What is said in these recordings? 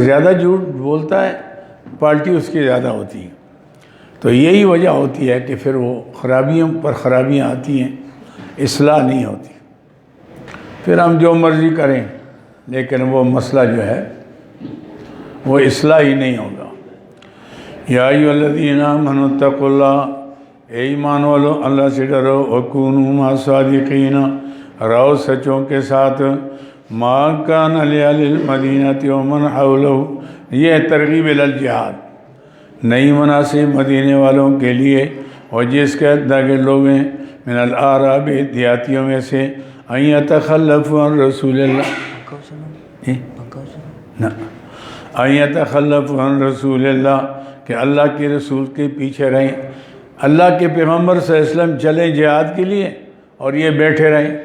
زیادہ جھوٹ بولتا ہے پارٹی اس کی زیادہ ہوتی ہے. تو یہی وجہ ہوتی ہے کہ پھر وہ خرابیوں پر خرابیاں آتی ہیں، اصلاح نہیں ہوتی. پھر ہم جو مرضی کریں لیکن وہ مسئلہ جو ہے وہ اصلاح ہی نہیں ہوگا. یا ایھا الذین آمنوا اتقوا اللہ، اے ایمان والو اللہ سے ڈرو، وکونوا مع الصادقین، رہو سچوں کے ساتھ. ما کان لأہل المدینۃ ومن حولہ، یہ ہے ترغیب الی الجہاد. نہیں مناسب مدینے والوں کے لیے اور جس کے ادھر لوگ ہیں، من الاعراب دیہاتیوں میں سے، ان یتخلفوا عن رسول اللہ، ان یتخلفوا عن رسول اللہ، کہ اللہ کے رسول کے پیچھے رہیں. اللہ کے پیغمبر صلی اللہ علیہ وسلم چلے جہاد کے لیے اور یہ بیٹھے رہیں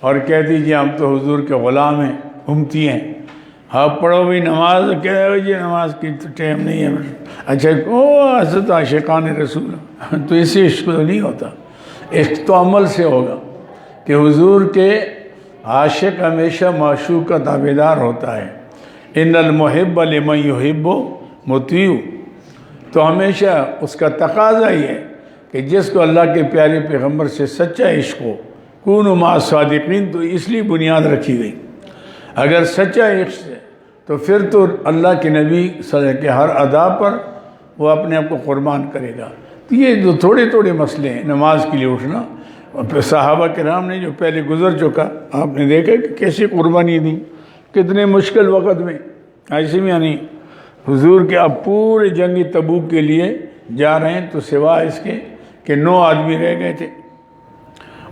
اور کہہ دیجیے ہم تو حضور کے غلام ہیں، امتی ہیں. آپ پڑھو بھی نماز، کہہ جی نماز کی تو ٹائم نہیں ہے. اچھا حضرت عاشقان رسول، تو اس سے عشق نہیں ہوتا. عشق تو عمل سے ہوگا کہ حضور کے عاشق ہمیشہ معشوق کا تابعدار ہوتا ہے. ان المحب لمن یحب مطیع. تو ہمیشہ اس کا تقاضا ہی ہے کہ جس کو اللہ کے پیارے پیغمبر سے سچا عشق ہو، کونوا مع الصادقین، تو اس لیے بنیاد رکھی گئی. اگر سچا عشق ہے تو پھر تو اللہ کے نبی صلی اللہ علیہ وسلم کے ہر ادا پر وہ اپنے آپ کو قربان کرے گا. تو یہ جو تھوڑے تھوڑے مسئلے ہیں، نماز کے لیے اٹھنا، اور صحابہ کرام نے جو پہلے گزر چکا آپ نے دیکھا کہ کیسی قربانی دی، کتنے مشکل وقت میں. ایسے میں یعنی حضور کے اب پورے جنگی تبوک کے لیے جا رہے ہیں تو سوائے اس کے کہ 9 آدمی رہ گئے تھے،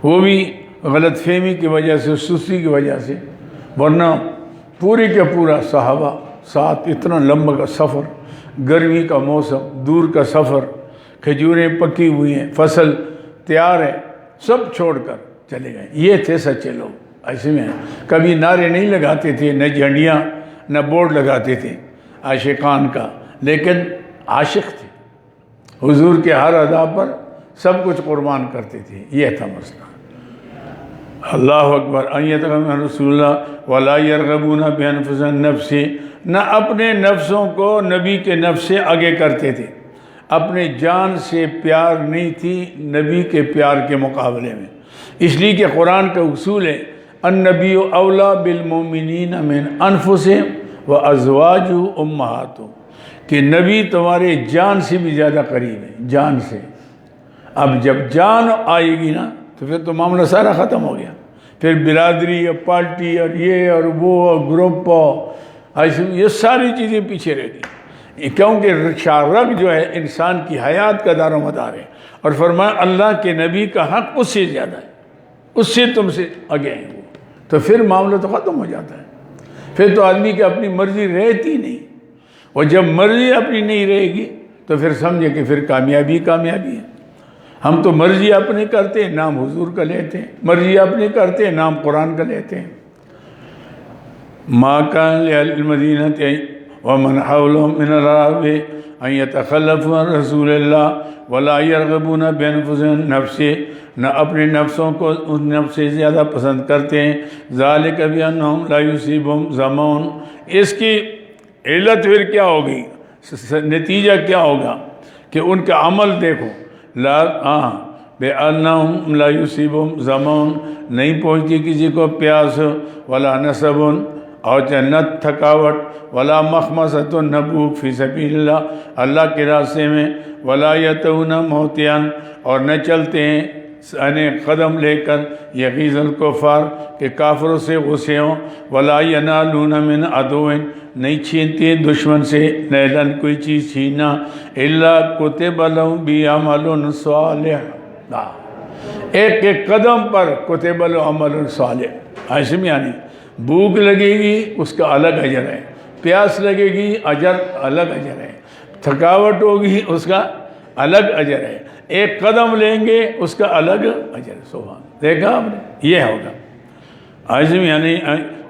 وہ بھی غلط فہمی کی وجہ سے، سستی کی وجہ سے. ورنہ پوری کا پورا صحابہ ساتھ، اتنا لمبا کا سفر، گرمی کا موسم، دور کا سفر، کھجوریں پکی ہوئی ہیں، فصل تیار ہے، سب چھوڑ کر چلے گئے. یہ تھے سچے لوگ. ایسے میں کبھی نعرے نہیں لگاتے تھے، نہ جھنڈیاں نہ بورڈ لگاتے تھے عاشقان کا، لیکن عاشق تھے، حضور کے ہر ادا پر سب کچھ قربان کرتے تھے. یہ تھا مسئلہ. اللہ اکبر. ان یتخلفوا عن رسول اللہ ولا یرغبون بانفسہم نفس، نہ اپنے نفسوں کو نبی کے نفس سے آگے کرتے تھے. اپنے جان سے پیار نہیں تھی نبی کے پیار کے مقابلے میں. اس لیے کہ قرآن کا اصول ہے النبی اولیٰ بالمؤمنین من انفسہم وازواجہ امہاتہم، کہ نبی تمہارے جان سے بھی زیادہ قریب ہے، جان سے. اب جب جان آئے گی نا تو پھر تو معاملہ سارا ختم ہو گیا. پھر برادری اور پارٹی اور یہ اور وہ اور گروپ ایسے یہ ساری چیزیں پیچھے رہ گئی، کیونکہ شارک جو ہے انسان کی حیات کا دار و مدار ہے. اور فرمایا اللہ کے نبی کا حق اس سے زیادہ ہے، اس سے تم سے آگے ہیں وہ. تو پھر معاملہ تو ختم ہو جاتا ہے. پھر تو آدمی کی اپنی مرضی رہتی نہیں، اور جب مرضی اپنی نہیں رہے گی تو پھر سمجھے کہ پھر کامیابی کامیابی ہے. ہم تو مرضی اپنے کرتے ہیں، نام حضور کا لیتے ہیں، مرضی اپنے کرتے ہیں، نام قرآن کا لیتے ہیں. ما کان لأہل المدینۃ ومن حولہم من الاعراب ان یتخلفوا عن رسول اللہ ولا یرغبون بانفسہم نفس، نہ اپنے نفسوں کو اس نفس سے زیادہ پسند کرتے ہیں. ذالک بانہم لا یصیبہم ظمأ، اس کی علت پھر کیا ہوگی، نتیجہ کیا ہوگا کہ ان کا عمل دیکھو. بِأَنَّهُمْ لَا يُصِيبُهُمْ ظَمَأٌ، نہیں پہنچتی کسی کو پیاس، ولا نصب، اور نہ تھکاوٹ، ولا مخمصۃ، نہ بھوک، فی سبیل اللہ، اللہ کے راستے میں، ولا یتون موتیا، اور نہ چلتے ہیں یعنی قدم لے کر، یغیظ الکفار، کہ کافروں سے غصے ہوں، ولا ینالون من عدو، نہیں چھینتے دشمن سے نیلن کوئی چیز چھیننا، الا کتب لہم بہ عمل صالح، ایک ایک قدم پر کتب لہم عمل صالح. ایسے میں یعنی بھوک لگے گی اس کا الگ اجر ہے، پیاس لگے گی اجر الگ اجر ہے، تھکاوٹ ہوگی اس کا الگ اجر ہے، ایک قدم لیں گے اس کا الگ اجر. سبحان، دیکھا آپ نے، یہ ہوگا. عظیم یعنی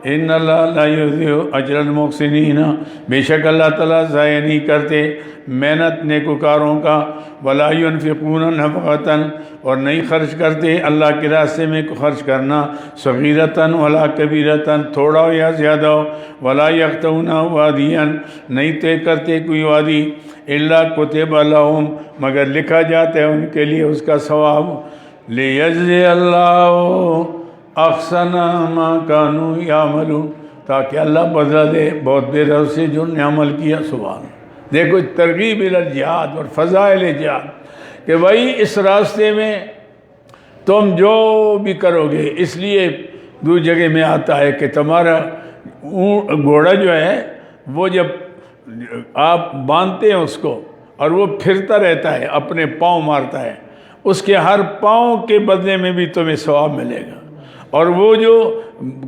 ان اللہ لا یضیع اجر المحسنین، بے شک اللہ تعالیٰ ضائع نہیں کرتے محنت نیکوکاروں کا، ولا ينفقون نفقۃ، اور نہیں خرچ کرتے اللہ کے راستے میں خرچ کرنا، صغیرۃ ولا کبیرۃ، تھوڑا ہو یا زیادہ ہو، ولا یقطعون وادیا، نہیں طے کرتے کوئی وادی، الا کتب لہم، مگر لکھا جاتا ہے ان کے لیے اس کا ثواب، لیجزی اللہ احسن ما کانوا یعملون، تاکہ اللہ بدلہ دے بہت بہتر سے جو نے عمل کیا۔ سبحان اللہ۔ دیکھو ترغیب الی الجہاد اور فضائل جہاد، کہ بھائی اس راستے میں تم جو بھی کرو گے، اس لیے دو جگہ میں آتا ہے کہ تمہارا گھوڑا جو ہے وہ جب آپ باندھتے ہیں اس کو اور وہ پھرتا رہتا ہے، اپنے پاؤں مارتا ہے، اس کے ہر پاؤں کے بدلے میں بھی تمہیں ثواب ملے گا، اور وہ جو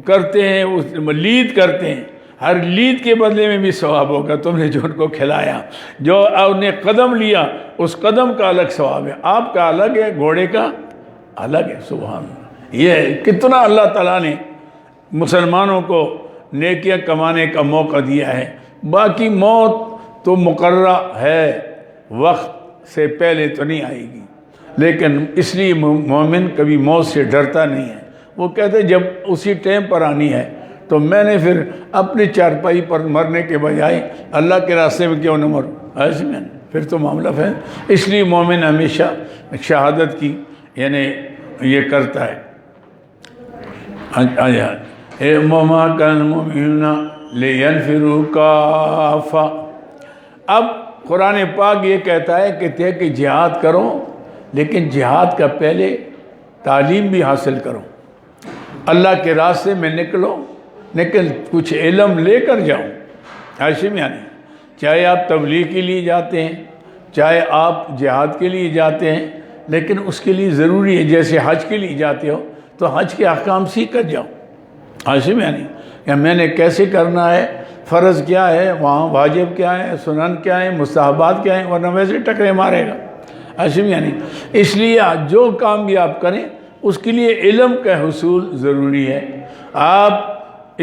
کرتے ہیں لید کرتے ہیں، ہر لید کے بدلے میں بھی ثواب ہوگا، تم نے جو ان کو کھلایا، جو انہیں قدم لیا اس قدم کا الگ ثواب ہے، آپ کا الگ ہے، گھوڑے کا الگ ہے۔ سبحان اللہ۔ یہ کتنا اللہ تعالیٰ نے مسلمانوں کو نیکیاں کمانے کا موقع دیا ہے۔ باقی موت تو مقررہ ہے، وقت سے پہلے تو نہیں آئے گی، لیکن اس لیے مومن کبھی موت سے ڈرتا نہیں ہے، وہ کہتے جب اسی ٹائم پر آنی ہے تو میں نے پھر اپنی چارپائی پر مرنے کے بجائے اللہ کے راستے میں کیوں نہ مروں، ایسے میں پھر تو معاملہ ہے۔ اس لیے مومن ہمیشہ شہادت کی یعنی یہ کرتا ہے۔ وَمَا كَانَ الْمُؤْمِنُونَ لِيَنْفِرُوا كَافَّةً۔ اب قرآن پاک یہ کہتا ہے کہ جہاد کرو، لیکن جہاد کا پہلے تعلیم بھی حاصل کرو، اللہ کے راستے میں نکلو، لیکن کچھ علم لے کر جاؤ۔ ہاشم یعنی چاہے آپ تبلیغ کے لیے جاتے ہیں، چاہے آپ جہاد کے لیے جاتے ہیں، لیکن اس کے لیے ضروری ہے جیسے حج کے لیے جاتے ہو تو حج کے احکام سیکھ کر جاؤ۔ ہاشم یعنی کہ میں نے کیسے کرنا ہے، فرض کیا ہے، وہاں واجب کیا ہے، سنن کیا ہے، مستحبات کیا ہیں، ورنہ ویسے ٹکرے مارے گا۔ ہاشم یعنی اس لیے جو کام بھی آپ کریں اس کے لیے علم کا حصول ضروری ہے۔ آپ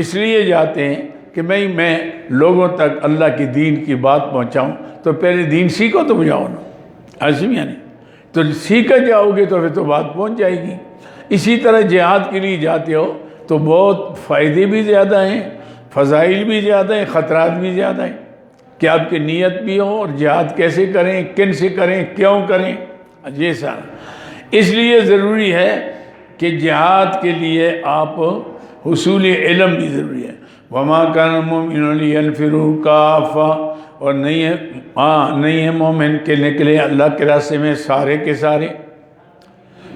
اس لیے جاتے ہیں کہ میں لوگوں تک اللہ کی دین کی بات پہنچاؤں، تو پہلے دین سیکھو تو جاؤ نا۔ ہاشم یعنی تو سیکھ کر جاؤ گے تو پھر تو بات پہنچ جائے گی۔ اسی طرح جہاد کے لیے جاتے ہو تو بہت فائدے بھی زیادہ ہیں، فضائل بھی زیادہ ہیں، خطرات بھی زیادہ ہیں، کہ آپ کی نیت بھی ہو اور جہاد کیسے کریں، کن سے کریں، کیوں کریں، یہ سارا۔ اس لیے ضروری ہے کہ جہاد کے لیے آپ حصول علم بھی ضروری ہے۔ وَمَا كَانَ الْمُؤْمِنُونَ لِيَنْفِرُوا كَافَّةً، اور نہیں ہے مومن کے نکلے اللہ کے راستے میں سارے کے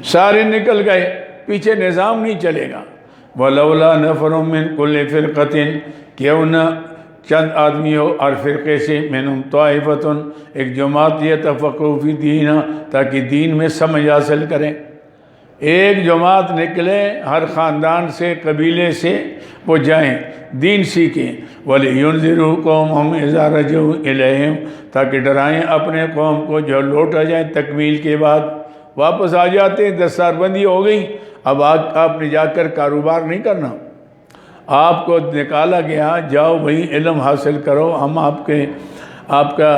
سارے نکل گئے، پیچھے نظام نہیں چلے گا۔ وَلَوْلَا نَفَرٌ مِّن كُلِّ فِرْقَةٍ، کیوں نہ چند آدمی ہو ہر فرقے سے، منہم طائفتٌ، ایک جماعت یتفقہوا فی الدین، تاکہ دین میں سمجھ حاصل کریں۔ ایک جماعت نکلے ہر خاندان سے، قبیلے سے، وہ جائیں دین سیکھیں۔ وَلِيُنذِرُوا قَوْمَهُمْ إِذَا رَجَعُوا إِلَيْهِمْ، تاکہ ڈرائیں اپنے قوم کو جو لوٹ آ جائیں تکمیل کے بعد، واپس آ جاتے ہیں، دستار بندی ہو گئی، اب آپ نے جا کر کاروبار نہیں کرنا، آپ کو نکالا گیا، جاؤ بھائی علم حاصل کرو، ہم آپ کا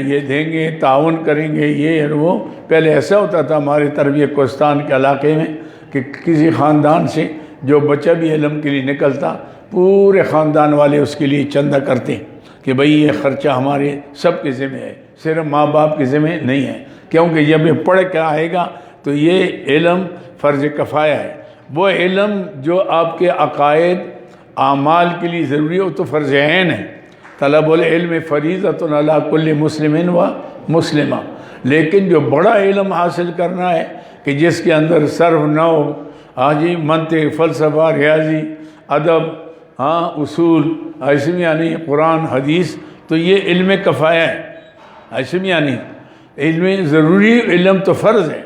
یہ دیں گے، تعاون کریں گے، یہ اور وہ۔ پہلے ایسا ہوتا تھا ہمارے تربیت کوستان کے علاقے میں کہ کسی خاندان سے جو بچہ بھی علم کے لیے نکلتا، پورے خاندان والے اس کے لیے چندہ کرتے کہ بھئی یہ خرچہ ہمارے سب کے ذمہ ہے، صرف ماں باپ کے ذمہ نہیں ہے، کیونکہ جب یہ پڑھ کے آئے گا تو یہ علم فرض کفایہ ہے۔ وہ علم جو آپ کے عقائد اعمال کے لیے ضروری ہو تو فرض عین ہے۔ طلب العلم فریضۃ علی کل مسلم و مسلمہ، لیکن جو بڑا علم حاصل کرنا ہے کہ جس کے اندر صرف نحو، منطق، فلسفہ، ریاضی، ادب، اصول، یعنی قرآن حدیث، تو یہ علم کفایہ ہے۔ یعنی علم ضروری، علم تو فرض ہے،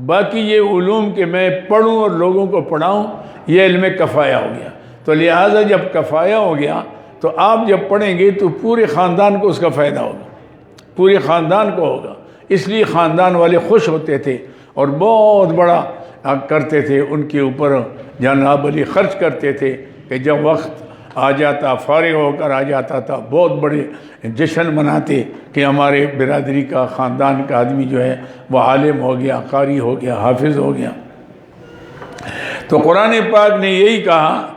باقی یہ علوم کہ میں پڑھوں اور لوگوں کو پڑھاؤں، یہ علم کفایہ ہو گیا۔ تو لہٰذا جب کفایہ ہو گیا تو آپ جب پڑھیں گے تو پورے خاندان کو اس کا فائدہ ہوگا، پورے خاندان کو ہوگا۔ اس لیے خاندان والے خوش ہوتے تھے اور بہت بڑا کرتے تھے، ان کے اوپر جناب علی خرچ کرتے تھے کہ جب وقت آ جاتا فارغ ہو کر آ جاتا تھا بہت بڑے جشن مناتے کہ ہمارے برادری کا خاندان کا آدمی جو ہے وہ عالم ہو گیا، قاری ہو گیا، حافظ ہو گیا۔ تو قرآن پاک نے یہی کہا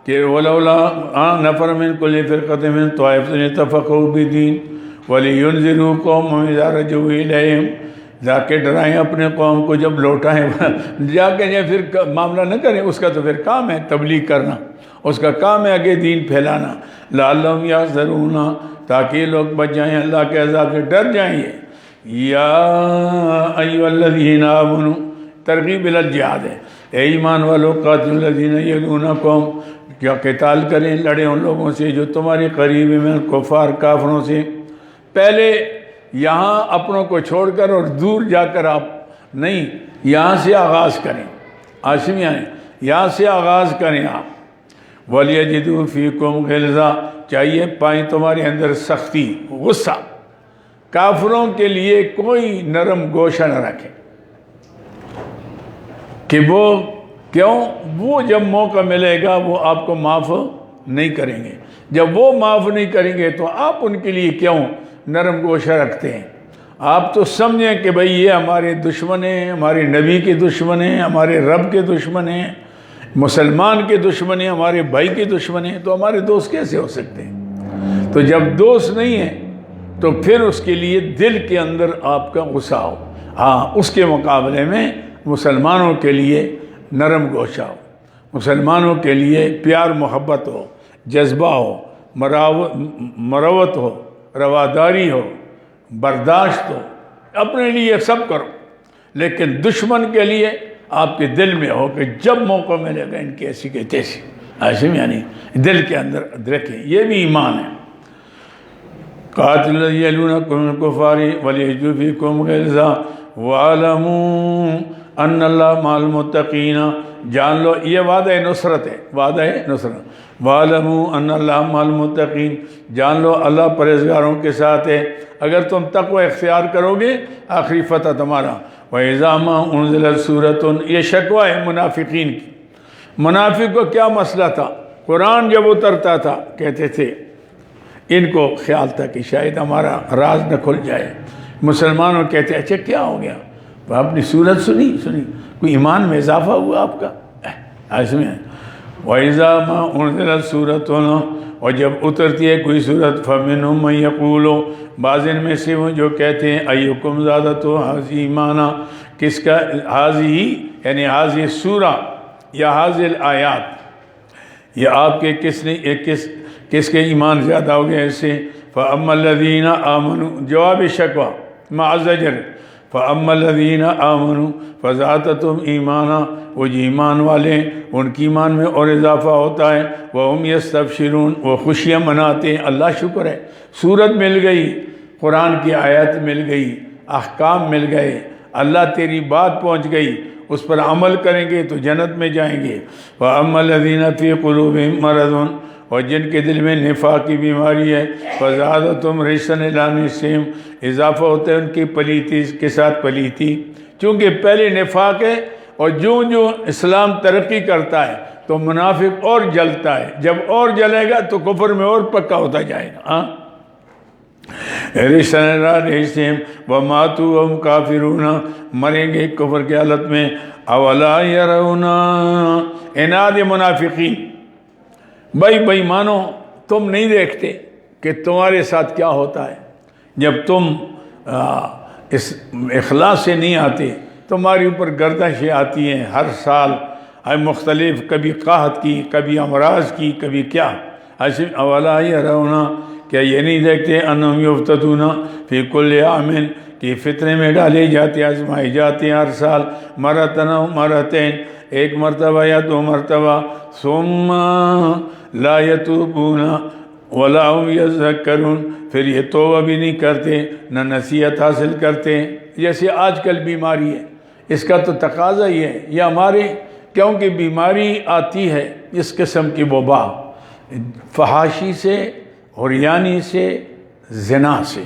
کہ وَلَوْلَا نَفَرَ مِن كُلِّ فِرْقَةٍ مِّنْ طَائِفَةٍ لِيَتَفَقَّهُوا فِي الدِّينِ وَلِيُنذِرُوا قَوْمَهُمْ إِذَا رَجَعُوا إِلَيْهِمْ، جا کے ڈرائیں اپنے قوم کو جب لوٹائیں، جا کے پھر معاملہ نہ کریں، اس کا تو پھر کام ہے تبلیغ کرنا، اس کا کام ہے آگے دین پھیلانا۔ لعلہم یحذرون، تاکہ یہ لوگ بچ جائیں اللہ کے عذاب سے، ڈر جائیں۔ یا ایھا الذین آمنوا، ترغیب الی الجہاد ہے، اے ایمان والو قاتلوا الذین یلونکم، کیا قتال کریں، لڑیں ان لوگوں سے جو تمہارے قریب ہیں، کفار کافروں سے۔ پہلے یہاں اپنوں کو چھوڑ کر اور دور جا کر آپ نہیں، یہاں سے آغاز کریں، آشم یہاں سے آغاز کریں آپ۔ وَلْيَجِدُوا فِيكُمْ غِلْظَةً، چاہیے پائیں تمہارے اندر سختی، غصہ، کافروں کے لیے کوئی نرم گوشہ نہ رکھیں کہ وہ کیوں، وہ جب موقع ملے گا وہ آپ کو معاف نہیں کریں گے، جب وہ معاف نہیں کریں گے تو آپ ان کے لیے کیوں نرم گوشہ رکھتے ہیں؟ آپ تو سمجھیں کہ بھئی یہ ہمارے دشمن ہیں، ہمارے نبی کے دشمن ہیں، ہمارے رب کے دشمن ہیں، مسلمان کے دشمن ہیں، ہمارے بھائی کے دشمن ہیں، تو ہمارے دوست کیسے ہو سکتے ہیں؟ تو جب دوست نہیں ہیں تو پھر اس کے لیے دل کے اندر آپ کا غصہ ہو، ہاں اس کے مقابلے میں مسلمانوں کے لیے نرم گوشہ ہو، مسلمانوں کے لیے پیار محبت ہو، جذبہ ہو، مروت ہو، رواداری ہو، برداشت ہو، اپنے لیے سب کرو، لیکن دشمن کے لیے آپ کے دل میں ہو کہ جب موقع ملے گا ان کی ایسی کہ تیسی، ایسے یعنی دل کے اندر رکھیں، یہ بھی ایمان ہے۔ قاتل الذین یلونکم من الکفار ولیجدوا فیکم غلظہ وَاعْلَمُوا أَنَّ اللَّهَ مَعَ الْمُتَّقِينَ، جان لو یہ وعدہ نصرت ہے، وعدہ نصرت۔ وَاعْلَمُوا أَنَّ اللَّهَ مَعَ الْمُتَّقِينَ، جان لو اللہ پرہیزگاروں کے ساتھ ہے، اگر تم تقوی اختیار کرو گے آخری فتح تمہارا۔ وَإِذَا مَا أُنزِلَتْ سُورَةٌ، یہ شکوہ ہے منافقین کی۔ منافق کو کیا مسئلہ تھا؟ قرآن جب اترتا تھا کہتے تھے ان کو خیال تھا کہ شاید ہمارا راز نہ کھل جائے، مسلمانوں کہتے اچھا کیا ہو گیا، آپ نے سورت سنی کوئی ایمان میں اضافہ ہوا آپ کا؟ ایسے میں وَإِذَا مَا أُنزِلَتْ سُورَةٌ، اور جب اترتی ہے کوئی صورت فَمِنْهُم مَّن يَقُولُ، بعض ان میں سے وہ جو کہتے ہیں أَيُّكُمْ زَادَتْهُ هَٰذِهِ ایمانا، کس کا هذه یعنی هذه سورہ یا هذه الآیات، یہ آپ کے کس کے ایمان زیادہ ہو گئے ایسے؟ فَأَمَّا الَّذِينَ آمَنُوا، جواب شکوہ مع زجر، فَأَمَّا الَّذِينَ آمَنُوا فَزَادَتْهُمْ ایمانا، وہ جو ایمان والے ان کی ایمان میں اور اضافہ ہوتا ہے، وَهُمْ يَسْتَبْشِرُونَ، وہ خوشیاں مناتے ہیں۔ اللہ شکر ہے، سورت مل گئی، قرآن کی آیت مل گئی، احکام مل گئے، اللہ تیری بات پہنچ گئی، اس پر عمل کریں گے تو جنت میں جائیں گے۔ وَأَمَّا الَّذِينَ فِي قُلُوبِهِم مَّرَضٌ، اور جن کے دل میں نفاق کی بیماری ہے، فَزَادَتْهُمْ رِجْسًا إِلَىٰ رِجْسِهِمْ، اضافہ ہوتا ہے ان کی پلیتی کے ساتھ پلیتی، چونکہ پہلے نفاق ہے اور جو اسلام ترقی کرتا ہے تو منافق اور جلتا ہے، جب اور جلے گا تو کفر میں اور پکا ہوتا جائے گا۔ رِجْسًا إِلَىٰ رِجْسِهِمْ وَمَاتُوا وَهُمْ كَافِرُونَ، مریں گے کفر کی حالت میں۔ أَوَلَا يَرَوْنَ، عناد منافقین، بھائی مانو تم نہیں دیکھتے کہ تمہارے ساتھ کیا ہوتا ہے جب تم اس اخلاص سے نہیں آتے، تمہاری اوپر گردشیں آتی ہیں ہر سال، مختلف، کبھی قحط کی، کبھی امراض کی، کبھی کیا۔ اولا یرون، کیا یہ نہیں دیکھتے انہم یفتتون فی کل عام، کہ فتنے میں ڈالے جاتے، آزمائے جاتے ہیں ہر سال، مرتن و مرتین، ایک مرتبہ یا دو مرتبہ، ثم لا یتوبون ولا هم یذکرون، پھر یہ توبہ بھی نہیں کرتے نہ نصیحت حاصل کرتے۔ جیسے آج کل بیماری ہے، اس کا تو تقاضا ہی ہے، یہ ہمارے کیونکہ بیماری آتی ہے اس قسم کی وبا، فحاشی سے، عریانی سے، زنا سے،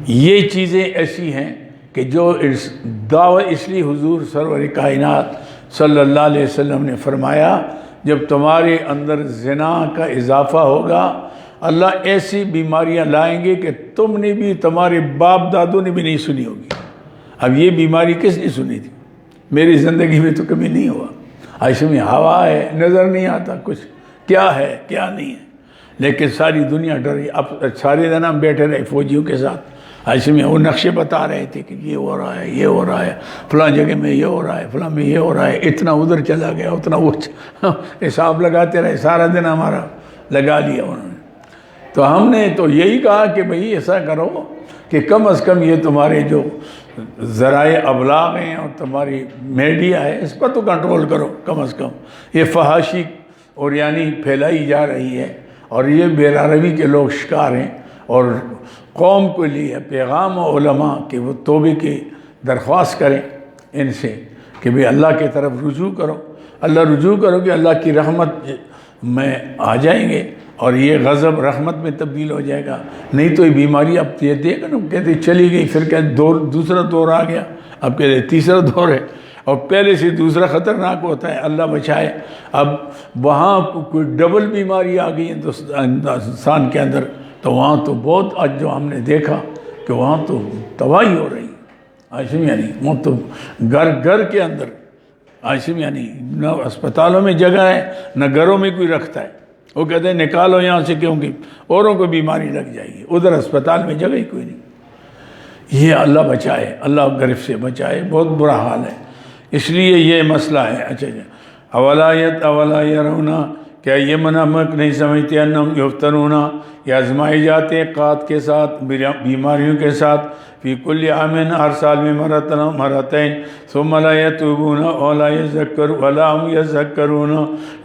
یہ چیزیں ایسی ہیں کہ جو دعوت، اس لیے حضور سرور کائنات صلی اللہ علیہ وسلم نے فرمایا جب تمہارے اندر زنا کا اضافہ ہوگا اللہ ایسی بیماریاں لائیں گے کہ تم نے بھی تمہارے باپ دادوں نے بھی نہیں سنی ہوگی۔ اب یہ بیماری کس نے سنی تھی؟ میری زندگی میں تو کبھی نہیں ہوا۔ عائشہ میں ہوا ہے، نظر نہیں آتا کچھ کیا ہے کیا نہیں ہے، لیکن ساری دنیا ڈری۔ اب سارے دن ہم بیٹھے رہے فوجیوں کے ساتھ، عائشہ میں وہ نقشے بتا رہے تھے کہ یہ ہو رہا ہے، یہ ہو رہا ہے، فلاں جگہ میں یہ ہو رہا ہے، فلاں میں یہ ہو رہا ہے، اتنا ادھر چلا گیا، اتنا وہ حساب لگاتے رہے، سارا دن ہمارا لگا لیا انہوں نے۔ تو ہم نے تو یہی کہا کہ بھئی ایسا کرو کہ کم از کم یہ تمہارے جو ذرائع ابلاغ ہیں اور تمہاری میڈیا ہے اس پر تو کنٹرول کرو کم از کم۔ یہ فحاشی اور یعنی پھیلائی جا رہی ہے اور یہ بے-روی کے لوگ شکار ہیں، اور قوم کو لیے پیغام علماء کہ وہ توبے کی درخواست کریں ان سے کہ بھئی اللہ کی طرف رجوع کرو، رجوع کرو کہ اللہ کی رحمت میں آ جائیں گے اور یہ غضب رحمت میں تبدیل ہو جائے گا۔ نہیں تو یہ بیماری اب یہ دیکھ نا کہتے چلی گئی، پھر کہتے دوسرا دور آ گیا، اب کہتے تیسرا دور ہے، اور پہلے سے دوسرا خطرناک ہوتا ہے، اللہ بچائے۔ اب وہاں کوئی ڈبل بیماری آ گئی ہندوستان کے اندر، تو وہاں تو بہت آج جو ہم نے دیکھا کہ وہاں تو تباہی ہو رہی عائشہ یعنی وہ تو گھر کے اندر عائشہ یعنی نہ اسپتالوں میں جگہ ہے نہ گھروں میں کوئی رکھتا ہے، وہ کہتے ہیں نکالو یہاں سے کیونکہ اوروں کو بیماری لگ جائے گی، ادھر اسپتال میں جگہ ہی کوئی نہیں۔ یہ اللہ بچائے، اللہ گرفت سے بچائے، بہت برا حال ہے، اس لیے یہ مسئلہ ہے۔ اچھا اولا یرونا، کیا یہ منامک نہیں سمجھتے انہم یفتنون، یہ آزمائے جاتے ہیں قات کے ساتھ، بیماریوں کے ساتھ، فی کل عام، ہر سال میں مرتين ثم لا یتوبون ولا یذکرون ولا هم یذکرون،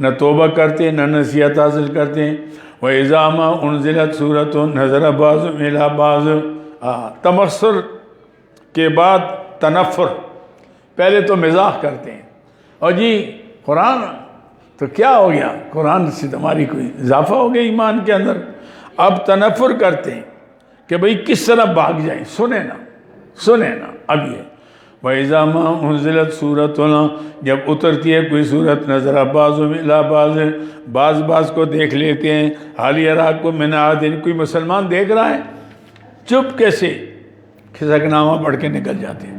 نہ توبہ کرتے نہ نصیحت حاصل کرتے ہیں۔ وَإِذَا مَا أُنزِلَتْ سُورَةٌ نَظَرَ بَعْضُهُمْ إِلَىٰ بَعْضٍ، تمثل کے بعد تنفر، پہلے تو مزاح کرتے ہیں، اور جی قرآن تو کیا ہو گیا، قرآن سے تمہاری کوئی اضافہ ہو گیا ایمان کے اندر، اب تنفر کرتے ہیں کہ بھئی کس طرح بھاگ جائیں، سنیں نا اب یہ۔ وَإِذَا مَا أُنزِلَتْ سُورَةٌ، جب اترتی ہے کوئی صورت، نظر بَعْضُهُمْ إِلَىٰ بَعْضٍ، بعض کو دیکھ لیتے ہیں، حَالِ يَرَاكُم مِّنْ أَحَدٍ، کوئی مسلمان دیکھ رہا ہے، چپ کیسے کھسک نامہ پڑھ کے نکل جاتے ہیں،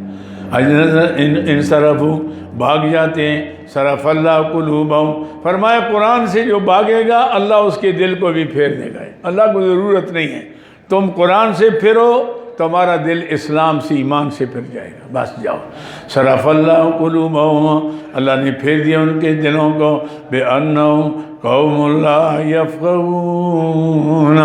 انصرفوا، بھاگ جاتے ہیں، صرف اللہ قلوبہم، فرمایا قرآن سے جو بھاگے گا اللہ اس کے دل کو بھی پھیر دے گا۔ اللہ کو ضرورت نہیں ہے، تم قرآن سے پھرو، تمہارا دل اسلام سے ایمان سے پھر جائے گا، بس جاؤ۔ صرف اللہ قلوبہم، اللہ نے پھیر دیا ان کے دلوں کو، بِأَنَّهُمْ قَوْمٌ لَا يَفْقَهُونَ،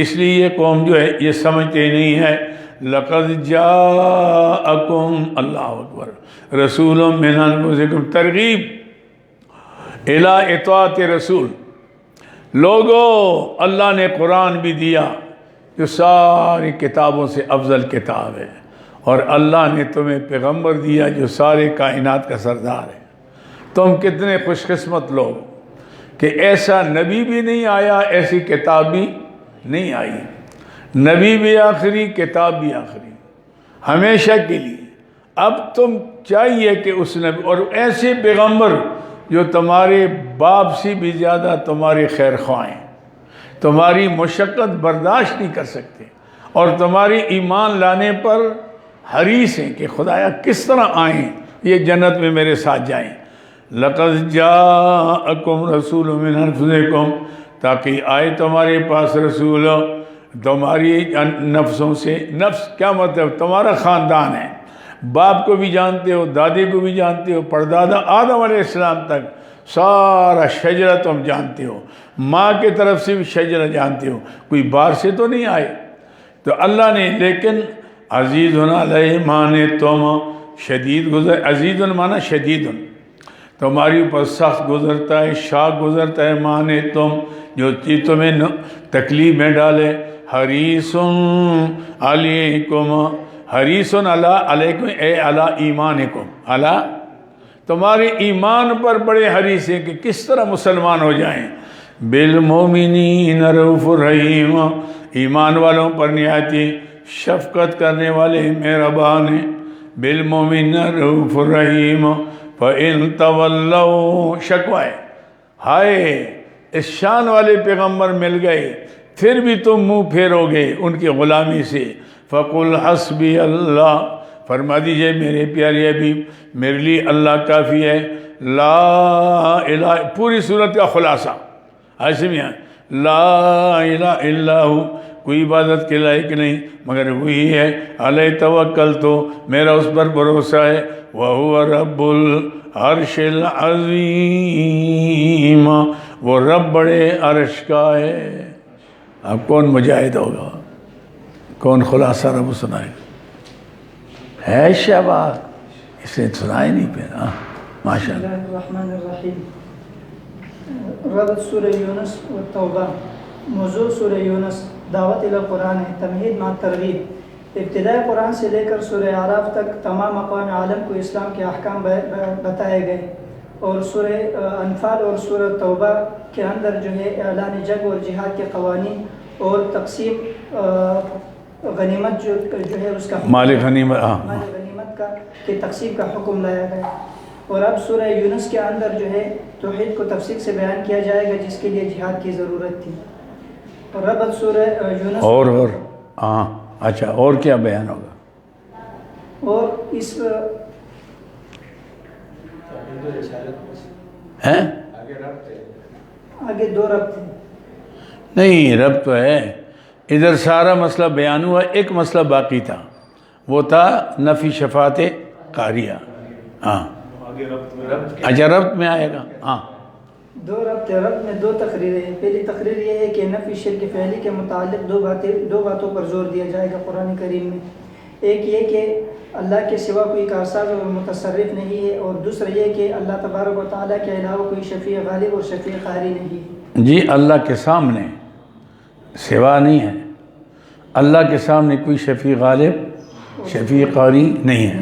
اس لیے یہ قوم جو ہے یہ سمجھتے نہیں ہے۔ لَقَدْ جَاءَكُمْ، اللہ اکبر، رسول من انفسکم، ترغیب الی اطاعت رسول۔ لوگو اللہ نے قرآن بھی دیا جو ساری کتابوں سے افضل کتاب ہے، اور اللہ نے تمہیں پیغمبر دیا جو سارے کائنات کا سردار ہے۔ تم کتنے خوش قسمت لوگ کہ ایسا نبی بھی نہیں آیا، ایسی کتاب بھی نہیں آئی، نبی بھی آخری، کتاب بھی آخری، ہمیشہ کے لیے۔ اب تم چاہیے کہ اس نبی اور ایسے پیغمبر جو تمہارے باپ سے بھی زیادہ تمہارے خیر خواہ ہیں، تمہاری مشقت برداشت نہیں کر سکتے، اور تمہاری ایمان لانے پر حریص ہیں کہ خدایا کس طرح آئیں، یہ جنت میں میرے ساتھ جائیں۔ لَقَدْ جَاءَكُمْ رَسُولٌ مِّنْ أَنفُسِكُمْ، تاکہ آئے تمہارے پاس رسول تمہاری نفسوں سے۔ نفس کیا مطلب؟ تمہارا خاندان ہے، باپ کو بھی جانتے ہو، دادی کو بھی جانتے ہو، پردادا آدم علیہ السلام تک سارا شجرہ تم جانتے ہو، ماں کی طرف سے بھی شجرہ جانتے ہو، کوئی باہر سے تو نہیں آئے۔ تو اللہ نے لیکن عزیز علیہ مانے تم شدید گزر، عزیز مانا شدید، تمہاری اوپر سخت گزرتا ہے، شاق گزرتا ہے، مانے تم جو چیز تمہیں تکلیف میں ڈالے۔ حریص علیکم، حریص علیکم اے علی ایمانکم، علی تمہارے ایمان پر بڑے حریص ہیں کہ کس طرح مسلمان ہو جائیں۔ بالمومنین رؤوف رحیم، ایمان والوں پر نہایت شفقت کرنے والے مہربان ہیں۔ بالمومنین رؤوف رحیم، فَإِن تَوَلَّوْا، شکوہ ہے، ہائے اس شان والے پیغمبر مل گئے پھر بھی تم منہ پھیرو گے ان کی غلامی سے۔ فقل حسبی اللہ، فرما دیجئے میرے پیارے حبیب میرے لیے اللہ کافی ہے۔ لا الہ، پوری صورت کا خلاصہ ایسے میں ہے، لا الہ الا ہو، کوئی عبادت کے لائق نہیں مگر وہی ہے، علیہ توکل تو میرا اس پر بھروسہ ہے، وَهُوَ رب العرش العظیم، وہ رب بڑے عرش کا ہے۔ اب کون مجاہد ہوگا، کون خلاصہ رب سنائے ہے؟ شہباز اس نے سنائے نہیں پھر۔ ماشاء اللہ۔ الرحمن الرحیم۔ ربط سورہ یونس و توبہ۔ موضوع سورہ یونس دعوت الی قرآن ہے، تمہید مع ترغیب۔ ابتداء قرآن سے لے کر سورہ اعراف تک تمام اقوام عالم کو اسلام کے احکام بتائے گئے، اور سورہ انفال اور سورہ توبہ کے اندر جو ہے اعلان جنگ اور جہاد کے قوانین اور تقسیم غنیمت جو ہے اس کا مال غنیمت کا کہ تقسیم کا حکم لایا گیا۔ اور اب سورہ یونس کے اندر جو ہے توحید کو تفصیل سے بیان کیا جائے گا جس کے لیے جہاد کی ضرورت تھی۔ اور ربط سورہ یونس اور اچھا اور کیا بیان ہوگا؟ اور اس آگے دو ربط ہیں۔ نہیں رب تو ہے، ادھر سارا مسئلہ بیان ہوا، ایک مسئلہ باقی تھا، وہ تھا نفی شفاعت قاریہ۔ اچھا ربط میں آئے گا۔ دو ربط میں دو تقریریں ہیں۔ پہلی تقریر یہ ہے کہ نفی شرک فعلی کے متعلق دو باتوں پر زور دیا جائے گا قرآن کریم میں۔ ایک یہ کہ اللہ کے سوا کوئی کارساز اور متصرف نہیں ہے، اور دوسرا یہ کہ اللہ تبارک و تعالیٰ کے علاوہ کوئی شفیع غالب اور شفیع قاری نہیں ہے۔ جی اللہ کے سامنے سوا نہیں ہے، اللہ کے سامنے کوئی شفیع غالب شفیع قاری نہیں ہے۔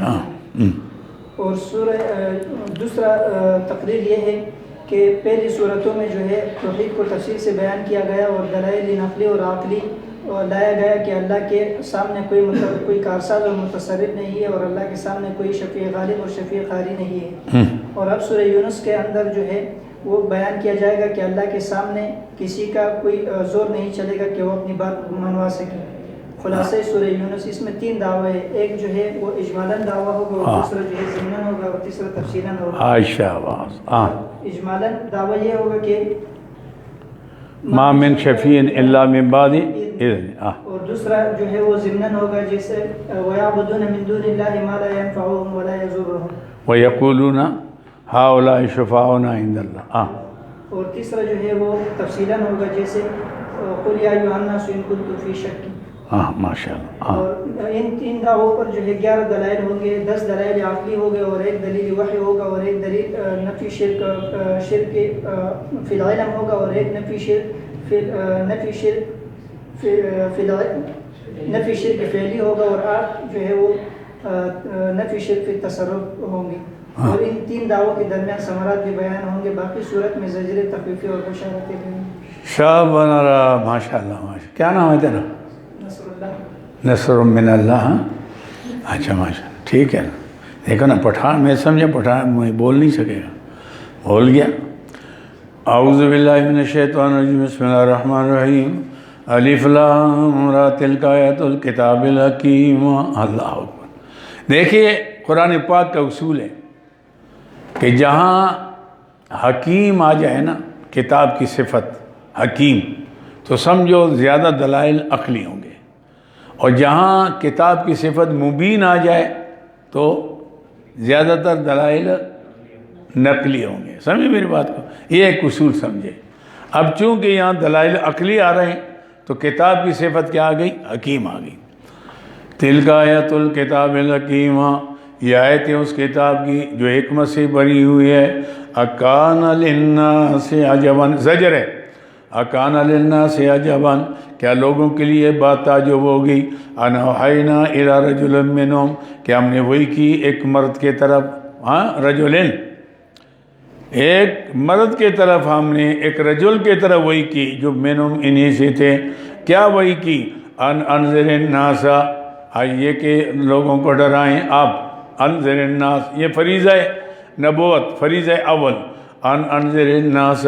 اور دوسرا تقریر یہ ہے کہ پہلی صورتوں میں جو ہے توحید کو تفصیل سے بیان کیا گیا اور دلائل نقلی اور عقلی لایا گیا کہ اللہ کے سامنے کوئی کارساز اور متصرف نہیں ہے، اور اللہ کے سامنے کوئی شفیع غالب اور شفیع قاری نہیں ہے۔ اور اب سورہ یونس کے اندر جو ہے وہ بیان کیا جائے گا کہ اللہ کے سامنے کسی کا کوئی زور نہیں چلے گا کہ وہ اپنی بات منوا سکے۔ خلاصہ سورہ یونس اس میں تین دعوے ہیں، ایک جو ہے وہ اجمالاً دعویٰ ہوگا، اور دوسرا جو ہے ضمناً ہوگا، اور تیسرا تفصیلاً ہوگا۔ اجمالاً دعویٰ یہ ہوگا کہ ما من شفیع الا من بعد اذن، اور دوسرا جو ہے وہ ضمناً ہوگا جیسے وَيَعْبُدُونَ مِن دُونِ اللَّهِ مَا لَا يَنفَعُهُمْ وَلَا يَضُرُّهُمْ وَيَقُولُونَ هَؤُلَاءِ شُفَعَاؤُنَا عِندَ اللَّهِ۔ اور تیسرا جو ہے وہ تفصیلاً ہوگا جیسے قُلْ يَا أَيُّهَا النَّاسُ إِن كُنتُمْ فِي شَكٍّ۔ ماشاءاللہ۔ اور ان تین دعووں پر جو ہے 11 دلائل ہوں گے، 10 دلائل عقلی ہوں گے، اور ایک دلیل وحی ہوگا، اور ایک دلیل نفی شرک فی العلم ہوگا، اور ایک نفی شرک فعلی ہوگا، اور 8 جو ہے وہ نفی شرک فی التصرف ہوں گے۔ اور ان تین دعووں کے درمیان ثمرات بھی بیان ہوں گے، باقی صورت میں زجر تخفیفی اور بشارتیں بھی ہیں۔ شابنا ماشاءاللہ ماشاءاللہ۔ کیا نام ہے تیرا؟ نصر من اللہ۔ اچھا ماشاءاللہ ٹھیک ہے نا، دیکھو نا پٹھان میں سمجھا، پٹھان میں بول نہیں سکے گا، بھول گیا۔ اعوذ باللہ من الشیطان الرجیم، بسم اللہ الرحمن الرحیم، الف لام را تلک آیات الکتاب الحکیم۔ اللہ اکبر۔ دیکھیے قرآن پاک کا اصول ہے کہ جہاں حکیم آ جائے نا کتاب کی صفت حکیم، تو سمجھو زیادہ دلائل عقلی ہوں گے، اور جہاں کتاب کی صفت مبین آ جائے تو زیادہ تر دلائل نقلی ہوں گے۔ سمجھے میری بات کو؟ یہ ایک اصول سمجھے۔ اب چونکہ یہاں دلائل عقلی آ رہے ہیں تو کتاب کی صفت کیا آ گئی؟ حکیم آ گئی۔ تلک آیت الکتاب الحکیم، یہ آیت ہے اس کتاب کی جو حکمت سے بنی ہوئی ہے۔ اکان للناس عجبا، زجر ہے، اکان للناس عجبا، کیا لوگوں کے لیے بات تعجب ہوگی، ان اوحینا الی رجل منہم، کہ ہم نے وہی کی ایک مرد کے طرف، رجلن، ایک مرد کے طرف ہم نے ایک رجل کے طرف وہی کی جو منہم انہی سے تھے۔ کیا وہی کی؟ ان انذر الناس، یہ کہ لوگوں کو ڈرائیں آپ، انذر الناس، یہ فریضہ نبوت، فریضہ اول، ان انذر الناس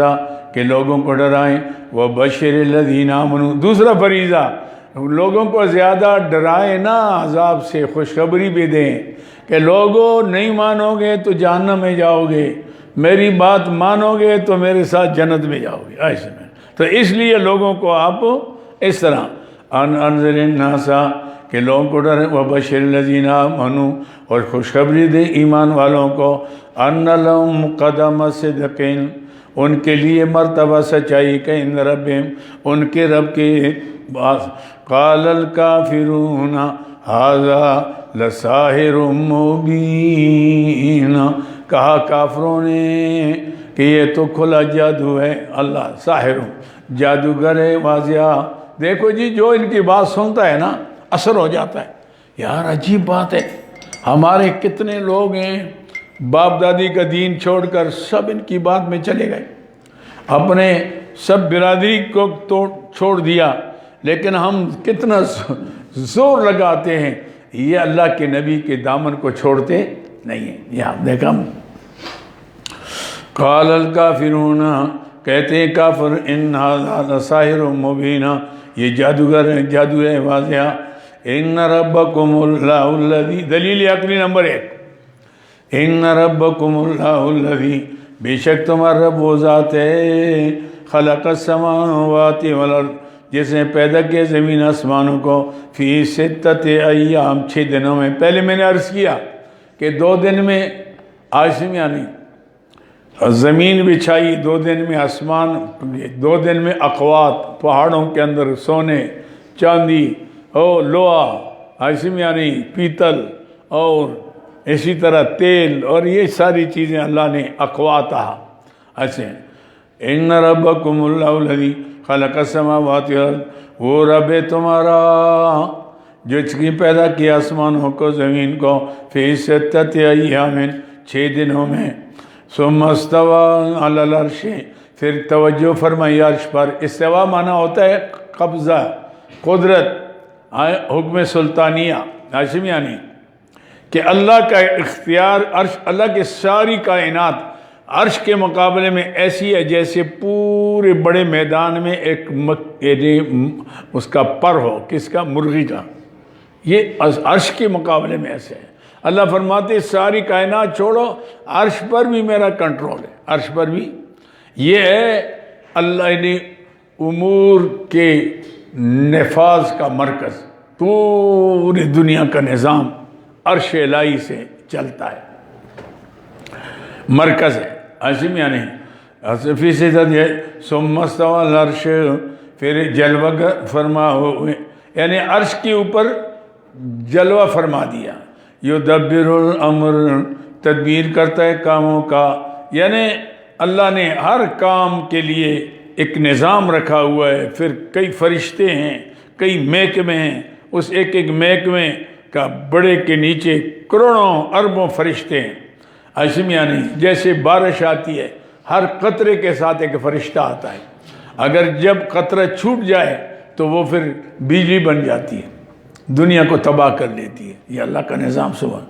کہ لوگوں کو ڈرائیں، وبشر الذین آمنوا دوسرا فریضہ لوگوں کو زیادہ ڈرائیں نا، عذاب سے خوشخبری بھی دیں کہ لوگوں نہیں مانو گے تو جہنم میں جاؤ گے، میری بات مانو گے تو میرے ساتھ جنت میں جاؤ گے ایسے میں۔ تو اس لیے لوگوں کو آپ اس طرح ان انذر الناس کہ لوگوں کو ڈریں، وبشر الذین آمنوا اور خوشخبری دے ایمان والوں کو، ان لہم قدم صدق ان کے لیے مرتبہ سچائی کا عند ربہم ان کے رب کے پاس۔ قال الکافرون ھذا لساحر مبین کہا کافروں نے کہ یہ تو کھلا جادو ہے، اللہ ساحر جادوگر ہے واضح۔ دیکھو جی جو ان کی بات سنتا ہے نا اثر ہو جاتا ہے۔ یار عجیب بات ہے، ہمارے کتنے لوگ ہیں باپ دادی کا دین چھوڑ کر سب ان کی بات میں چلے گئے، اپنے سب برادری کو تو چھوڑ دیا، لیکن ہم کتنا زور لگاتے ہیں، یہ اللہ کے نبی کے دامن کو چھوڑتے نہیں ہیں۔ یہ آپ دیکھا قال الکافرون کہتے ہیں کافر ان ھذا لساحر مبین یہ جادوگر ہے، جادو ہے واضح۔ ان ربکم اللہ الذی دلیل عقلی نمبر 1 ان ربکم اللہ الذی بے شک تمہارا رب وہ ذات ہے خلق السماوات والارض جس نے پیدا کیا زمین آسمانوں کو فی ستۃ ایام 6 دنوں میں۔ پہلے میں نے عرض کیا کہ 2 دن میں آسمان یعنی زمین بچھائی، 2 دن میں آسمان، 2 دن میں اقوات پہاڑوں کے اندر سونے چاندی اور لوہا آسمان یعنی پیتل اور اسی طرح تیل اور یہ ساری چیزیں اللہ نے اقوات ایسے۔ ان ربکم اللہ الذی خلق السماوات والارض وہ رب ہے تمہارا جو اس کی پیدا کیا آسمانوں کو زمین کو فی ستۃ ایام 6 دنوں میں۔ ثم استوى علی العرش پھر توجہ فرمائی عرش پر۔ استوا معنی ہوتا ہے قبضہ، قدرت، حکم سلطانیہ عاصم یعنی کہ اللہ کا اختیار عرش، اللہ کی ساری کائنات عرش کے مقابلے میں ایسی ہے جیسے پورے بڑے میدان میں ایک اس کا پر ہو، کس کا؟ مرغی کا۔ یہ عرش کے مقابلے میں ایسے ہے۔ اللہ فرماتے ساری کائنات چھوڑو، عرش پر بھی میرا کنٹرول ہے، عرش پر بھی۔ یہ ہے اللہ نے امور کے نفاذ کا مرکز، پوری دنیا کا نظام عرش الہی سے چلتا ہے، مرکز ہے عظیم یعنی فی ستۃ ثم استوى علی العرش پھر جلوہ فرما ہوئے یعنی عرش کے اوپر جلوہ فرما دیا۔ یدبر الامر تدبیر کرتا ہے کاموں کا، یعنی اللہ نے ہر کام کے لیے ایک نظام رکھا ہوا ہے۔ پھر کئی فرشتے ہیں، کئی محکمے ہیں، اس ایک ایک محکمے کا بڑے کے نیچے کروڑوں اربوں فرشتے ہیں۔ عاصم یعنی جیسے بارش آتی ہے ہر قطرے کے ساتھ ایک فرشتہ آتا ہے، اگر جب قطرہ چھوٹ جائے تو وہ پھر بجلی بن جاتی ہے، دنیا کو تباہ کر لیتی ہے۔ یہ اللہ کا نظام سبحان۔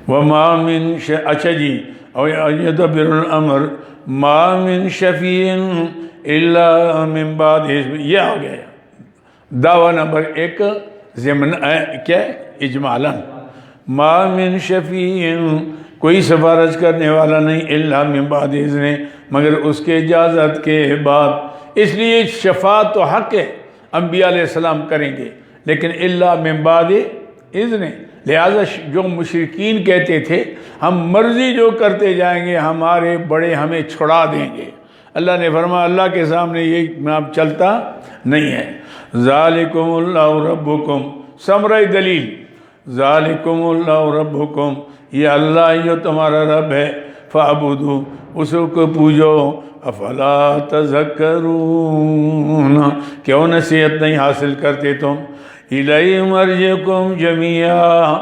وما من اچھا جی یدبر الامر ما من شفیع الا من بعد یہ آ گیا دعویٰ نمبر 1 ضمن کیا ہے اجمالاً۔ ما من شفیع کوئی سفارش کرنے والا نہیں الا من بعد اذن مگر اس کے اجازت کے بعد۔ اس لیے شفاعت تو حق ہے، انبیاء علیہ السلام کریں گے، لیکن الا من بعد اذن۔ لہذا جو مشرکین کہتے تھے ہم مرضی جو کرتے جائیں گے ہمارے بڑے ہمیں چھڑا دیں گے، اللہ نے فرمایا اللہ کے سامنے یہ نام چلتا نہیں ہے۔ ذالکم اللہ ربکم ثمرہ دلیل، ذالکم اللہ ربکم یہ اللہ جو تمہارا رب ہے، فاعبدوا اس کو پوجو، افلا تذکرون کیوں نصیحت نہیں حاصل کرتے تم؟ الیہ مرجعکم جمیعا،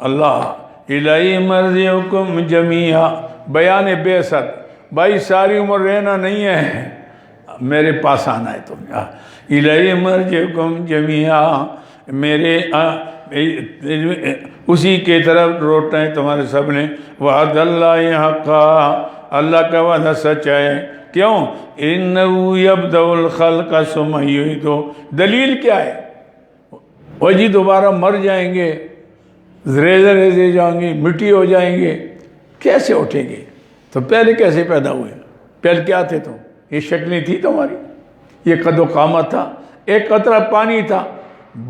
اللہ الیہ مرجعکم جمیعا بیان بعثت، بھائی ساری عمر رہنا نہیں ہے، میرے پاس آنا ہے تم۔ الیہ مرجعکم جمیعا میرے اسی کے طرف روٹنا ہے تمہارے سب نے۔ وعد اللہ حقا اللہ کا وعدہ سچ ہے. کیوں؟ اِنَّهُ يَبْدَأُ الْخَلْقَ ثُمَّ يُعِيدُهُ. دلیل کیا ہے؟ وہ جی دوبارہ مر جائیں گے، ریزے ریزے جائیں گے، مٹی ہو جائیں گے، کیسے اٹھیں گے؟ تو پہلے کیسے پیدا ہوئے؟ پہلے کیا تھے تم؟ یہ شکلیں تھی تمہاری؟ یہ قد و قامت تھا؟ ایک قطرہ پانی تھا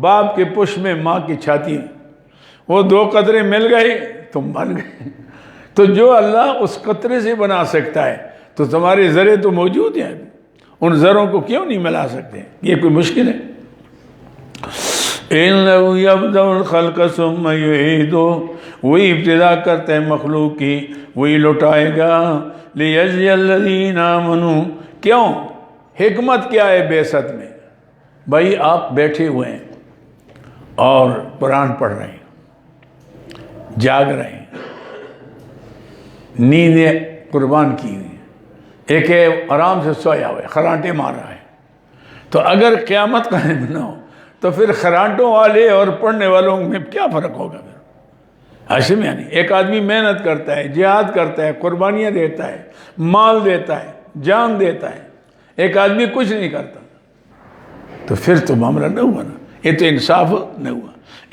باپ کے پشت میں ماں کی چھاتی میں، وہ 2 قطرے مل گئے تم مر گئے. تو جو اللہ اس قطرے سے بنا سکتا ہے تو تمہارے ذرے تو موجود ہیں، ان ذروں کو کیوں نہیں ملا سکتے؟ یہ کوئی مشکل ہے؟ اِنَّهُ يَبْدَأُ الْخَلْقَ ثُمَّ يُعِيدُهُ. وہی ابتدا کرتا ہے مخلوق کی، وہی لوٹائے گا. لِيَجْزِيَ الَّذِينَ آمَنُوا. کیوں؟ حکمت کیا ہے بعثت میں؟ بھائی آپ بیٹھے ہوئے ہیں اور قرآن پڑھ رہے ہیں، جاگ رہے ہیں، نیندیں قربان کی ہوئی ہیں، ایک ہے آرام سے سویا ہوا ہے، خرانٹے مار رہا ہے. تو اگر قیامت قائم نہ ہو تو پھر خرانٹوں والے اور پڑھنے والوں میں کیا فرق ہوگا؟ ایسے میں یعنی ایک آدمی محنت کرتا ہے، جہاد کرتا ہے، قربانیاں دیتا ہے، مال دیتا ہے، جان دیتا ہے، ایک آدمی کچھ نہیں کرتا، تو پھر تو معاملہ نہ ہوا نا، یہ تو انصاف نہ ہوا.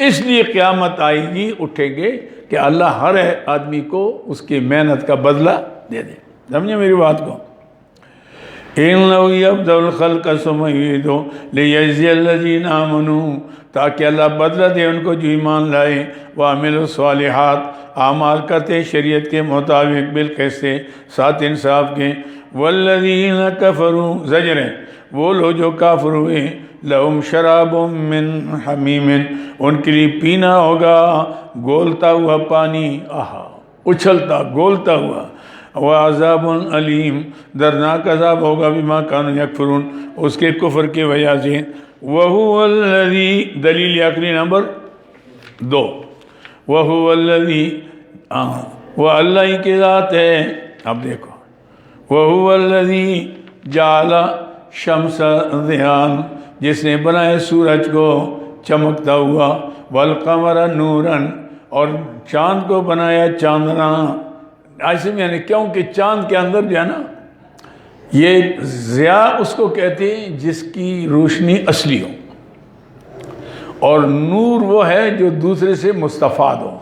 اس لیے قیامت آئے گی، اٹھیں گے کہ اللہ ہر آدمی کو اس کی محنت کا بدلہ دے دے. سمجھے میری بات کو؟ اِنَّهُ يَبْدَأُ الْخَلْقَ ثُمَّ يُعِيدُهُ لِيَجْزِيَ الَّذِينَ آمَنُوا. تاکہ اللہ بدلہ دے ان کو جو ایمان لائے، وَعَمِلُوا الصَّالِحَاتِ، اعمال کرتے شریعت کے مطابق بالقسط، ساتھ انصاف کے. وَالَّذِينَ كَفَرُوا، زجر ہیں وہ لوگ جو کافر ہوئے، لَهُمْ شَرَابٌ مِّنْ حَمِيمٍ، ان کے لیے پینا ہوگا گولتا ہوا پانی، اچھلتا گولتا ہوا. وَعَذَابٌ عَلِيمٌ، دردناک عذاب ہوگا بِمَا كَانُوا يَكْفُرُونَ، اس کے کفر کی وجہ سے. وَهُوَ الَّذِي، دلیل عقلی نمبر 2، وَهُوَ الَّذِي، وہ اللہ ہی کی ذات ہے. اب دیکھو، وَهُوَ الَّذِي جَعَلَ الشَّمْسَ ضِيَاءً، جس نے بنایا سورج کو چمکتا ہوا، وَالْقَمَرَ نُورًا، اور چاند کو بنایا چاندنا. ایسے میں یعنی کیونکہ چاند کے اندر جو ہے نا، یہ ضیاء اس کو کہتے ہیں جس کی روشنی اصلی ہو، اور نور وہ ہے جو دوسرے سے مستفاد ہو.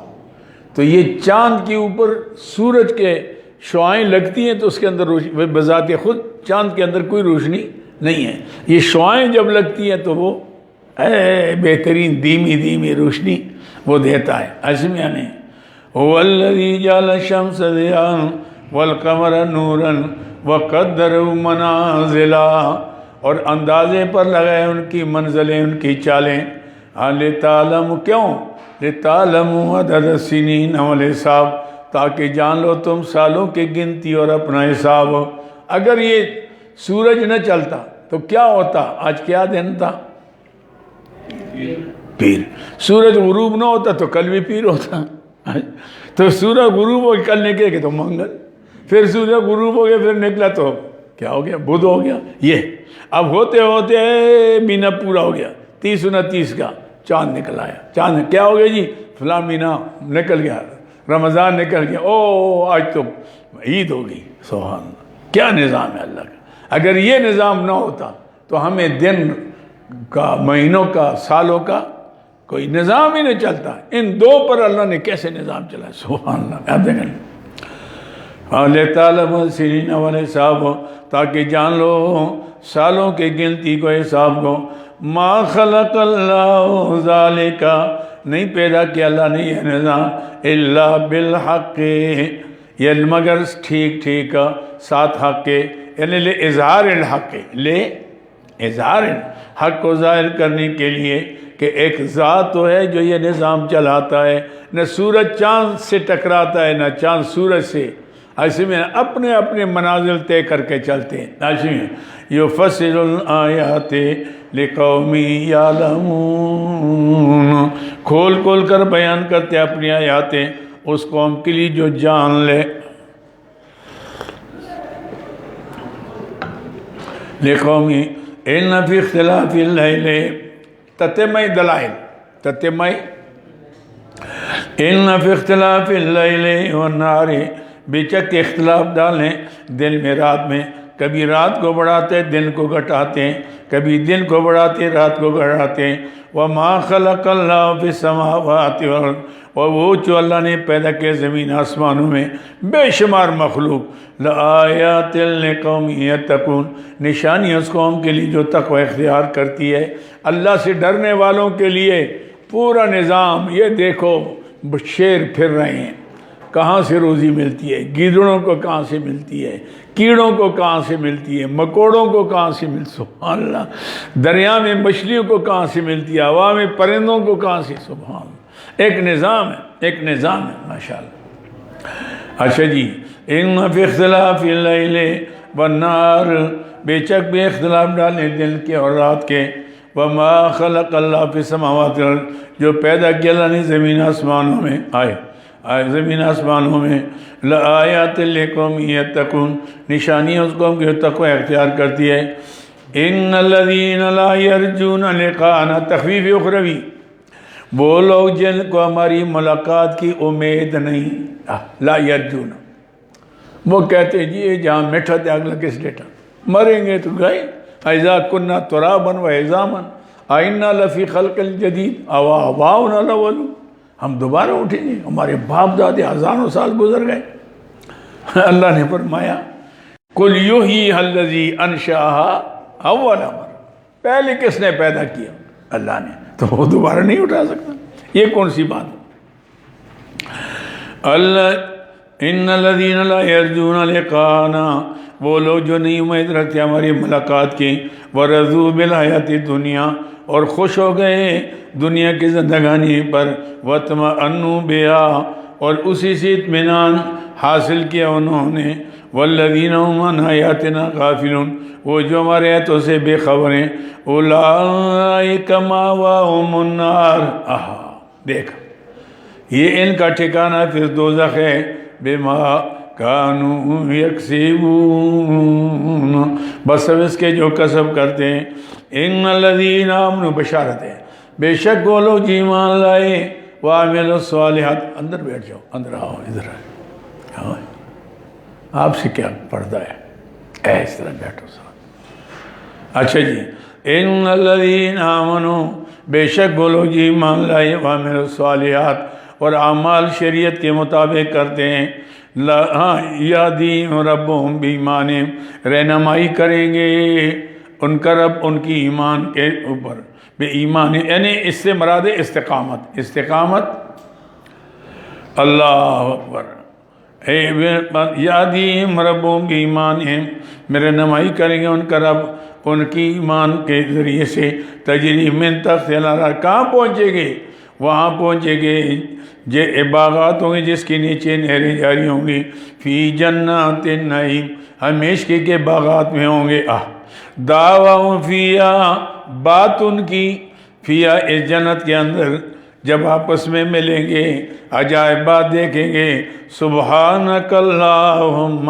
تو یہ چاند کے اوپر سورج کے شعاعیں لگتی ہیں تو اس کے اندر روشنی، بذات خود چاند کے اندر کوئی روشنی نہیں ہے. یہ شعاعیں جب لگتی ہیں تو وہ بہترین دھیمی دھیمی روشنی وہ دیتا ہے. ایسے میں یعنی هُوَ الَّذِي جَعَلَ الشَّمْسَ ضِيَاءً وَالْقَمَرَ نُورًا وَقَدَّرَهُ مَنَازِلَ، اور اندازے پر لگائے ان کی منزلیں، ان کی چالیں. لِتَعْلَمُوا، کیوں؟ لِتَعْلَمُوا عَدَدَ السِّنِينَ وَالْحِسَابَ، تاکہ جان لو تم سالوں کی گنتی اور اپنا حساب. اگر یہ سورج نہ چلتا تو کیا ہوتا؟ آج کیا دن تھا؟ پیر. سورج غروب نہ ہوتا تو کل بھی پیر ہوتا. تو سورج غروب ہو کل نکلے گے تو منگل، پھر سورج غروب ہو گیا پھر نکلا تو کیا ہو گیا؟ بدھ ہو گیا. یہ اب ہوتے ہوتے مہینہ پورا ہو گیا، 30 کا چاند نکل آیا. چاند کیا ہو گیا جی؟ فلاں مہینہ نکل گیا، رمضان نکل گیا، او آج تو عید ہو گئی. سبحان اللہ، کیا نظام ہے اللہ کا. اگر یہ نظام نہ ہوتا تو ہمیں دن کا، مہینوں کا، سالوں کا کوئی نظام ہی نہیں چلتا. ان 2 پر اللہ نے کیسے نظام چلا؟ سبحان اللہ. آپ دیکھیں، لِتَعْلَمُوا السِّنِينَ وَالْحِسَابَ، تاکہ جان لو سالوں کے گنتی کو، حساب کو. مَا خَلَقَ اللَّهُ ذَلِكَ، نہیں پیدا کیا اللہ نے یہ نظام، إِلَّا بِالْحَقِّ، یہ مگر ٹھیک ٹھیک ساتھ حق کے، یعنی لِإِظْهَارِ الْحَقِّ، لِإِظْهَارِ حق کو ظاہر کرنے کے لیے کہ ایک ذات تو ہے جو یہ نظام چلاتا ہے. نہ سورج چاند سے ٹکراتا ہے، نہ چاند سورج سے. ایسے میں اپنے اپنے منازل طے کر کے چلتے ہیں. ایسے میں یفصل الآیات لقوم یعلمون، کھول کھول کر بیان کرتے اپنی آیاتیں اس قوم کے لیے جو جان لے. لقوم، ان فی اختلاف اللیل، تتمہ دلائل، تتمہ ان فی اختلاف اللیل والنہار، بے شک اختلاف ڈالیں دن میں رات میں، کبھی رات کو بڑھاتے دن کو گھٹاتے ہیں، کبھی دن کو بڑھاتے رات کو گھٹاتے ہیں۔ وَمَا خَلَقَ اللَّهُ فِي السَّمَاوَاتِ وَالْأَرْضِ، اور وہ جو اللہ نے پیدا کیا زمین آسمانوں میں بے شمار مخلوق، لَآيَاتٍ لِقَوْمٍ يَتَّقُونَ، نشانی اس قوم کے لیے جو تقوی اختیار کرتی ہے، اللہ سے ڈرنے والوں کے لیے پورا نظام۔ یہ دیکھو شیر پھر رہے ہیں، کہاں سے روزی ملتی ہے، گیدڑوں کو کہاں سے ملتی ہے، کیڑوں کو کہاں سے ملتی ہے، مکوڑوں کو کہاں سے ملتی، سبحان اللہ، دریا میں مچھلیوں کو کہاں سے ملتی ہے، ہوا میں پرندوں کو کہاں سے، سبحان اللہ، ایک نظام ہے، ایک نظام ہے ماشاءاللہ۔ اچھا جی، ان فی اختلاف اللیل والنہار، بے شک بے اختلاف ڈالے دن کے اور رات کے، وما خلق اللہ فی السماوات والارض، جو پیدا کیا اللہ نے زمین آسمانوں میں، زمین آسمانوں میں، لآیات لقوم یتقون، نشانی اس قوم کی تقوی اختیار کرتی ہے۔ ان الذین لا یرجون لقاءنا، تخفیف اخروی، وہ لوگ جن کو ہماری ملاقات کی امید نہیں، لا یرجون، وہ کہتے ہیں جی یہ جہاں میٹھا تھا اگلا کس ڈیٹا، مریں گے تو گئے، اذا کنا ترابا و عظاما ائنا لفی خلق الجدید او آباؤنا الاولون، ہم دوبارہ اٹھیں گے، ہمارے باپ دادے ہزاروں سال گزر گئے۔ اللہ نے فرمایا قل یحییھا الذی انشأھا اول مرہ، پہلے کس نے پیدا کیا؟ اللہ نے، تو وہ دوبارہ نہیں اٹھا سکتا، یہ کون سی بات ہے؟ ان الذین لا یرجون لقاءنا، وہ لوگ جو نہیں امید رکھتے ہماری ملاقات کی، ورضوا بالحیات الدنیا، اور خوش ہو گئے دنیا کی زندگانی پر، واطمأنوا بہا، اور اسی سے اطمینان حاصل کیا انہوں نے، والذین هم عن آیاتنا غافلون، وہ جو ہمارے آیاتوں سے بے خبر ہیں، اولئک مأواہم النار، دیکھا یہ ان کا ٹھکانہ پھر دوزخ ہے، بما کانوا یکسبون، بس اب اس کے جو کسب کرتے ہیں۔ ان الذین آمنوا، بشارت ہے، بے شک وہ لوگ ایمان لائے، وعملوا الصالحات، اندر بیٹھ جاؤ، اندر آؤ، ادھر آؤ، آپ سے کیا پردہ ہے، اس طرح بیٹھو ساتھ۔ اچھا جی، ان الذین آمنوا، بے شک وہ لوگ ایمان لائے، وعملوا الصالحات، اور اعمال شریعت کے مطابق کرتے ہیں، یہدیہم ربہم بایمانہم، رہنمائی کریں گے ان کا رب ان کی ایمان کے اوپر، بے ایمان، یعنی اس سے مراد استقامت، استقامت، اللہ اکبر، یہدیہم ربہم بایمانہم، میں رہنمائی کریں گے ان کا رب ان کی ایمان کے ذریعے سے، تجری من تحتہا الانہار، کہاں پہنچے گے؟ وہاں پہنچے گے یہ باغات ہوں گے جس کے نیچے نہریں جاری ہوں گی، فی جنات النعیم، ہمیشگی کے باغات میں ہوں گے، دعواہم فیہا، بات ان کی، فیہا اس جنت کے اندر جب آپس میں ملیں گے عجائب بات دیکھیں گے، سبحانک اللہم،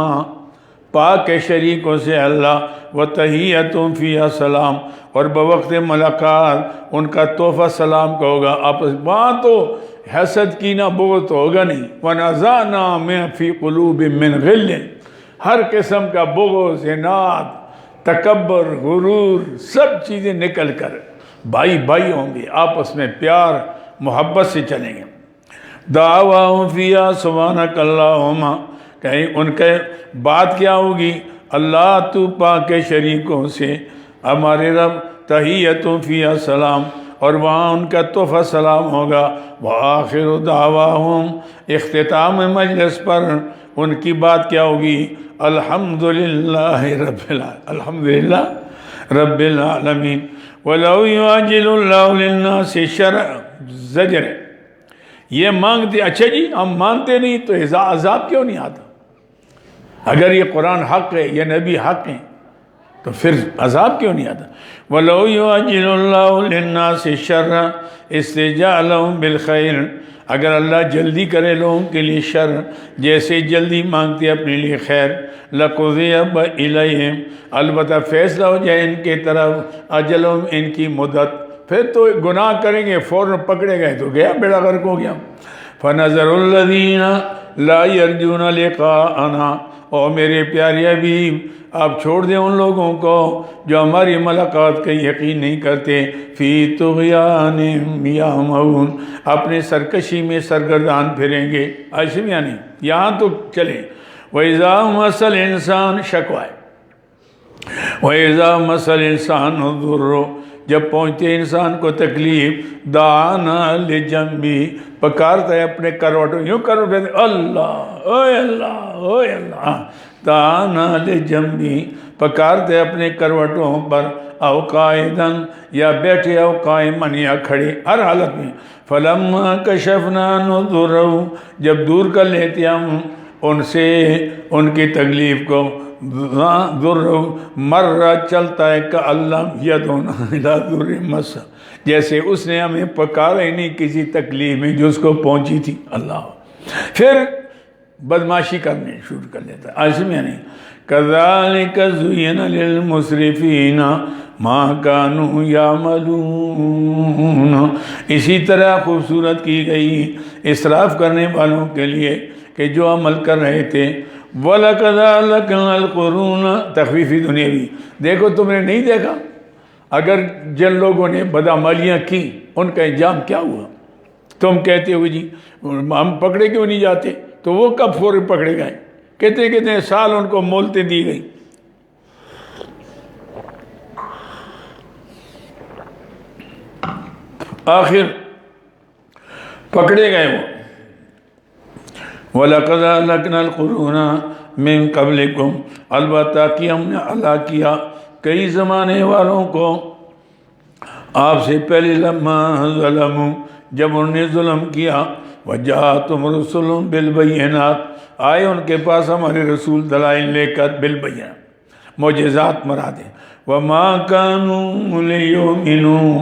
پاک شریکوں سے اللہ، وتحیتہم فیہا سلام، اور بوقت ملاقات ان کا تحفہ سلام کا ہوگا، آپس وہاں تو حسد کی نہ بغض تو ہوگا نہیں، وَنَزَعْنَا مِن فِي قُلُوبٍ مِّن غِلٍّ، ہر قسم کا بغض، اناد، تکبر، غرور، سب چیزیں نکل کر بھائی بھائی ہوں گے، آپس میں پیار محبت سے چلیں گے۔ دعواہم فیہا سبحانک اللہم، کہیں ان کے بات کیا ہوگی؟ اللہ تو پاک شریکوں سے، ہمارے رب، تحیتہم فیہا سلام، اور وہاں ان کا تحفہ سلام ہوگا، وآخر دعواہم، اختتام مجلس پر ان کی بات کیا ہوگی؟ الحمدللہ الحمدللہ رب العالمین، وَلَوْ يُعَجِّلُ اللَّهُ لِلنَّاسِ الشَّرَّ، زجر، یہ مانگتے، اچھا جی ہم مانتے نہیں تو عذاب کیوں نہیں آتا؟ اگر یہ قرآن حق ہے، یہ نبی حق ہیں، تو پھر عذاب کیوں نہیں آتا؟ وَلَوْ يُعَجِّلُ اللَّهُ لِلنَّاسِ الشَّرَّ اسْتِعْجَالَهُم بِالْخَيْرِ، اگر اللہ جلدی کرے لوگوں کے لیے شر، جیسے جلدی مانگتے اپنے لیے خیر، لَقُضِيَ إِلَيْهِمْ، البتہ فیصلہ ہو جائے ان کے طرف، اجلہم، ان کی مدت، پھر تو گناہ کریں گے فوراً پکڑے گئے تو گیا، بیڑا غرق ہو گیا۔ فَنَظَرُ الَّذِينَ لا یرجون لقاءنا، اور میرے پیارے حبیب آپ چھوڑ دیں ان لوگوں کو جو ہماری ملاقات کا یقین نہیں کرتے، فی طغیانہم یعمہون، اپنے سرکشی میں سرگردان پھریں گے۔ عاشم یعنی یہاں تو چلیں۔ وَإِذَا مَسَّ الْإِنسَانَ شکوہ ہے، وَإِذَا مَسَّ الْإِنسَانَ الضُّرُّ، جب پہنچتے انسان کو تکلیف، دعانا لجنبی، پکارتا ہے اپنے کروٹوں، یوں کروٹے اللہ اے اللہ اے اللہ، دعانا لجنبی، پکارتے ہیں اپنے کروٹوں پر، او قائدن، یا بیٹھے، او قائمن، یا کھڑے، ہر حالت میں۔ فلما کشفنا عنہ ضرہ، جب دور کر لیتے ہم ان سے ان کی تکلیف کو، ضرہ مرہ، چلتا ہے کألم یدعونا الی ضر مس، جیسے اس نے ہمیں پکارا ہی نہیں کسی تکلیف میں جو اس کو پہنچی تھی۔ اللہ، پھر بدماشی کرنے شروع کر لیتا ہے۔ عاصم یعنی کذالک زین للمسرفین ما کانوا یعملون، اسی طرح خوبصورت کی گئی اسراف کرنے والوں کے لیے کہ جو عمل کر رہے تھے۔ وَلَقَدْ أَهْلَكْنَا الْقُرُونَ، تخفیفی دنیاوی، دیکھو تم نے نہیں دیکھا اگر جن لوگوں نے بدعمالیاں کی ان کا انجام کیا ہوا؟ تم کہتے ہو جی ہم پکڑے کیوں نہیں جاتے، تو وہ کب فوری پکڑے گئے؟ کتنے سال ان کو مہلتیں دی گئی۔ آخر پکڑے گئے وہ۔ وَلَقَدْ أَهْلَكْنَا الْقُرُونَ مِن قَبْلِكُمْ، البتہ کہ ہم نے ہلاک کیا کئی زمانے والوں کو آپ سے پہلے، لما ظلموا، جب انہوں نے ظلم کیا، وَجَاءَتْهُمْ رُسُلُهُم بِالْبَيِّنَاتِ، آئے ان کے پاس ہمارے رسول دلائل لے کر، بالبینات معجزات مراد ہیں، وَمَا كَانُوا لِيُؤْمِنُوا،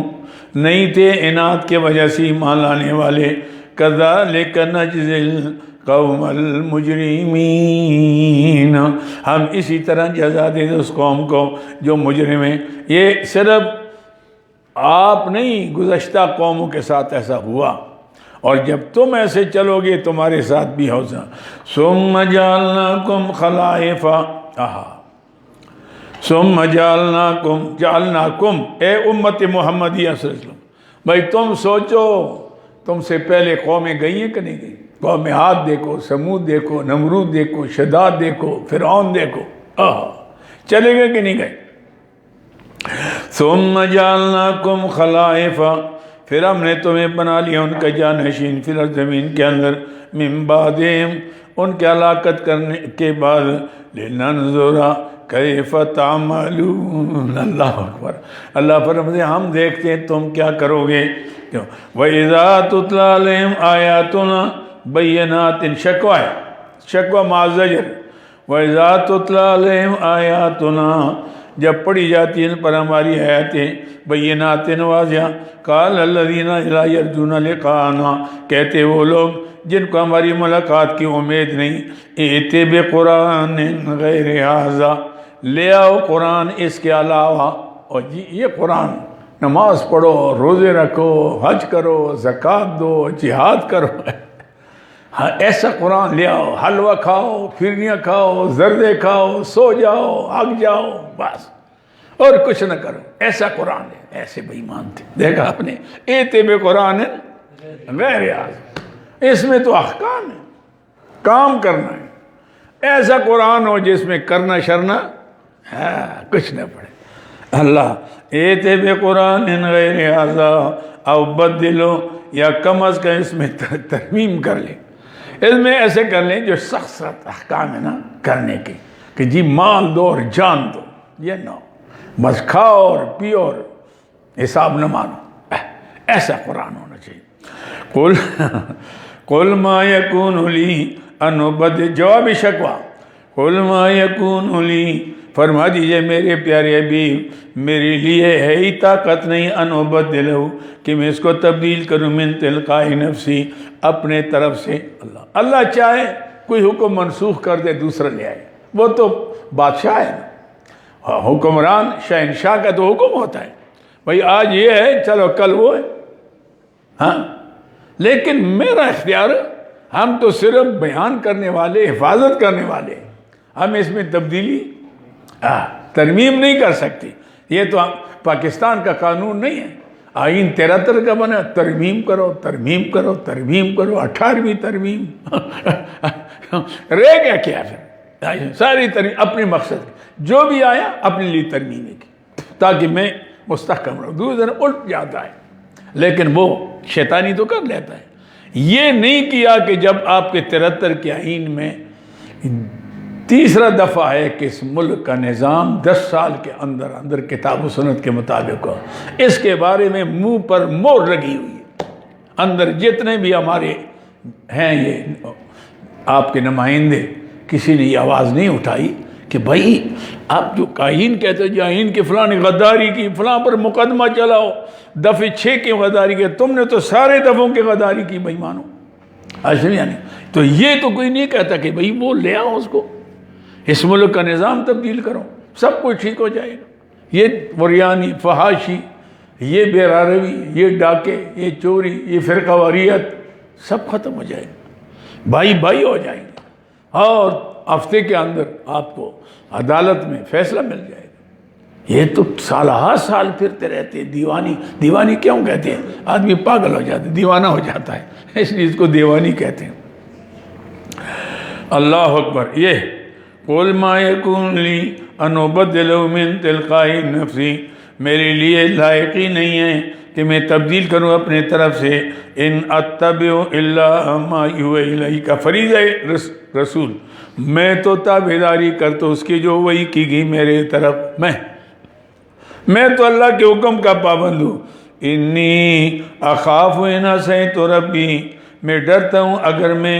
نہیں تھے اناد کے وجہ سے ایمان لانے والے، كَذَلِكَ نَجْزِي الْقَوْمَ الْمُجْرِمِينَ، ہم اسی طرح جزا دے اس قوم کو جو مجرم ہیں۔ یہ صرف آپ نہیں، گزشتہ قوموں کے ساتھ ایسا ہوا، اور جب تم ایسے چلو گے تمہارے ساتھ بھی ہوگا۔ ثُمَّ جَعَلْنَاكُمْ خَلَائِفَ، ثُمَّ جَعَلْنَاكُمْ، اے امت محمدیہ صلی اللہ علیہ وسلم، بھائی تم سوچو تم سے پہلے قومیں گئی ہیں کہ نہیں گئی؟ قوم عاد دیکھو، سمود دیکھو، نمرود دیکھو، شداد دیکھو، فرعون دیکھو، چلے گئے کہ نہیں گئے؟ ثُمَّ جَعَلْنَاكُمْ خَلَائِفَ، پھر ہم نے تمہیں بنا لیا ان کا جانشین فی الارض، زمین کے اندر، من بعدہم، ان کے ہلاکت کرنے کے بعد، لِنَنظُرَ کیف تعملون، اللہ اکبر، اللہ فرماتے ہیں ہم دیکھتے ہیں تم کیا کرو گے۔ وَإِذَا تُتْلَىٰ عَلَيْهِمْ آيَاتُنَا بَيِّنَاتٍ، شکوہ ہے، شکوہ مع زجر، وَإِذَا تُتْلَىٰ عَلَيْهِمْ آيَاتُنَا، جب پڑھی جاتی ہیں پر ہماری آیاتیں، بینات واضح، قال الذین لا یرجون لقاءنا، کہتے وہ لوگ جن کو ہماری ملاقات کی امید نہیں، ائت بقرآن غیر ھذا، لے آؤ قرآن اس کے علاوہ، اور جی یہ قرآن، نماز پڑھو، روزے رکھو، حج کرو، زکوٰۃ دو، جہاد کرو، ایسا قرآن لے آؤ، حلوہ کھاؤ، پھرنیاں کھاؤ، زردے کھاؤ، سو جاؤ، ہگ جاؤ، بس اور کچھ نہ کرو، ایسا قرآن ہے۔ ایسے بے ایمان تھے، دیکھا آپ نے، ایتے بے قرآن غیر ھذا، اس میں تو احکام ہے، کام کرنا ہے، ایسا قرآن ہو جس میں کرنا شرنا کچھ نہ پڑے۔ اللہ ایتے بے قرآن غیر ھذا او بدلو، یا کم از کم اس میں ترمیم کر لیں، اس میں ایسے کر لیں جو سخت سخت احکام ہے نا کرنے کے، کہ جی مال دو اور جان دو، یہ نہ ہو، بس کھاؤ اور پیو اور حساب نہ مانو، ایسا قرآن ہونا چاہیے۔ قل ما یکون لی ان ابدل، جواب شکوہ، قل ما یکون لی، فرما دیجئے میرے پیارے حبیب میرے لیے ہے ہی طاقت نہیں، ان ابدلہ، کہ میں اس کو تبدیل کروں، من تلقاء نفسی، اپنے طرف سے۔ اللہ چاہے کوئی حکم منسوخ کر دے دوسرا لے آئے، وہ تو بادشاہ ہے نا، حکمران شہنشاہ کا تو حکم ہوتا ہے، بھائی آج یہ ہے چلو کل وہ ہے، ہاں، لیکن میرا اختیار ہم تو صرف بیان کرنے والے، حفاظت کرنے والے، ہم اس میں تبدیلی ترمیم نہیں کر سکتے۔ یہ تو پاکستان کا قانون نہیں ہے، آئین 73 کا بنا، ترمیم کرو ترمیم کرو ترمیم کرو، 18ویں ترمیم رہ گیا کیا پھر؟ ساری ترمیم اپنے مقصد کی، جو بھی آیا اپنے لیے ترمیم کی تاکہ میں مستحکم رہوں، دوسرا الٹ جاتا ہے، لیکن وہ شیطانی تو کر لیتا ہے۔ یہ نہیں کیا کہ جب آپ کے 73 کے آئین میں تیسرا دفعہ ہے کہ اس ملک کا نظام 10 سال کے اندر اندر کتاب و سنت کے مطابق ہو، اس کے بارے میں منہ پر مہر لگی ہوئی ہے۔ اندر جتنے بھی ہمارے ہیں یہ آپ کے نمائندے، کسی نے یہ آواز نہیں اٹھائی کہ بھائی آپ جو آئین کہتے ہیں، جو آئین کی فلاں نے غداری کی، فلاں پر مقدمہ چلاؤ، دفعہ 6 کی غداری کی، تم نے تو سارے دفعوں کی غداری کی بھائی مانو، ایسے یعنی تو یہ تو کوئی نہیں کہتا کہ بھائی وہ لے آؤ اس کو، اس ملک کا نظام تبدیل کرو، سب کچھ ٹھیک ہو جائے گا۔ یہ وریانی، فحاشی، یہ بےراروی، یہ ڈاکے، یہ چوری، یہ فرقہ واریت سب ختم ہو جائے گا، بھائی بھائی ہو جائیں گے، اور ہفتے کے اندر آپ کو عدالت میں فیصلہ مل جائے گا۔ یہ تو سالہ سال پھرتے رہتے ہیں، دیوانی کیوں کہتے ہیں؟ آدمی پاگل ہو جاتا ہے، دیوانہ ہو جاتا ہے، اس لیے اس کو دیوانی کہتے ہیں۔ اللہ اکبر۔ یہ قُلْ مَا يَكُونُ لِي أَنْ أُبَدِّلَهُ مِنْ تِلْقَاءِ نَفْسِي، میرے لیے لائق ہی نہیں ہے کہ میں تبدیل کروں اپنے طرف سے، ان اتبع الا ما یوحی الی کا فریضہ رسول، میں تو تابعداری کرتا اس کی جو وحی کی گئی میرے طرف، میں تو اللہ کے حکم کا پابند ہوں۔ انی اخاف ان عصیت ربی، میں ڈرتا ہوں اگر میں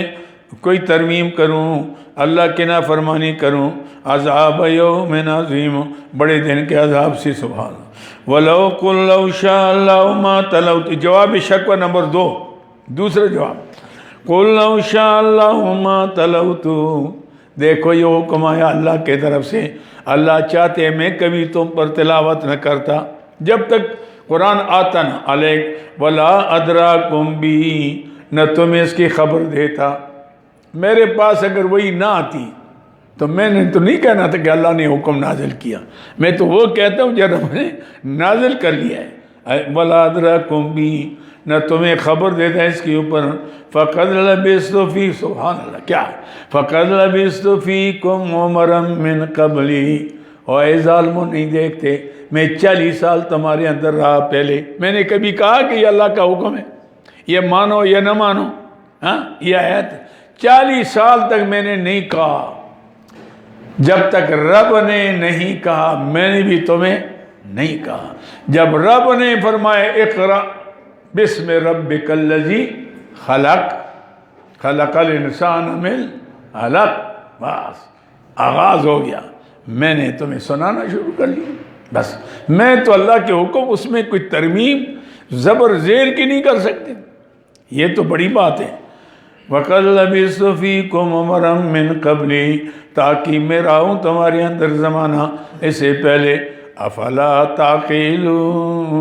کوئی ترمیم کروں، اللہ کی نافرمانی کروں، عذاب یوم عظیم، بڑے دن کے عذاب سے۔ سبحان اللہ۔ وَلَوْ قُلْ لَوْ شَاءَ اللَّهُ مَا تَلَوْتُ، جواب شکوہ نمبر 2، دوسرا جواب، قُلْ لَوْ شَاءَ اللَّهُ مَا تَلَوْتُ، دیکھو یہ حکم آیا اللہ کے طرف سے، اللہ چاہتے میں کبھی تم پر تلاوت نہ کرتا، جب تک قرآن آتا نہ علیک، وَلَا أَدْرَاكُمْ بِهِ، نہ تمہیں اس کی خبر دیتا، میرے پاس اگر وہی نہ آتی تو میں نے تو نہیں کہنا تھا کہ اللہ نے حکم نازل کیا، میں تو وہ کہتا ہوں جو رب نے نازل کر لیا ہے۔ وَلَا أَدْرَاكُمْ بِهِ، نہ تمہیں خبر دیتا ہے اس کے اوپر، فَقَدْ لَبِثْتُ فِي، سبحان اللہ، کیا فَقَدْ لَبِثْتُ فِيكُمْ عُمَرًا مِّن قَبْلِي، اور اے ظالموں نہیں دیکھتے میں 40 سال تمہارے اندر رہا پہلے، میں نے کبھی کہا کہ یہ اللہ کا حکم ہے، یہ مانو یا نہ مانو؟ ہاں، یہ آیت 40 سال تک میں نے نہیں کہا، جب تک رب نے نہیں کہا میں نے بھی تمہیں نہیں کہا۔ جب رب نے فرمایا اقرأ بسم ربک الذی خلق، خلق الانسان من علق، بس آغاز ہو گیا، میں نے تمہیں سنانا شروع کر لیا۔ بس میں تو اللہ کے حکم، اس میں کوئی ترمیم زبر زیر کی نہیں کر سکتے، یہ تو بڑی بات ہے۔ وَقَدْ لَبِثْتُ فِيكُمْ عُمَرًا مِّن قَبْلِي، تاکہ میں رہا ہوں تمہارے اندر زمانہ اس سے پہلے، افلا تعقلون،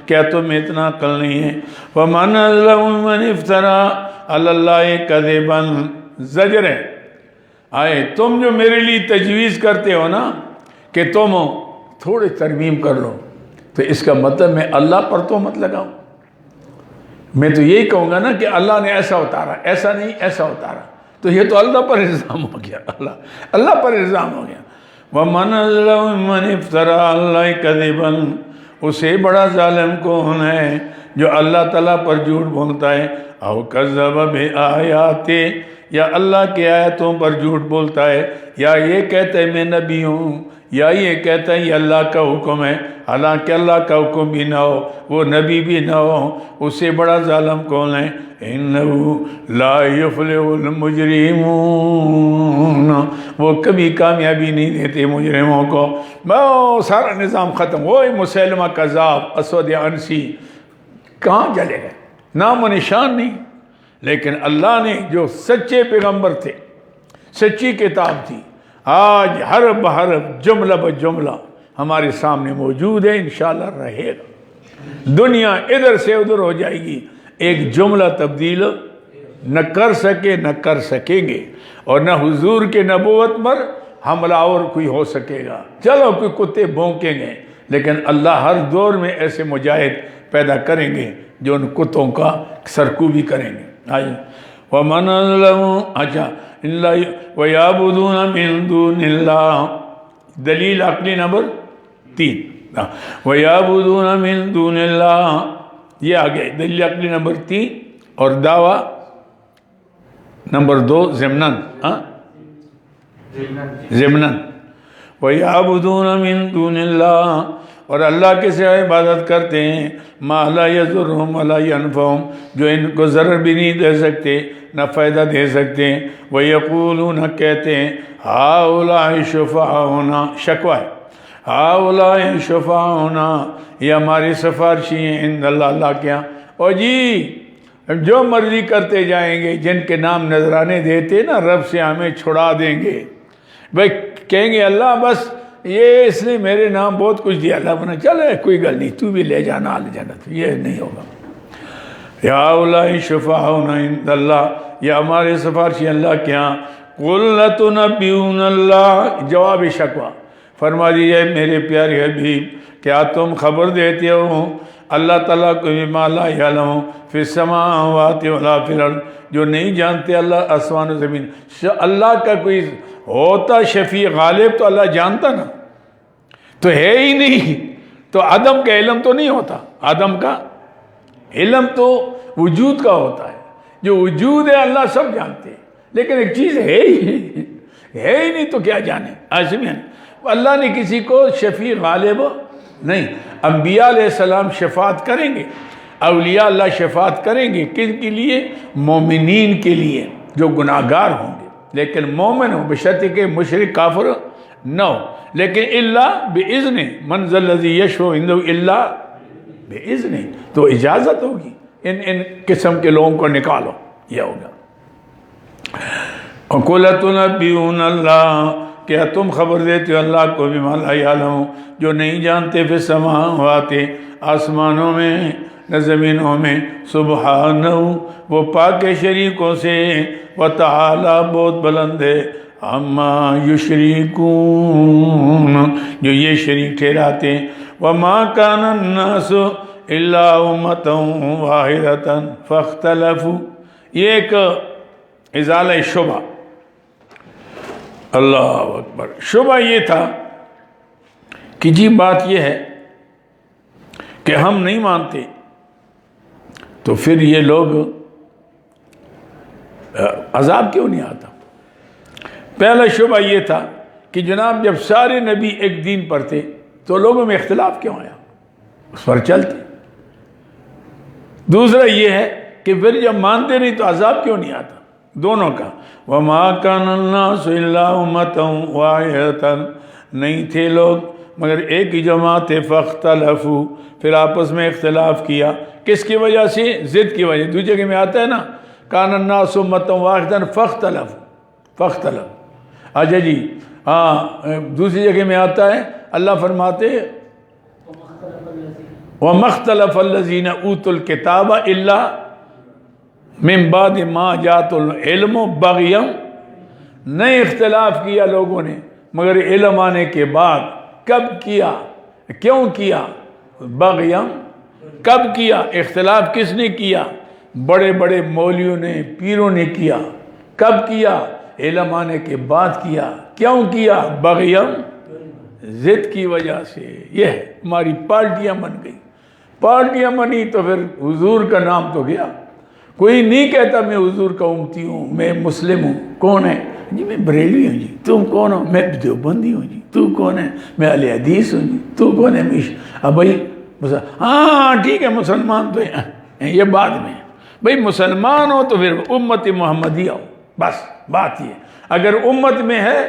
کیا تم اتنا عقل نہیں ہے؟ وَمَنْ أَظْلَمُ مِّمَّنِ افْتَرَىٰ عَلَى اللَّهِ كَذِبًا، زجر ہے، آئے تم جو میرے لیے تجویز کرتے ہو نا کہ تم تھوڑے ترمیم کر لو، تو اس کا مطلب میں اللہ پر تو مت لگاؤں، میں تو یہی کہوں گا نا کہ اللہ نے ایسا اتارا، ایسا نہیں ایسا اتارا، تو یہ تو اللہ پر الزام ہو گیا، اللہ پر الزام ہو گیا۔ وَمَنْ أَظْلَمُ مِّمَّنِ افْتَرَىٰ عَلَى اللَّهِ كَذِبًا، اسے بڑا ظالم کون ہے جو اللہ تعالیٰ پر جھوٹ بولتا ہے، أَوْ كَذَّبَ بِآيَاتِهِ، یا اللہ کی آیتوں پر جھوٹ بولتا ہے، یا یہ کہتا ہے میں نبی ہوں، یا یہ کہتا ہے یہ اللہ کا حکم ہے، حالانکہ اللہ کا حکم بھی نہ ہو، وہ نبی بھی نہ ہو، اس سے بڑا ظالم کون ہے؟ إِنَّهُ لَا يُفْلِحُ الْمُجْرِمُونَ، وہ کبھی کامیابی نہیں دیتے مجرموں کو، وہ سارا نظام ختم، وہی مسیلمہ کذاب، اسود عنسی کہاں چلے گئے، نام و نشان نہیں۔ لیکن اللہ نے جو سچے پیغمبر تھے، سچی کتاب تھی، آج حرف بحرف جملہ بجملہ ہمارے سامنے موجود ہے، انشاءاللہ رہے گا۔ دنیا ادھر سے ادھر ہو جائے گی، ایک جملہ تبدیل نہ کر سکے نہ کر سکیں گے، اور نہ حضور کے نبوت پر حملہ اور کوئی ہو سکے گا۔ چلو کوئی کتے بھونکیں گے، لیکن اللہ ہر دور میں ایسے مجاہد پیدا کریں گے جو ان کتوں کا سرکوبی کریں گے۔ وَمَنْ أَظْلَمُ وَيَعْبُدُونَ مِن دُونِ اللَّهِ، دلیل عقلی نمبر 3، وَيَعْبُدُونَ مِن دُونِ اللَّهِ، یہ آگے دلیل عقلی نمبر 3، اور دعویٰ نمبر 2 ضمناً، وَيَعْبُدُونَ مِن دُونِ اللَّهِ، اور اللہ کے سوا عبادت کرتے ہیں، مَا لَا يَضُرُّهُمْ وَلَا يَنْفَعُهُمْ، جو ان کو ضرر بھی نہیں دے سکتے نہ فائدہ دے سکتے ہیں۔ وَيَقُولُونَ، کہتے ہیں، هَؤُلَاءِ شُفَعَاؤُنَا، شکوہ ہے، هَؤُلَاءِ شُفَعَاؤُنَا، یہ ہماری سفارشی ہیں عند اللہ، اللہ کے یہاں۔ اور جی جو مرضی کرتے جائیں گے، جن کے نام نذرانے دیتے نا رب سے ہمیں چھڑا دیں گے، بھائی کہیں گے اللہ بس یہ اس نے میرے نام بہت کچھ دیا، اللہ بنا چلے کوئی گل نہیں، تو بھی لے جانا لے جانا، تو یہ نہیں ہوگا۔ یا اولئک شفعاؤنا عند اللہ، یہ ہمارے سفارشی اللہ کے ہاں۔ قل لتنبئون اللہ، جواب شکوہ، فرما دیجئے میرے پیارے حبیب، کیا تم خبر دیتے ہو اللہ تعالیٰ کو بما لا یعلم فی السماوات ولا فی الارض، جو نہیں جانتے اللہ آسمان و زمین۔ اللہ کا کوئی ہوتا شفیع غالب تو اللہ جانتا نا، تو ہے ہی نہیں، تو عدم کا علم تو نہیں ہوتا، عدم کا علم تو وجود کا ہوتا ہے، جو وجود ہے اللہ سب جانتے ہیں، لیکن ایک چیز ہے ہی نہیں تو کیا جانے۔ اللہ نے کسی کو شفیع غالب نہیں، انبیاء علیہ السلام شفاعت کریں گے، اولیاء اللہ شفاعت کریں گے، کن کے لیے؟ مومنین کے لیے جو گناہگار ہوں گے، لیکن مومن ہو بشرط کہ مشرک کافر نہ ہو، لیکن اللہ بإذن، من ذا الذی یشفع عنده الا بإذن، تو اجازت ہوگی ان قسم کے لوگوں کو نکالو، یہ ہوگا۔ وَقُلْ تُنَبِّئُونَ اللَّهَ، کیا تم خبر دیتے ہو اللہ کو بما لا یعلم، جو نہیں جانتے فی السماوات، آسمانوں میں نہ زمینوں میں، سبحانہ، وہ پاک شریکوں سے، وتعالی، بہت بلند ہے، عما یشرکون، جو یہ شریک ٹھہراتے ہیں۔ وما کان الناس الا امۃ واحدۃ فاختلفوا، یہ ایک ازالہ شبہ، اللہ اکبر، شبہ یہ تھا کہ جی بات یہ ہے کہ ہم نہیں مانتے، تو پھر یہ لوگ عذاب کیوں نہیں آتا؟ پہلا شبہ یہ تھا کہ جناب جب سارے نبی ایک دین پر تھے تو لوگوں میں اختلاف کیوں آیا؟ اس پر چلتے۔ دوسرا یہ ہے کہ پھر جب مانتے نہیں تو عذاب کیوں نہیں آتا؟ دونوں کا۔ وَمَا كَانَ النَّاسُ إِلَّا أُمَّةً وَاحِدَةً، نہیں تھے لوگ مگر ایک ہی جماعت، فَاخْتَلَفُوا، پھر آپس میں اختلاف کیا، کس کی وجہ سے؟ ضد کی وجہ۔ دوسری جگہ میں آتا ہے نا كَانَ النَّاسُ أُمَّةً وَاحِدَةً فَاخْتَلَفُوا، اچھا جی ہاں، دوسری جگہ میں آتا ہے اللہ فرماتے وَمَا اخْتَلَفَ الَّذِينَ أُوتُوا الْكِتَابَ إِلَّا مِن بَعْدِ مَا جَاءَهُمُ الْعِلْمُ بَغْيًا، نہیں اختلاف کیا لوگوں نے مگر علم آنے کے بعد۔ کب کیا؟ کیوں کیا؟ بغیاً، کب کیا؟ اختلاف کس نے کیا؟ بڑے بڑے مولویوں نے، پیروں نے کیا۔ کب کیا؟ علم آنے کے بعد کیا۔ کیوں کیا؟ بغیاً، ضد کی وجہ سے۔ یہ ہے ہماری پارٹیاں بن گئی، پارٹیاں بنی تو پھر حضور کا نام تو گیا۔ کوئی نہیں کہتا میں حضور کا امتی ہوں، میں مسلم ہوں۔ کون ہے؟ جی میں بریلوی ہوں۔ جی تم کون ہو؟ میں دیوبندی ہوں۔ جی تو کون ہے؟ میں اہل حدیث ہوں۔ جی تو کون ہے؟ اب بھائی ہاں ٹھیک ہے مسلمان تو ہیں، یہ بعد میں۔ بھائی مسلمان ہو تو پھر امت محمدیہ ہو، بس بات یہ۔ اگر امت میں ہے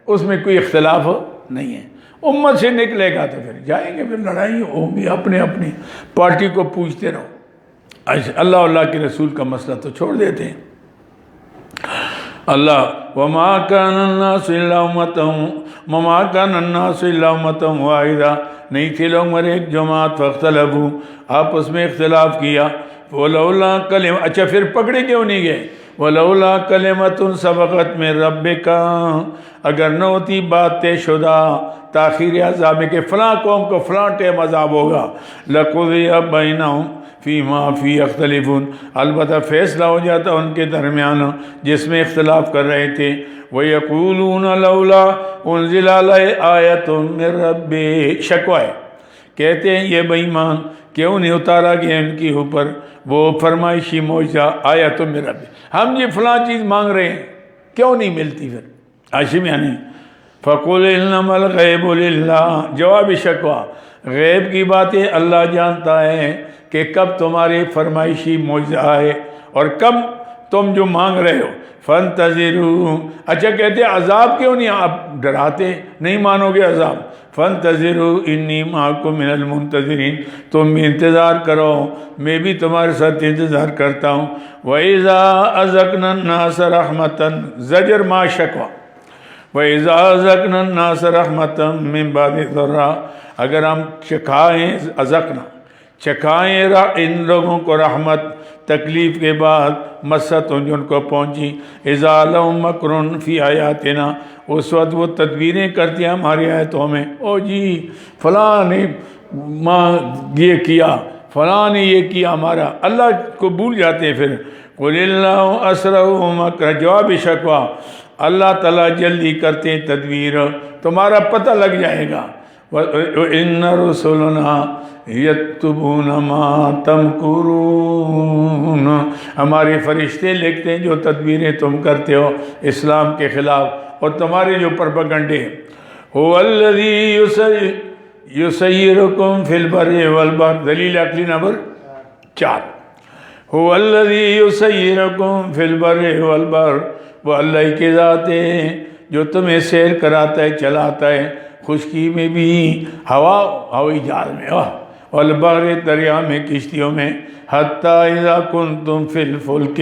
اس میں کوئی اختلاف نہیں ہے، امت سے نکلے گا تو پھر جائیں گے، پھر لڑائی ہوگی، اپنے اپنی پارٹی کو پوچھتے رہو۔ اللہ کے رسول کا مسئلہ تو چھوڑ دیتے ہیں۔ اللہ وَمَا كَانَ النَّاسُ إِلَّا أُمَّةً وَاحِدَةً، نہیں تھے لوگ مگر ایک جماعت، فاختلفوا، آپس میں اختلاف کیا، وَلَوْلَا کلمہ، اچھا پھر پکڑے کیوں نہیں گئے؟ وَلَوْلَا کلمۃ سبقت من ربک، اگر نہ ہوتی بات طے شدہ تاخیر عذاب میں کہ فلاں قوم کو فلاں ٹائم عذاب ہوگا، لَقُضِیَ بَیْنَہُم فِیمَا فِیہ یختلفون، البتہ فیصلہ ہو جاتا ان کے درمیان جس میں اختلاف کر رہے تھے۔ وَيَقُولُونَ لَوْلَا أُنزِلَ عَلَیْهِ آیَةٌ مِّن رَّبِّهِ، شکوہ ہے، کہتے ہیں یہ بے ایمان کیوں نہیں اتارا گیا ان کے اوپر وہ فرمائشی معجزہ آیۃ من رب، ہم یہ فلاں چیز مانگ رہے ہیں کیوں نہیں ملتی؟ پھر ہاشم یعنی فَقُلْ إِنَّمَا الْغَيْبُ لِلَّهِ، جواب شکوہ، غیب کی باتیں اللہ جانتا ہے کہ کب تمہاری فرمائشی معجزہ آئے اور کب تم جو مانگ رہے ہو۔ فَانْتَظِرُوا، اچھا کہتے ہیں عذاب کیوں نہیں، آپ ڈراتے نہیں مانو گے عذاب، فَانْتَظِرُوا إِنِّي مَعَكُم مِّنَ الْمُنتَظِرِينَ، تم بھی انتظار کرو میں بھی تمہارے ساتھ انتظار کرتا ہوں۔ وَإِذَا أَذَقْنَا النَّاسَ رَحْمَةً، زجر ما شکوہ، وَإِذَا أَذَقْنَا النَّاسَ رَحْمَةً مِّن بَعْدِ ضَرَّاءٍ، اگر ہم چکھائیں اذقنا چکھائیں ان لوگوں کو رحمت تکلیف کے بعد، مست جو ان کو پہنچی، اذا لهم مکر فی آیاتنا، اس وقت وہ تدبیریں کرتی ہیں ہماری آیتوں میں، او جی فلاں نے یہ کیا، فلاں نے یہ کیا، ہمارا اللہ کو بھول جاتے ہیں۔ پھر قل اللہ اسرع مکر، جواب شکوہ، اللہ تعالیٰ جلدی کرتے ہیں تدبیر، تمہارا پتہ لگ جائے گا۔ وَإِنَّ رُسُلُنَا يَكْتُبُونَ مَا تَمْكُرُونَ، ہمارے فرشتے لکھتے ہیں جو تدبیریں تم کرتے ہو اسلام کے خلاف اور تمہارے جو پروپیگنڈے۔ هُوَ الَّذِي يُسَيِّرُكُمْ فِي الْبَرِّ وَالْبَحْرِ، دلیل عقلی نمبر 4، هُوَ الَّذِي يُسَيِّرُكُمْ فِي الْبَرِّ وَالْبَحْرِ، وہ اللہ کی ذات ہے جو تمہیں سیر کراتا ہے چلاتا ہے خشکی میں بھی، ہوائی جہاز میں، والبحر دریا میں کشتیوں میں، حتیٰ اذا کنتم فی الفلک،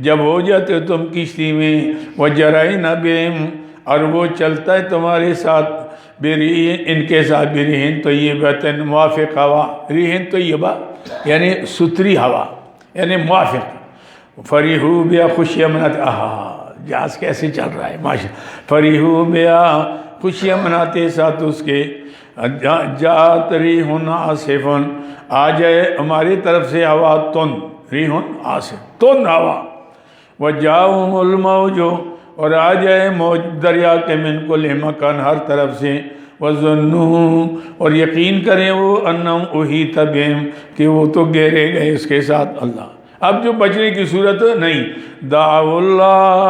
جب ہو جاتے تم کشتی میں، وجرین بہم، اور وہ چلتا ہے تمہارے ساتھ، بریحٍ، ان کے ساتھ، بریحٍ طیبۃ، موافق ہوا، ریحٍ طیبہ یعنی ستھری ہوا یعنی موافق، فریحوا بہا، خوشیاں مناتے، جہاز کیسے چل رہا ہے ماشاء، فریحوا بہا، خوشیاں مناتے ساتھ اس کے، جاءت ریح عاصف، آ جائے ہماری طرف سے ہوا تند، ریح عاصف تند ہوا، وجاءہم الموج، اور آ جائے موج دریا کے من کل مکان، ہر طرف سے، وظنوا، اور یقین کریں وہ، انہم احیط بہم، کہ وہ تو گھیرے گئے اس کے ساتھ۔ اللہ اب جو بچنے کی صورت نہیں، دعوا اللہ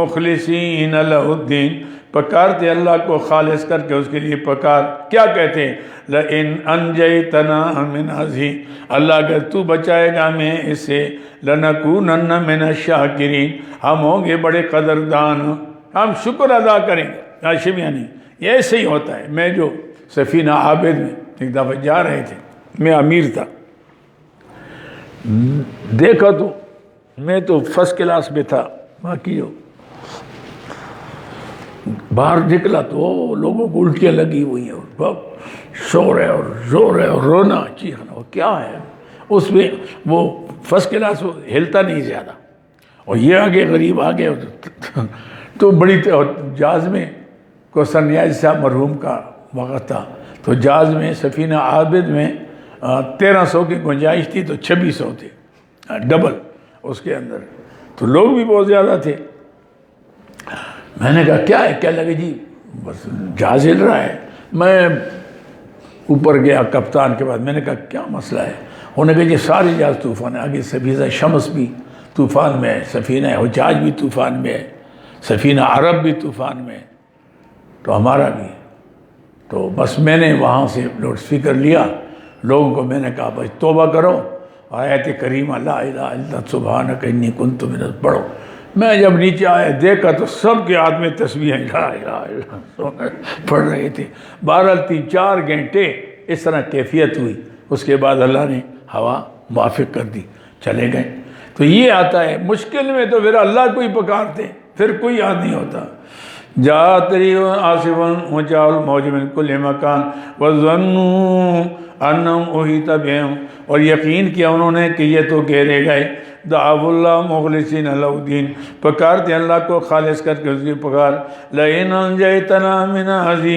مخلصین لہ الدین، پکارتے اللہ کو خالص کر کے اس کے لیے پکار، کیا کہتے ہیں؟ لئن انجیتنا من ہذہ، اللہ اگر تو بچائے گا ہمیں اس سے، لنکونن من الشاکرین، ہم ہوں گے بڑے قدردان، ہم شکر ادا کریں گے۔ ہاشم یعنی یہ ایسے ہی ہوتا ہے۔ میں جو سفینہ عابد میں ایک دفعہ جا رہے تھے، میں امیر تھا، دیکھا تو میں تو فرسٹ کلاس میں تھا، باقی جو باہر نکلا تو لوگوں کو الٹیاں لگی ہوئی ہیں، بہت شور ہے اور زور ہے اور رونا چیخنا، اور کیا ہے اس میں، وہ فرسٹ کلاس ہلتا نہیں زیادہ، اور یہ آگے غریب آگے، تو بڑی جہاز میں کو سنیاز صاحب مرحوم کا وقت تھا، تو جہاز میں سفینہ عابد میں 1300 کی گنجائش تھی، تو 2600 تھے، ڈبل اس کے اندر، تو لوگ بھی بہت زیادہ تھے۔ میں نے کہا کیا ہے؟ کیا لگے جی بس جہاز ہل رہا ہے۔ میں اوپر گیا کپتان کے بعد، میں نے کہا کیا مسئلہ ہے؟ انہوں نے کہا جی سارے جہاز طوفان ہے، آگے سفینہ شمس بھی طوفان میں ہے، سفینہ حجاج بھی طوفان میں ہے، سفینہ عرب بھی طوفان میں ہے، تو ہمارا بھی۔ تو بس میں نے وہاں سے لاؤڈ اسپیکر لیا، لوگوں کو میں نے کہا بھائی توبہ کرو، آیت کریمہ لا الہ الا انت سبحانک انی کنت من الظالمین پڑھو۔ میں جب نیچے آیا دیکھا تو سب کے ہاتھ میں تسبیحیں لا الہ الا اللہ پڑھ رہے تھے۔ بہرحال 3-4 گھنٹے اس طرح کیفیت ہوئی، اس کے بعد اللہ نے ہوا موافق کر دی، چلے گئے۔ تو یہ آتا ہے مشکل میں تو پھر اللہ کو ہی پکارتے، پھر کوئی یاد نہیں ہوتا۔ جاءت ریح عاصف وجاء الموج من کل مکان وظنوا انہم احیط بہم، اور یقین کیا انہوں نے کہ یہ تو گھیرے گئے، دعوا اللہ مخلصین لہ الدین، پکارتے اللہ کو خالص کر کے اس کی پکار، لئن انجیتنا من هذه،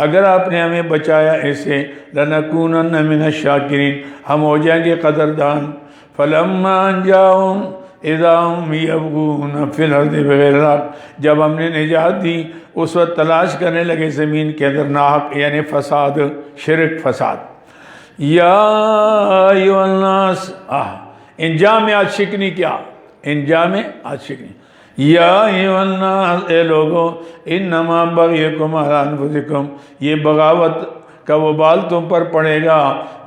اگر آپ نے ہمیں بچایا اسے، لنکونن من الشاکرین، ہم ہو جائیں گے قدردان۔ فلما انجاهم اذا هم یبغون فی الارض بغیر الحق، جب ہم نے نجات دی اس وقت تلاش کرنے لگے زمین کے اندر ناحق، یعنی فساد، شرک، فساد۔ یا ایھا الناس، انجا میں آج شکنی کیا، انجا میں آج شکنی، یا ایھا الناس، اے لوگو، انما بغیکم علی انفسکم، یہ بغاوت کا وبال تم پر پڑے گا،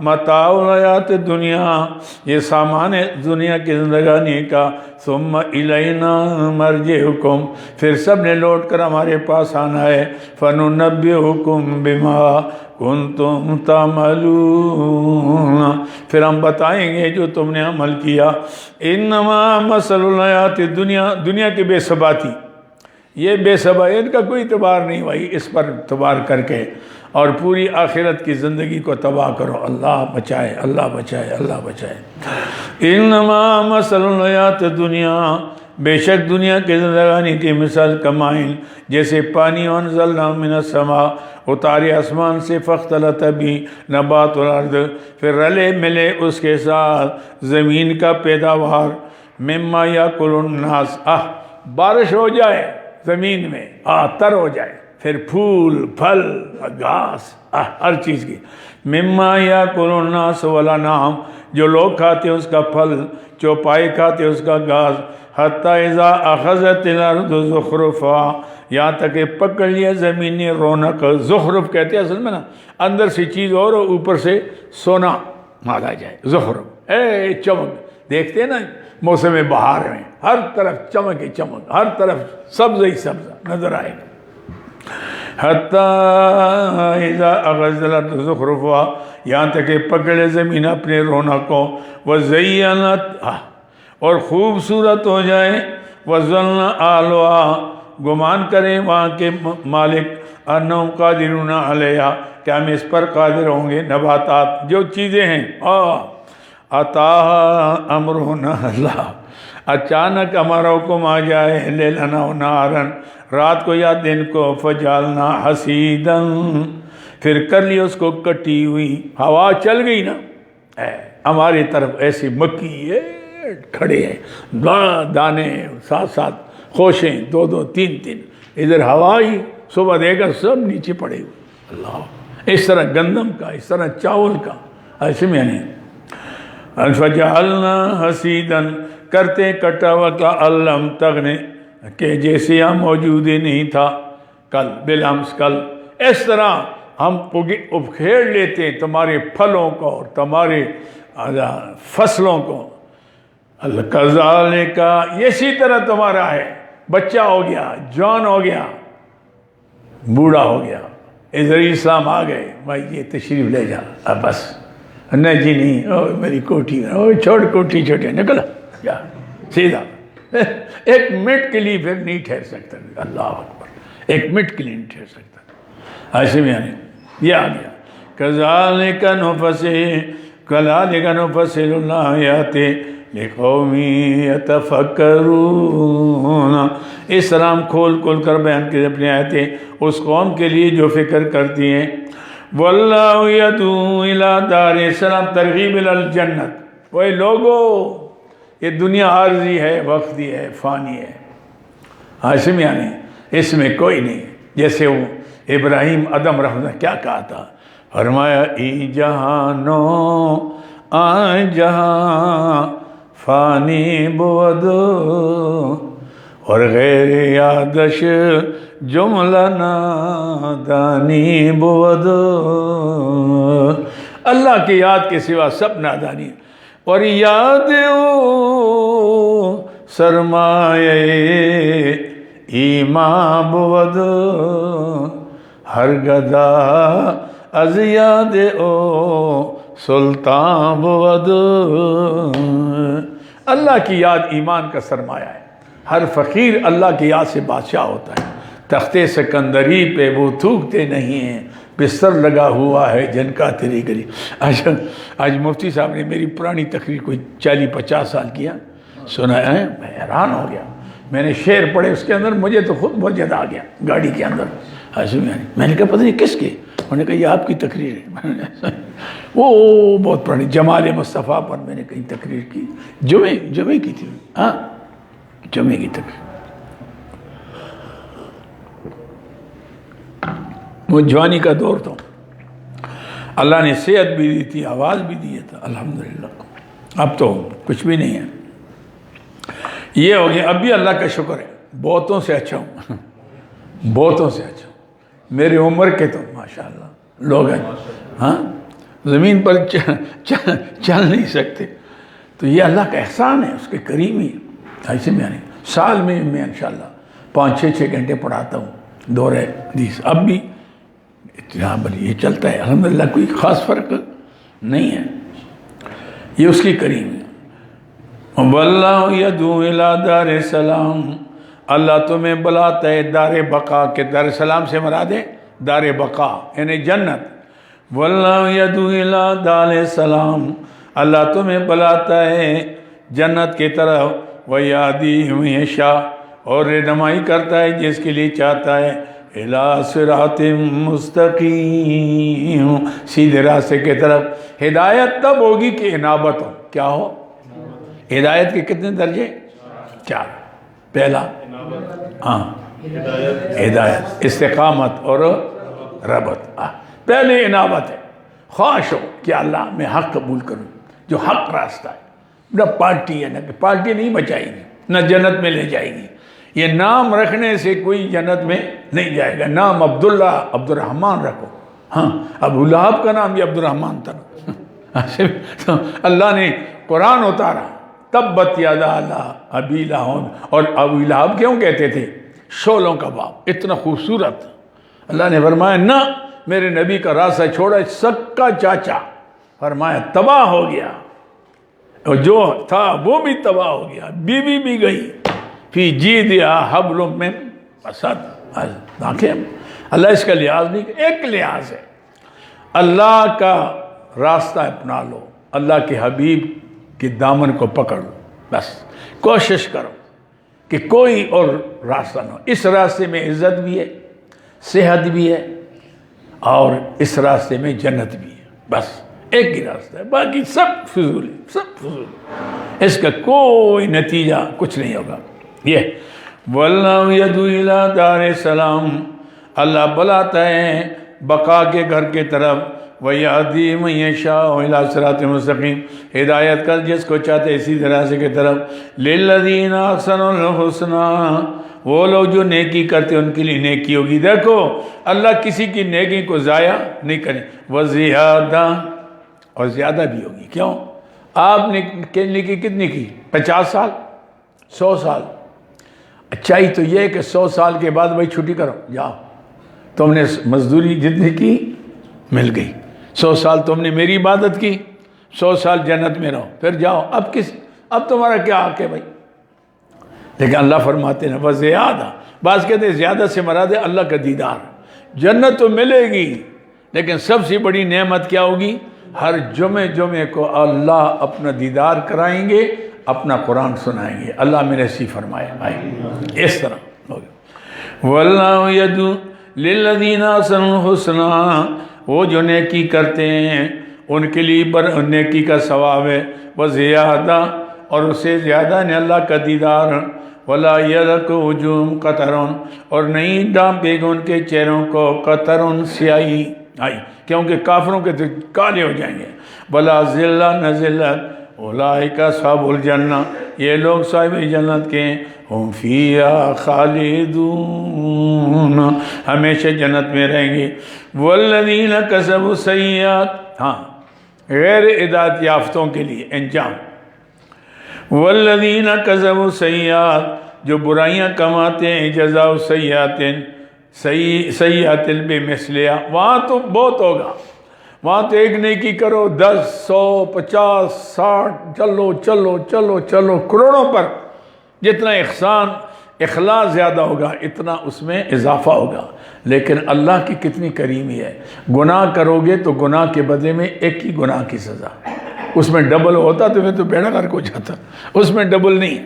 متاع الحیات دنیا، یہ سامان ہے دنیا کی زندگانی کا، ثم الینا مرجعکم، پھر سب نے لوٹ کر ہمارے پاس آنا ہے، فننبئکم بما کنتم تعملون، پھر ہم بتائیں گے جو تم نے عمل کیا۔ انما مثل الحیات دنیا، دنیا کی بے ثباتی، یہ بے ثباتی، ان کا کوئی اعتبار نہیں بھائی، اس پر اعتبار کر کے اور پوری آخرت کی زندگی کو تباہ کرو، اللہ بچائے، اللہ بچائے، اللہ بچائے۔ انما مثل الحیات دنیا، بے شک دنیا کی زندگانی کی مثال کمائن، جیسے پانی انزلنا من السماء، اتارے آسمان سے، فاختلط بھی نبات الارض، پھر رلے ملے اس کے ساتھ زمین کا پیداوار، مما یاکل الناس، بارش ہو جائے زمین میں، تر ہو جائے، پھر پھول، پھل، گھاس، ہر چیز کی، مما یاکل الناس والانعام، جو لوگ کھاتے ہیں اس کا پھل، چوپائے کھاتے ہیں اس کا گھاس، حتی اذا اخذت الارض زخرفا، یہاں تک کہ پکڑ لیا زمین نے رونق، زخرف کہتے ہیں اصل میں نا، اندر سے چیز اور اوپر سے سونا مالا جائے، زخرف، چمک، دیکھتے ہیں نا موسم بہار میں ہر طرف چمک ہی چمک، ہر طرف سبز ہی سبز نظر آئے گا۔ حتی اذا اخذت الارض زخرفا، یہاں تک کہ پکڑے زمین اپنے رونق کو، وزینت، اور خوبصورت ہو جائے، وظن اہلھا، گمان کریں وہاں کے مالک، انہم قادرون علیہا، کہ ہم اس پر قادر ہوں گے، نباتات جو چیزیں ہیں، اتاہا امرنا، اللہ اچانک ہمارا حکم آ جائے، لیلنا و نہارن، رات کو یا دن کو، فجعلنا حسیدن، پھر کر لی اس کو کٹی ہوئی، ہوا چل گئی نا ہماری طرف، ایسی مکی ہے کھڑے ہیں دانے ساتھ ساتھ، خوشیں دو دو تین تین، ادھر ہوا ہی، صبح دے کر سب نیچے پڑے ہوئے، اللہ، اس طرح گندم کا، اس طرح چاول کا، ایسے میں نہیں، فجعلنا حسیدن، کرتے کٹا ہوا کا، علم تغنے، کہ جیسے ہم موجود ہی نہیں تھا، کل بالامس، کل، اس طرح ہم اکھیڑ لیتے تمہارے پھلوں کو اور تمہارے فصلوں کو، کذالک، اسی طرح تمہارا ہے، بچہ ہو گیا، جوان ہو گیا، بوڑھا ہو گیا، ادھر اسلام آ گئے، بھائی یہ تشریف لے جا، اب بس، نہیں جی نہیں، میری کوٹھی، چھوڑ کوٹھی چھوٹے، نکل جا سیدھا، ایک منٹ کے لیے پھر نہیں ٹھہر سکتا، اللہ اکبر، ایک منٹ کے لیے نہیں ٹھہر سکتا، ایسے میں آنے یہ آ گیا، کذالک نفصل الآیات لقوم یتفکرون، اس طرح ہم کھول کھول کر بیان کریں اپنی آیتیں اس قوم کے لیے جو فکر کرتی ہیں۔ واللہ یدعو الی دار السلام، ترغیب الی الجنت، وہی لوگو یہ دنیا عارضی ہے، وقتی ہے، فانی ہے، ہاشم یعنی اس میں کوئی نہیں، جیسے وہ ابراہیم ادم رحمہ کیا کہا تھا، فرمایا ای جہانو آن جہاں فانی بود اور غیر یادش جملہ نادانی بود، اللہ کی یاد کے سوا سب نادانی، اور یاد او سرمایہ ایمان بود، ہر گدا از یاد او سلطان بود، اللہ کی یاد ایمان کا سرمایہ ہے، ہر فقیر اللہ کی یاد سے بادشاہ ہوتا ہے، تخت سکندری پہ وہ تھوکتے نہیں ہیں، بستر لگا ہوا ہے جن کا تیری گلی. آج مفتی صاحب نے میری پرانی تقریر کوئی 40-50 سال کیا سنا ہے. میں حیران ہو گیا. میں نے شعر پڑھے اس کے اندر, مجھے تو خود موجد آ گیا گاڑی کے اندر. میں نے کہا پتہ نہیں کس کی. انہوں نے کہا یہ آپ کی تقریر ہے. وہ بہت پرانی جمال مصطفیٰ پر میں نے کہیں تقریر کی, جمعے کی تھی. ہاں جمعے کی تقریر. وہ جوانی کا دور تھا, اللہ نے صحت بھی دی تھی, آواز بھی دی تھا الحمدللہ. اب تو کچھ بھی نہیں ہے. یہ ہو گیا. اب بھی اللہ کا شکر ہے, بہتوں سے اچھا ہوں, بہتوں سے اچھا ہوں. میری عمر کے تو ماشاءاللہ لوگ ہیں, ہاں زمین پر چل نہیں سکتے. تو یہ اللہ کا احسان ہے, اس کے کریم ہی. ایسے میں نہیں, سال میں انشاءاللہ 5-6 گھنٹے پڑھاتا ہوں دورہ حدیث. اب بھی اتنا بڑی یہ چلتا ہے الحمدللہ, کوئی خاص فرق نہیں ہے. یہ اس کی کریم ہے. واللہ یدعو الی دار السلام, اللہ تمہیں بلاتا ہے دار بقا کے. دار السلام سے مراد ہے دار بقا یعنی جنت. واللہ یدعو الی دار السلام, اللہ تمہیں بلاتا ہے جنت کی طرف. ویہدی من یشاء, اور رہنمائی کرتا ہے جس کے لیے چاہتا ہے. الی صراط مستقیم, سیدھے راستے کی طرف. ہدایت تب ہوگی کہ انابت ہو. کیا ہو؟ ہدایت کے کتنے درجے؟ 4. پہلا ہاں ہدایت, استقامت اور ربط. پہلے انابت ہے, خواہش ہو کہ اللہ میں حق قبول کروں, جو حق راستہ ہے. نہ پارٹی ہے, نہ پارٹی نہیں بچائے گی, نہ جنت میں لے جائے گی. یہ نام رکھنے سے کوئی جنت میں نہیں جائے گا. نام عبداللہ, عبد الرحمن رکھو. ہاں ابو لہب کا نام بھی عبد الرحمن تھا. اللہ نے قرآن اتارا, تبت یادا ابی لہب. اور ابو لہب کیوں کہتے تھے؟ شعلوں کا باپ, اتنا خوبصورت. اللہ نے فرمایا نہ, میرے نبی کا راستہ چھوڑا. سب کا چاچا فرمایا تباہ ہو گیا, اور جو تھا وہ بھی تباہ ہو گیا. بیوی بھی گئی. فی جیدہا حبل من مسد. دیکھیں اللہ اس کا لحاظ نہیں, ایک لحاظ ہے, اللہ کا راستہ اپنا لو, اللہ کے حبیب کے دامن کو پکڑ لو. بس کوشش کرو کہ کوئی اور راستہ نہ ہو. اس راستے میں عزت بھی ہے, صحت بھی ہے, اور اس راستے میں جنت بھی ہے. بس ایک ہی راستہ ہے, باقی سب فضول ہے, سب فضول. اس کا کوئی نتیجہ کچھ نہیں ہوگا. یہ واللہ یدعو الی دار السلام, اللہ بلاتا ہے بقا کے گھر کے طرف. وَيَهْدِي مَن يَشَاءُ إِلَىٰ صِرَاطٍ مُسْتَقِيمٍ, ہدایت کر جس کو چاہتے اسی طرح سے کی طرف. لِلَّذِينَ أَحْسَنُوا الْحُسْنَىٰ, وہ لوگ جو نیکی کرتے ان کے لیے نیکی ہوگی. دیکھو اللہ کسی کی نیکی کو ضائع نہیں کرے. وَزِيَادَةً, اور زیادہ بھی ہوگی. کیوں؟ آپ نے نیکی کتنی کی؟ 50 سال, 100 سال. اچھائی تو یہ ہے کہ 100 سال کے بعد بھائی چھٹی کرو, جاؤ, تم نے مزدوری جتنی کی مل گئی. 100 سال تم نے میری عبادت کی, 100 سال جنت میں رہو, پھر جاؤ. اب تمہارا کیا حق ہے بھائی؟ لیکن اللہ فرماتے ہیں وزیادہ. بعض کہتے ہیں زیادہ سے مراد ہے اللہ کا دیدار. جنت تو ملے گی, لیکن سب سے بڑی نعمت کیا ہوگی؟ ہر جمعے کو اللہ اپنا دیدار کرائیں گے, اپنا قرآن سنائیں گے. اللہ میں نصیب فرمائے. اس طرح ہوگا. واللہ یدعو للذین احسنوا الحسنی, وہ جو نیکی کرتے ہیں ان کے لیے نیکی کا ثواب ہے. وزیادہ, اور اس سے زیادہ نے اللہ کا دیدار. ولا یرق وجوہہم قطر, اور نہیں ڈانپے گا ان کے چہروں کو قطر, سیاہی آئی, کیونکہ کافروں کے تو کالے ہو جائیں گے. ولا ذلہ, نہ ذلت. اولئک اصحاب الجنہ, یہ لوگ صاحب جنت کے ہیں. ہم فیہا خالدون, ہمیشہ جنت میں رہیں گے. والذین کسبوا السیئات, ہاں غیر ہدایت یافتوں کے لیے انجام. والذین کسبوا السیئات, جو برائیاں کماتے ہیں, جزاء سیئات سیئات بمثلہا, وہاں تو بہت ہوگا. وہاں تو ایک نیکی کرو 10, 100, 50, 60, چلو کروڑوں پر. جتنا احسان اخلاص زیادہ ہوگا اتنا اس میں اضافہ ہوگا. لیکن اللہ کی کتنی کریمی ہے، گناہ کرو گے تو گناہ کے بدلے میں ایک ہی گناہ کی سزا، اس میں ڈبل ہوتا تو میں تو بیڑا غرق ہو جاتا، اس میں ڈبل نہیں.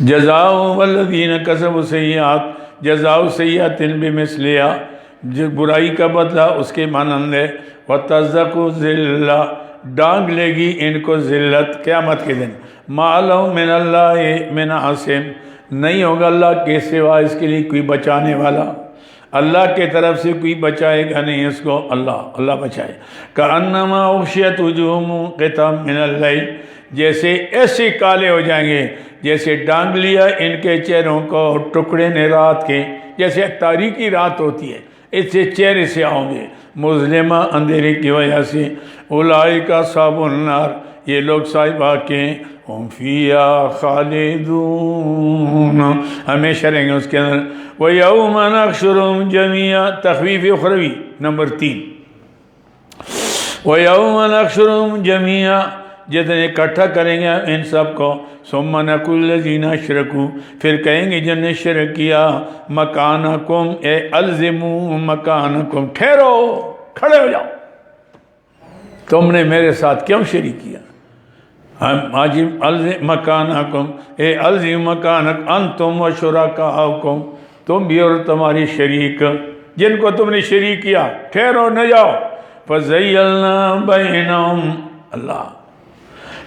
جزاء والذین کسبوا سیئات جزاء سیئۃ بمثلہا، جو برائی کا بدلہ اس کے مانند ہے. وتذقوا ذلہ، ڈانگ لے گی ان کو ذلت قیامت کے دن. ما لہم من اللہ من عاصم، نہیں ہوگا اللہ کے سوا اس کے لیے کوئی بچانے والا، اللہ کے طرف سے کوئی بچائے گا نہیں اس کو، اللہ بچائے. کأنما اغشیت وجوہہم قطعا من اللیل، جیسے ایسے کالے ہو جائیں گے جیسے ڈانگ لیا ان کے چہروں کو ٹکڑے نے رات کے، جیسے تاریکی رات ہوتی ہے ایسے چہرے سے آؤں گے مظلمہ اندھیرے کی وجہ سے. اولئک اصحاب النار، یہ لوگ صاحب کے ہم فیہا خالدون، ہمیشہ رہیں گے اس کے اندر. وَيَوْمَ نَحْشُرُهُمْ جَمِيعًا، تخویف اخروی نمبر 3. وَيَوْمَ نَحْشُرُهُمْ جَمِيعًا، جتنے اکٹھا کریں گے ان سب کو. ثُمَّ نَقُولُ لِلَّذِينَ أَشْرَكُوا، پھر کہیں گے جن نے شرک کیا، مکانکم اے الزموا مکانکم، ٹھہرو، کھڑے ہو جاؤ، تم نے میرے ساتھ کیوں شریک کیا. مکانکم اے الزموا مکانک انتم و شرکاؤکم، تم بھی اور تمہاری شریک جن کو تم نے شریک کیا، ٹھہرو نہ جاؤ. فَزَيَّلْنَا بَيْنَهُمْ،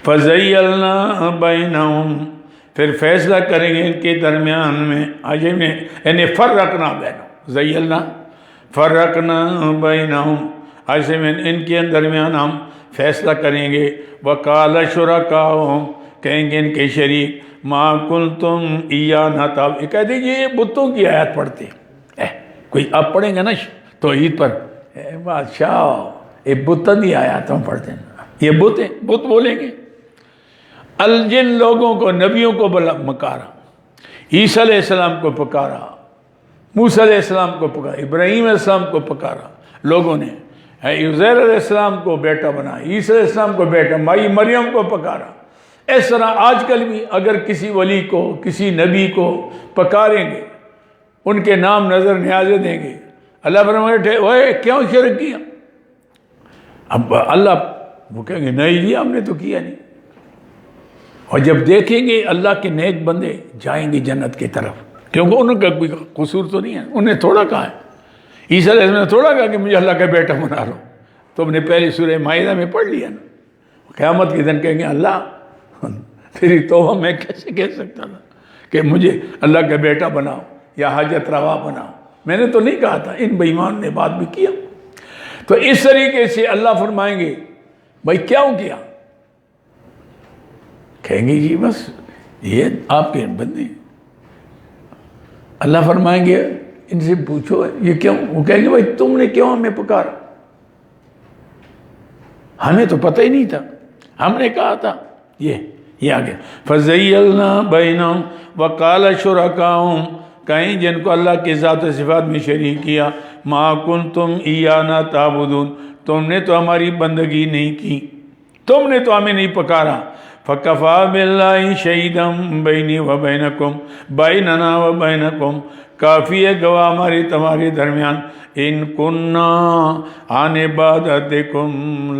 فَزَيَّلْنَا بَيْنَهُمْ، پھر فیصلہ کریں گے ان کے درمیان میں. عجیب نے یعنی فرقنا بینہم، زیلنا فرقنا بینہم، ایسے میں ان کے درمیان ہم فیصلہ کریں گے. وَقَالَ شُرَكَاؤُهُمْ، کہیں گے ان کے شریک، مَا كُنْتُمْ إِيَّانَا تَعْبُدُونَ، کہہ دیجئے یہ بتوں کی آیات پڑھتے ہیں. کوئی اب پڑھیں گے نا توحید پر، بادشاہ یہ بتوں کی آیات ہم پڑھتے ہیں، یہ بت ہیں، بت بولیں گے. جن لوگوں کو نبیوں کو مکارا، عیسیٰ علیہ السلام کو پکارا، موسیٰ علیہ السلام کو پکارا، ابراہیم علیہ السلام کو پکارا لوگوں نے، عزیر علیہ السلام کو بیٹا بنا، عیسیٰ علیہ السلام کو بیٹا، مائی مریم کو پکارا. اس طرح آج کل بھی اگر کسی ولی کو کسی نبی کو پکاریں گے، ان کے نام نظر نیازیں دیں گے، اللہ فرمائے اوے کیوں شرک کیا؟ اب اللہ وہ کہیں گے نہیں جی ہم نے تو کیا نہیں. اور جب دیکھیں گے اللہ کے نیک بندے جائیں گے جنت کی طرف، کیونکہ ان کا کوئی قصور تو نہیں ہے، انہیں تھوڑا کہا ہے. عیسیٰ علیہ السلام نے تھوڑا کہا کہ مجھے اللہ کا بیٹا بنا لو، تم نے پہلی سورہ مائدہ میں پڑھ لیا نا. قیامت کے دن کہیں گے اللہ تیری توبہ میں کیسے کہہ سکتا تھا کہ مجھے اللہ کا بیٹا بناؤ یا حاجت روا بناؤ، میں نے تو نہیں کہا تھا. ان بے ایمان نے بات بھی کیا. تو اس طریقے سے اللہ فرمائیں گے بھائی کیوں کیا؟ کہیں گے جی بس یہ آپ کے بندے. اللہ فرمائیں گے ان سے پوچھو یہ کیوں؟ وہ کہیں گے بھائی تم نے کیوں ہمیں پکارا؟ ہمیں تو پتہ ہی نہیں تھا، ہم نے کہا تھا. یہ آگے فَزَيَّلْنَا بَيْنَهُمْ وَقَالَ شُرَكَاؤُهُمْ، کہیں جن کو اللہ کی ذات و صفات میں شریک کیا، مَا كُنْتُمْ إِيَّانَا تَعْبُدُونَ، تم نے تو ہماری بندگی نہیں کی، تم نے تو ہمیں نہیں پکارا. فَكَفَى بِاللَّهِ شَهِيدًا بَيْنِي وَبَيْنَكُمْ بَيْنَنَا وَبَيْنَكُمْ، کافی ہے گواہ ہماری تمہارے درمیان. ان کننا عن عبادتکم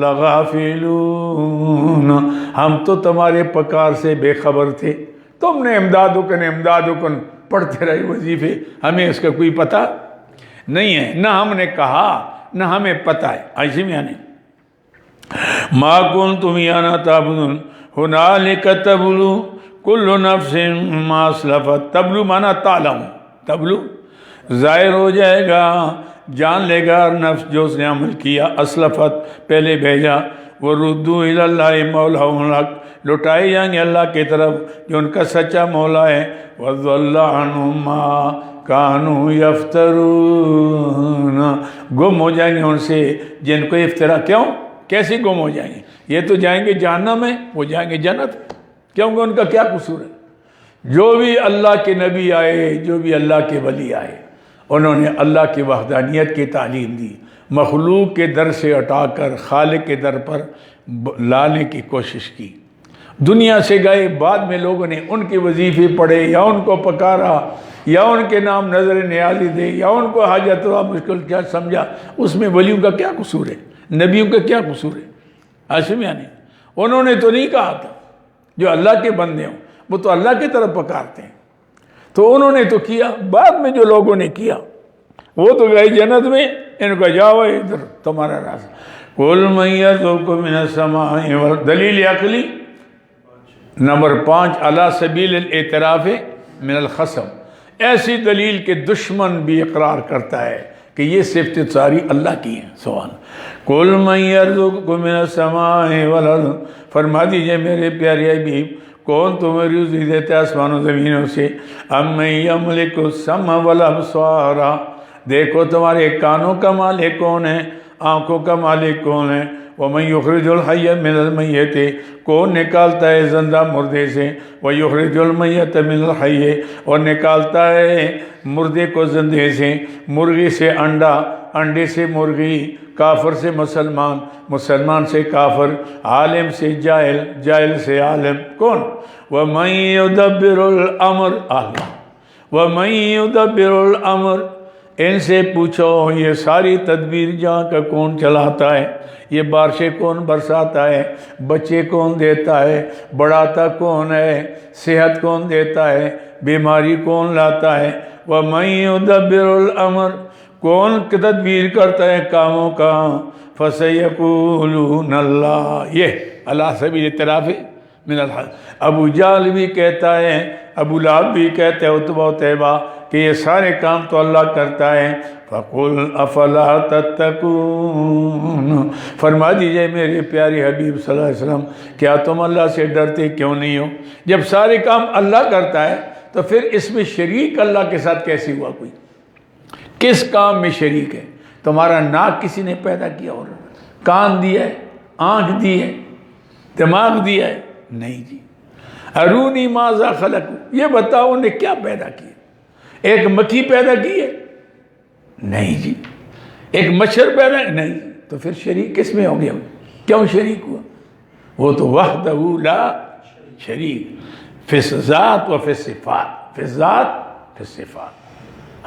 لغافلون، ہم تو تمہارے پکار سے بے خبر تھے. تم نے امدادکن پڑھتے رہے وظیفے، ہمیں اس کا کوئی پتہ نہیں ہے، نہ ہم نے کہا نہ ہمیں پتہ ہے. ایسے میں یعنی ما کنتم ایانا تعبدون ہنالک تبلو کل نفس ما اسلفت. تبلو مانا تعلم، تبلو ظاہر ہو جائے گا، جان لے گا نفس جو اس نے عمل کیا، اسلفت پہلے بھیجا. وردوا الی اللہ مولاہم الحق، لٹائے جائیں گے اللہ کی طرف جو ان کا سچا مولا ہے. وضل عنہم ما کانوا یفترون، گم ہو جائیں گے ان سے جن کو افترا. کیوں؟ کیسے گم ہو جائیں گے؟ یہ تو جائیں گے جہنم میں، وہ جائیں گے جنت، کیونکہ ان کا کیا قصور ہے؟ جو بھی اللہ کے نبی آئے، جو بھی اللہ کے ولی آئے، انہوں نے اللہ کی وحدانیت کی تعلیم دی، مخلوق کے در سے ہٹا کر خالق کے در پر لانے کی کوشش کی. دنیا سے گئے، بعد میں لوگوں نے ان کے وظیفے پڑھے یا ان کو پکارا یا ان کے نام نظر نیازی دے یا ان کو حاجت روا مشکل کیا سمجھا، اس میں ولیوں کا کیا قصور ہے؟ نبیوں کا کیا قصور ہے؟ ہاشم یعنی انہوں نے تو نہیں کہا تھا، جو اللہ کے بندے ہوں وہ تو اللہ کی طرف پکارتے ہیں، تو انہوں نے تو کیا۔ بعد میں جو لوگوں نے کیا وہ تو گئے جنت میں، ان کو جاؤ ادھر تمہارا راستہ۔ قُلْ مَن يَرْزُقُكُم مِّنَ السَّمَاءِ وَالْأَرْضِ، دلیل عقلی نمبر 5 علی سبیل الاعتراف من الخصم، ایسی دلیل کے دشمن بھی اقرار کرتا ہے کہ یہ صفت ساری اللہ کی ہیں۔ سوال قُلْ مَن يَرْزُقُكُم مِّنَ السَّمَاءِ وَالْأَرْضِ، فرما دیجئے میرے پیارے حبیب کون تمہیں روزی دیتا ہے آسمان و زمینوں سے؟ اَمَّن يَمْلِكُ السَّمْعَ وَالْأَبْصَارَ، دیکھو تمہارے کانوں کا مالک کون ہے، آنکھوں کا مالک کون ہے؟ وَمَن يُخْرِجُ الْحَيَّ مِنَ الْمَيِّتِ، کون نکالتا ہے زندہ مردے سے؟ وَيُخْرِجُ الْمَيِّتَ مِنَ الْحَيِّ، اور نکالتا ہے مردے کو زندے سے، مرغی سے انڈا، انڈے سے مرغی، کافر سے مسلمان، مسلمان سے کافر، عالم سے جاہل، جاہل سے عالم، کون؟ وَمَن يُدَبِّرُ الْأَمْرَ، اللہ وَمَن يُدَبِّرُ الْأَمْرَ، ان سے پوچھو یہ ساری تدبیر جہاں کا کون چلاتا ہے؟ یہ بارشیں کون برساتا ہے؟ بچے کون دیتا ہے؟ بڑھاتا کون ہے؟ صحت کون دیتا ہے؟ بیماری کون لاتا ہے؟ وَمَن يُدَبِّرُ الْأَمْرَ، کون تدبیر کرتا ہے کاموں کا؟ فَسَيَقُولُونَ اللَّهُ، یہ اللہ سبیل اعتراف من الحق۔ ابو جہل بھی کہتا ہے، ابو لہب بھی کہتے ہیں، عتبہ و طیبہ، کہ یہ سارے کام تو اللہ کرتا ہے۔ فَقُلْ أَفَلَا تَتَّقُونَ، فرما دیجئے میرے پیارے حبیب صلی اللہ علیہ وسلم کیا تم اللہ سے ڈرتے کیوں نہیں ہو؟ جب سارے کام اللہ کرتا ہے تو پھر اس میں شریک اللہ کے ساتھ کیسے ہوا کوئی؟ کس کام میں شریک ہے؟ تمہارا ناک کسی نے پیدا کیا، اور کان دیا ہے، آنکھ دی ہے، دماغ دیا ہے؟ نہیں جی۔ ارونی ماذا خلق، یہ بتاؤ نے کیا پیدا کیا؟ ایک مکھی پیدا کی ہے؟ نہیں جی۔ ایک مچھر پیدا نہیں، تو پھر شریک کس میں ہو گیا؟ کیوں شریک ہوا؟ وہ تو وحدہ لا شریک، فی الذات و فی الصفات، فی الذات فی الصفات،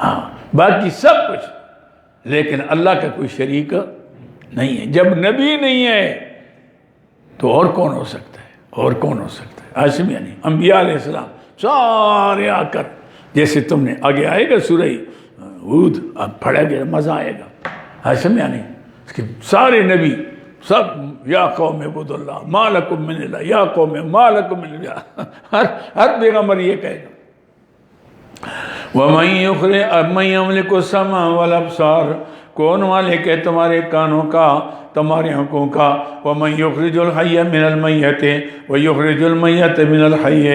ہاں باقی سب کچھ، لیکن اللہ کا کوئی شریک نہیں ہے۔ جب نبی نہیں ہے تو اور کون ہو سکتا ہے؟ اور کون ہو سکتا ہے؟ ہاشم یعنی انبیاء علیہ السلام سارے آ کر، جیسے تم نے آگے آئے گا سورہ ہود، اب پڑھا گیا مزہ آئے گا، ہاشم یعنی اس کے سارے نبی سب یا قوم اعبدوا اللہ ما لکم من الہ، یا قوم ما لکم من الہ، ہر پیغمبر یہ کہے گا۔ وَمَن يَمْلِكُ السَّمْعَ وَالْأَبْصَارَ، کون مالک ہے تمہارے کانوں کا، تمہارے آنکھوں کا؟ وَمَن يُخْرِجُ الْحَيَّ مِنَ الْمَيِّتِ وَيُخْرِجُ الْمَيِّتَ مِنَ الْحَيِّ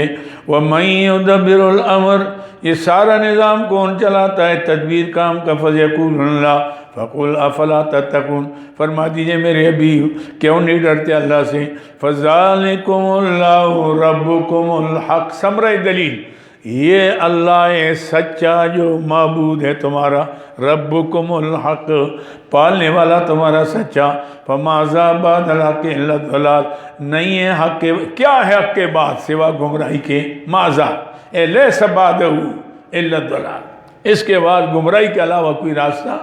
وَمَن يُدَبِّرُ الْأَمْرَ، یہ سارا نظام کون چلاتا ہے تدبیر کام کا؟ فَسَيَقُولُونَ اللَّهُ فَقُلْ أَفَلَا تَتَّقُونَ، فرما دیجئے میرے حبیب کیوں نہیں ڈرتے اللہ سے؟ فَذَلِكُمُ اللَّهُ رَبُّكُمُ الْحَقُّ، ثمرہ دلیل، یہ اللہ سچا جو معبود ہے تمہارا، ربکم الحق، پالنے والا تمہارا سچا، فماذا بعد الحق الا الضلال، نہیں ہے حق کے، کیا ہے حق کے بعد سوا گمراہی کے؟ ماذا اے لیس بعدہ الا الضلال، اس کے بعد گمراہی کے علاوہ کوئی راستہ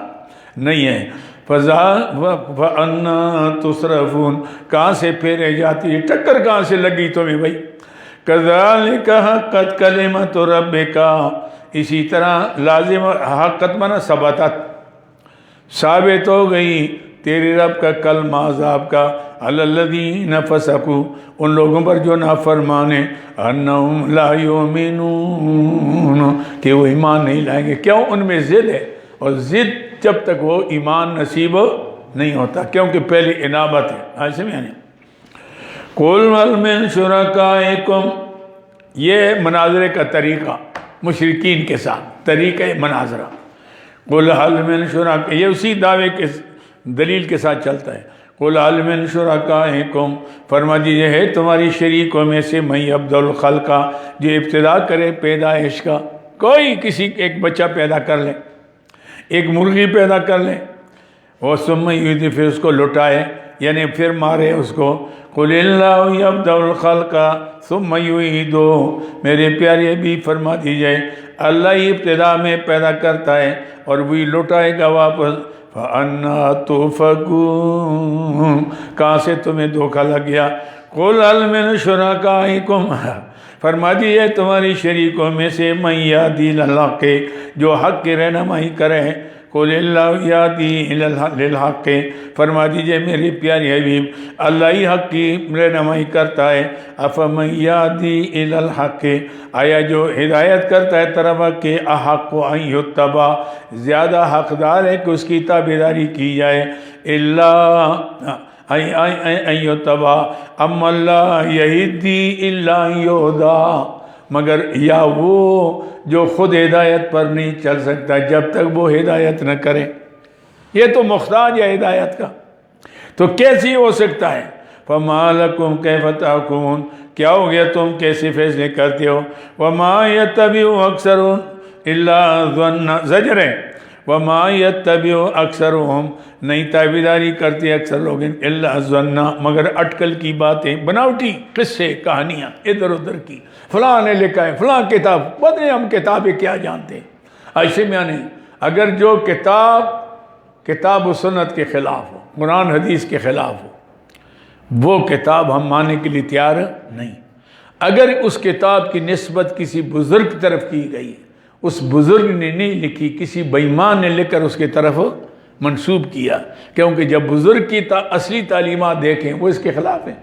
نہیں ہے۔ فَأَنَّا تُصْرَفُونَ، کہاں سے پھیرے جاتی ہے؟ ٹکر کہاں سے لگی تمہیں بھائی؟ كَذَلِكَ حَقَّتْ كَلِمَةُ رَبِّكَ، اسی طرح لازم حقت مانا ثبتت، ثابت ہو گئی تیرے رب کا کلمہ عذاب کا، عَلَى الَّذِينَ فَسَقُوا، ان لوگوں پر جو نافرمانے، أَنَّهُمْ لَا يُؤْمِنُونَ، کہ وہ ایمان نہیں لائیں گے۔ کیوں؟ ان میں ضد ہے، اور ضد جب تک وہ ایمان نصیب نہیں ہوتا، کیونکہ پہلی انابت ہے۔ ایسے میں یعنی قُلْ هَلْ مِن شُرَكَائِكُمْ، یہ مناظرے کا طریقہ مشرکین کے ساتھ، طریقہ مناظرہ۔ قُلْ هَلْ مِن شُرَكَائِكُمْ، یہ اسی دعوے کے دلیل کے ساتھ چلتا ہے۔ قُلْ هَلْ مِن شُرَكَائِكُمْ، فرما دیجئے ہے تمہاری شریکوں میں سے مَن يَبْدَأُ الْخَلْقَ، جو ابتدا کرے پیدائش کا، کوئی کسی ایک بچہ پیدا کر لے، ایک مرغی پیدا کر لے، اور ثم یعیدہ، پھر اس کو لٹائے، یعنی پھر مارے اس کو۔ قل اللہ یبدأ الخلق ثم یعیدہ، میرے پیارے بھی فرما دیجئے اللہ ہی ابتدا میں پیدا کرتا ہے اور وہی لوٹائے گا واپس۔ فَأَنَّا تُؤْفَكُونَ، کہاں سے تمہیں دھوکہ لگ گیا؟ قُلْ هَلْ مِنْ شُرَكَائِكُمْ، فرما دیجئے تمہاری شریکوں میں سے من یہدی الی الحق، جو حق کی رہنمائی کرے۔ قُلِ اللَّهُ یہدی للحق، فرما دیجئے میرے پیارے حبیب اللہ ہی حق کی رہنمائی کرتا ہے۔ افمن یہدی الی الحق، آیا جو ہدایت کرتا ہے طرف کہ احق ان یتبع، زیادہ حقدار ہے کہ اس کی تابعداری کی جائے۔ اللہ ان یتبع، اما اللہ یہدی الا ان یہدیٰ، مگر یا وہ جو خود ہدایت پر نہیں چل سکتا جب تک وہ ہدایت نہ کرے، یہ تو محتاج ہے ہدایت کا، تو کیسی ہو سکتا ہے؟ فَمَا لَكُمْ كَيْفَ تَحْكُمُونَ، کیا ہو گیا تم کیسے فیصلے کرتے ہو؟ وَمَا يَتَّبِعُ أَكْثَرُهُمْ إِلَّا ظَنَّ، زجر ہے، وَمَا يَتَّبِعُ أَكْثَرُهُمْ، نہیں تابعداری کرتے اکثر لوگ إِلَّا ظَنَّ، مگر اٹکل کی باتیں، بناوٹی قصے کہانیاں ادھر ادھر کی، فلاں نے لکھا ہے فلاں کتاب، پتہ نہیں ہم کتابیں کیا جانتے ہیں۔ ایسے میں نہیں، اگر جو کتاب و سنت کے خلاف ہو، قرآن حدیث کے خلاف ہو، وہ کتاب ہم ماننے کے لیے تیار نہیں۔ اگر اس کتاب کی نسبت کسی بزرگ کی طرف کی گئی، اس بزرگ نے نہیں لکھی، کسی بےایمان نے لکھ کر اس کی طرف منسوب کیا، کیونکہ جب بزرگ کی اصلی تعلیمات دیکھیں وہ اس کے خلاف ہیں،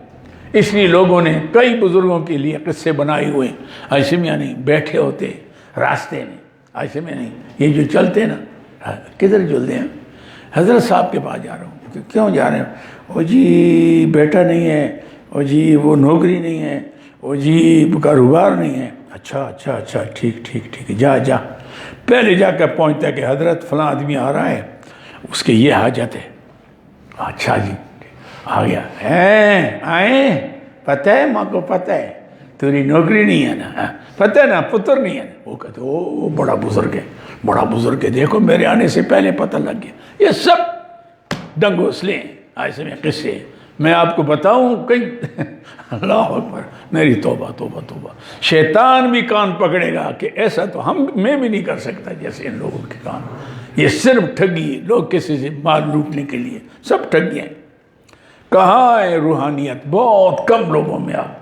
اس لیے لوگوں نے کئی بزرگوں کے لیے قصے بنائے ہوئے ہیں۔ ایسے میں نہیں بیٹھے ہوتے راستے میں، ایسے میں نہیں، یہ جو چلتے نا، کدھر چلتے ہیں؟ حضرت صاحب کے پاس جا رہا ہوں، کیوں جا رہے ہیں؟ وہ جی بیٹا نہیں ہے، وہ جی وہ نوکری نہیں ہے، وہ جی کاروبار نہیں ہے۔ اچھا ٹھیک، جا پہلے جا کر پہنچتا ہے کہ حضرت فلاں آدمی آ رہا ہے، اس کی یہ حاجت ہے۔ اچھا جی آ گیا، آئے پتہ ہے، ماں کو پتہ ہے تیری نوکری نہیں ہے نا، پتہ ہے نا پتر نہیں ہے نا۔ وہ کہتے وہ بڑا بزرگ ہے، دیکھو میرے آنے سے پہلے پتہ لگ گیا۔ یہ سب ڈنگوسلے ہیں، ایسے میں قصے میں آپ کو بتاؤں کہیں۔ اللہ اکبر، میری توبہ، شیطان بھی کان پکڑے گا کہ ایسا تو میں بھی نہیں کر سکتا جیسے ان لوگوں کے کان۔ یہ صرف ٹھگی، لوگ کسی سے مال لوٹنے کے لیے، سب ٹھگیاں ہیں۔ کہاں ہے روحانیت؟ بہت کم لوگوں میں۔ آپ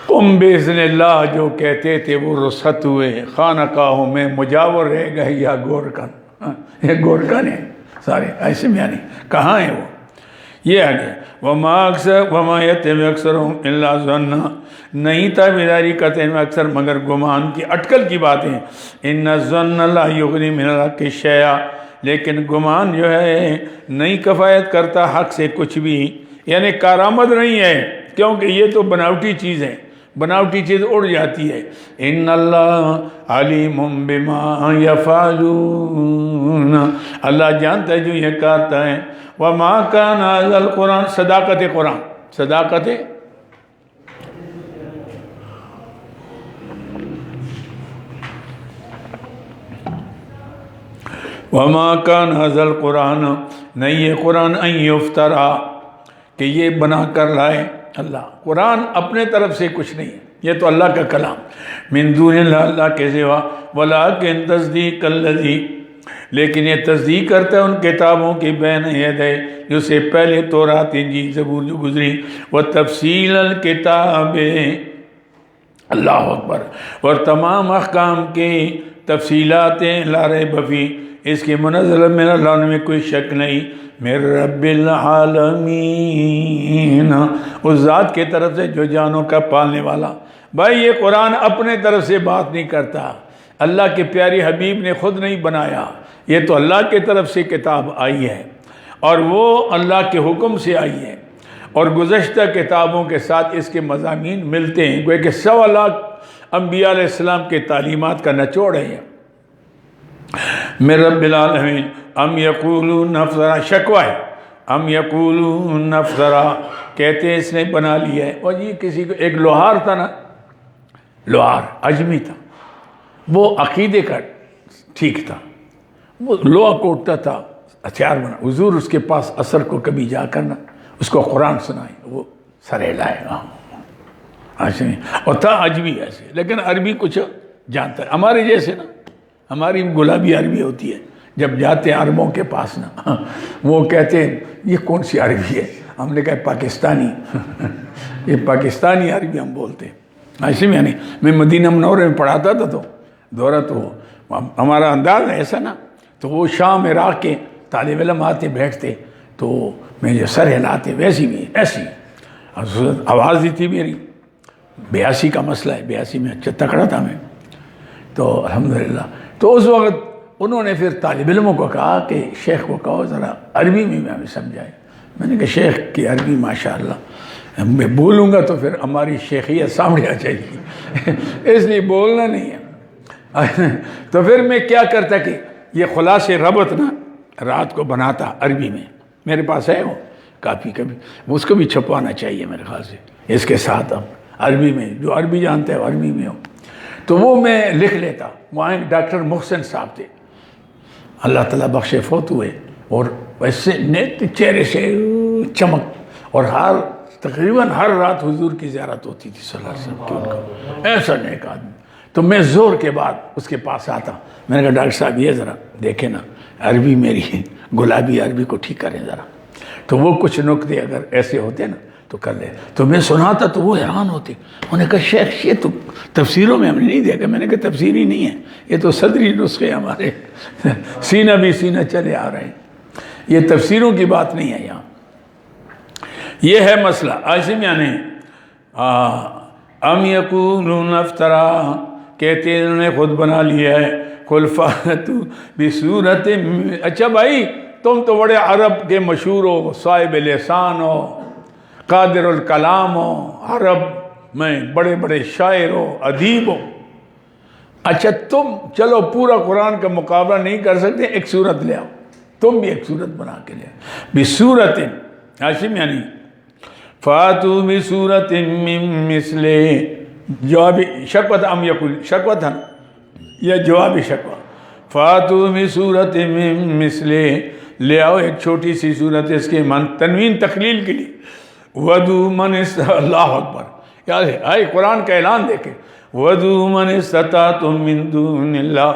بِإِذْنِ اللہ جو کہتے تھے وہ رخصت ہوئے، خانقاہوں میں مجاور رہ گئے یا گورکن، یہ گورکن ہیں سارے، ایسے میں نہیں، کہاں ہیں وہ؟ یہ آگے وَمَا يَتَّبِعُ أَكْثَرُهُمْ إِلَّا ظَنًّا، نہیں تابعداری کرتے ہیں اکثر مگر گمان کی، اٹکل کی باتیں۔ إِنَّ الظَّنَّ لَا يُغْنِي مِنَ الْحَقِّ شَيْئًا، لیکن گمان جو ہے نہیں کفایت کرتا حق سے کچھ بھی، یعنی کارآمد نہیں ہے، کیونکہ یہ تو بناوٹی چیز ہے، بناوٹی چیز اڑ جاتی ہے۔ ان اللہ علیم بما یفعلون، اللہ جانتا ہے جو یہ کرتا ہے۔ وما کان ھذا القرآن، صداقت قرآن، صداقت وما کان ھذا القرآن، نہیں یہ قرآن ان یفترا، کہ یہ بنا کر لائے اللہ، قرآن اپنے طرف سے کچھ نہیں ہے، یہ تو اللہ کا کلام، من دون اللہ، اللہ کے سوا، ولکن تصدیق الذی، لیکن یہ تصدیق کرتا ہے ان کتابوں کی بین یدیہ، جو سے پہلے تورات انجیل زبور جو گزری، وتفصیل الکتاب، اللہ اکبر، اور تمام احکام کی تفصیلات لا ریب فیہ، اس کے منزل من اللہ میں کوئی شک نہیں، من رب العالمین، اس ذات کے طرف سے جو جانوں کا پالنے والا۔ بھائی یہ قرآن اپنے طرف سے بات نہیں کرتا، اللہ کے پیارے حبیب نے خود نہیں بنایا، یہ تو اللہ کے طرف سے کتاب آئی ہے، اور وہ اللہ کے حکم سے آئی ہے، اور گزشتہ کتابوں کے ساتھ اس کے مضامین ملتے ہیں، گویا کہ 1.25 لاکھ انبیاء علیہ السلام کے تعلیمات کا نچوڑ ہے۔ من رب العالمین، ام یقولون افطرا، شکوہ ہے، ام یقولون افطرا، کہتے ہیں اس نے بنا لیا ہے۔ اور یہ کسی کو، ایک لوہار تھا نا، لوہار عجمی تھا، وہ عقیدے کا ٹھیک تھا، وہ لوہا کوٹتا تھا، ہتھیار بنا، حضور اس کے پاس عصر کو کبھی جا کرنا، اس کو قرآن سنائیں، وہ سر ہلائے گا ایسے نہیں، اور تھا عجمی ایسے، لیکن عربی کچھ جانتا ہے ہمارے جیسے نا، ہماری گلابی عربی ہوتی ہے، جب جاتے ہیں عربوں کے پاس نا وہ کہتے ہیں یہ کون سی عربی ہے، ہم نے کہا پاکستانی یہ پاکستانی عربی ہم بولتے ہیں ایسے میں، یعنی میں مدینہ منورہ میں پڑھاتا تھا تو دورہ، تو ہمارا انداز ہے ایسا نا، تو وہ شام عراق کے طالب علم آتے بیٹھتے تو میں جو سر ہلاتے ویسی بھی ایسی، آواز دی تھی میری 82 کا مسئلہ ہے، 82 میں اچھا تکڑا تھا میں، تو الحمدللہ تو اس وقت انہوں نے پھر طالب علموں کو کہا کہ شیخ کو کہو ذرا عربی میں ہمیں سمجھائے، میں نے کہا شیخ کی عربی ماشاءاللہ میں بولوں گا تو پھر ہماری شیخیت سامنے آ جائے گی اس لیے بولنا نہیں ہے تو پھر میں کیا کرتا کہ یہ خلاص ربط نا رات کو بناتا عربی میں، میرے پاس ہے وہ کافی، کبھی اس کو بھی چھپوانا چاہیے میرے خیال سے، اس کے ساتھ اب عربی میں جو عربی جانتے ہیں عربی میں ہو تو وہ میں لکھ لیتا۔ وہاں ایک ڈاکٹر محسن صاحب تھے، اللہ تعالیٰ بخشے، فوت ہوئے، اور ویسے نیک چہرے سے چمک، اور تقریباً ہر رات حضور کی زیارت ہوتی تھی صلی اللہ علیہ وسلم کی، ان کا ایسا نیک آدمی۔ تو میں زور کے بعد اس کے پاس آتا، میں نے کہا ڈاکٹر صاحب یہ ذرا دیکھیں نا عربی میری گلابی عربی کو ٹھیک کریں ذرا، تو وہ کچھ نقطے اگر ایسے ہوتے نا تو کر لے، تو میں سناتا تو وہ حیران ہوتے، انہوں نے کہا شیخ یہ تو تفسیروں میں ہم نے نہیں دیکھا، میں نے کہا تفسیری نہیں ہے، یہ تو صدری نسخے ہمارے سینہ بھی سینہ چلے آ رہے ہیں، یہ تفسیروں کی بات نہیں ہے یہاں، یہ ہے مسئلہ۔ عاصم یعنی ام یقولون افترا، کہتے ہیں انہوں نے خود بنا لیا ہے، قل فاتوا بسورۃ، اچھا بھائی تم تو بڑے عرب کے مشہور ہو، صاحب لسان ہو، قادر الکلام ہو، عرب میں بڑے بڑے شاعر ہو، ادیب ہو، اچھا تم چلو پورا قرآن کا مقابلہ نہیں کر سکتے، ایک سورت لے آؤ، تم بھی ایک سورت بنا کے لے آؤ، بسورۃ، عاصم یعنی فاتوا بسورۃ من مثلہ، جواب شکوہ ام یقول شکوہ تھا یا جواب شکوہ، فاتوا بسورۃ من مثلہ، لے آؤ ایک چھوٹی سی سورت، اس کے من تنوین تقلیل کے لیے، ودو من اللہ اکبر، یاد ہے آئے قرآن کا اعلان دیکھیں، ودو من استطعتم من دون اللہ،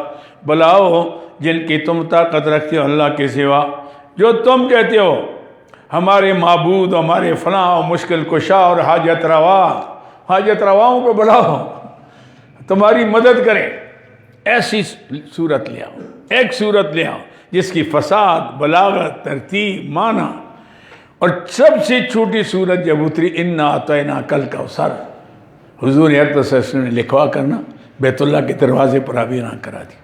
بلاؤ جن کی تم طاقت رکھتے ہو اللہ کے سوا، جو تم کہتے ہو ہمارے معبود، ہمارے فلاں و مشکل کشا اور حاجت روا، حاجت رواؤں کو بلاؤ تمہاری مدد کریں، ایسی صورت لے آؤ، ایک صورت لے آؤ جس کی فساد، بلاغت، ترتیب، معنی، اور سب سے چھوٹی صورت جب اتری انا اعطیناک الکوثر، حضور اقدس صلی اللہ علیہ وسلم نے لکھوا کرنا بیت اللہ کے دروازے پر اعلان کرا دی۔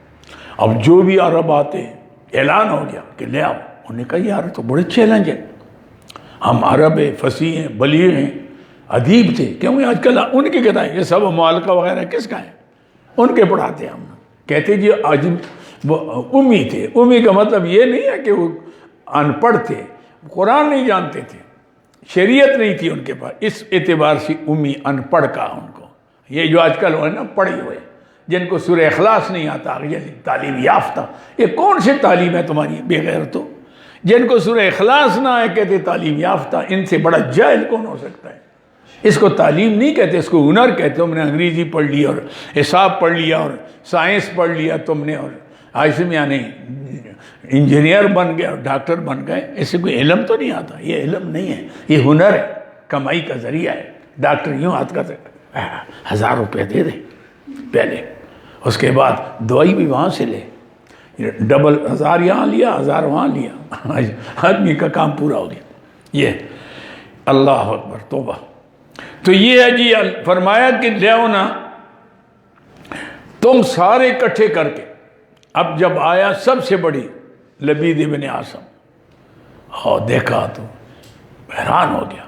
اب جو بھی عرب آتے اعلان ہو گیا کہ لے آؤ، انہوں نے کہا یار تو بڑے چیلنج ہے، ہم عرب ہیں، فصیح ہیں، بلیغ ہیں، ادیب تھے، کیونکہ آج کل ان کی کتابیں یہ سب معلقہ وغیرہ کس کا ہے، ان کے پڑھاتے ہیں ہم، کہتے جی آج وہ امی تھے، امی کا مطلب یہ نہیں ہے کہ وہ ان پڑھ تھے، قرآن نہیں جانتے تھے، شریعت نہیں تھی ان کے پاس، اس اعتبار سے امی ان پڑھ کا ان کو، یہ جو آج کل نا پڑھے ہوئے جن کو سورہ اخلاص نہیں آتا، یہ تعلیم یافتہ، یہ کون سی تعلیم ہے تمہاری بے غیرتو، جن کو سورہ اخلاص نہ آئے کہتے تعلیم یافتہ، ان سے بڑا جاہل کون ہو سکتا ہے؟ اس کو تعلیم نہیں کہتے، اس کو ہنر کہتے۔ تم نے انگریزی پڑھ لی اور حساب پڑھ لیا اور سائنس پڑھ لیا تم نے، اور ایسے میں یعنی انجینئر بن گئے اور ڈاکٹر بن گئے، اسے کوئی علم تو نہیں آتا، یہ علم نہیں ہے، یہ ہنر ہے، کمائی کا ذریعہ ہے۔ ڈاکٹر یوں ہاتھ کا 1000 روپے دے دے پہلے، اس کے بعد دوائی بھی وہاں سے لے، ڈبل 1000 یہاں لیا 1000 وہاں لیا، آدمی کا کام پورا ہو گیا۔ یہ اللہ اکبر، توبہ۔ تو یہ ہے جی، فرمایا کہ لے آؤ نا تم سارے اکٹھے کر کے۔ اب جب آیا سب سے بڑی لبید ابن عاصم، اور دیکھا تو حیران ہو گیا،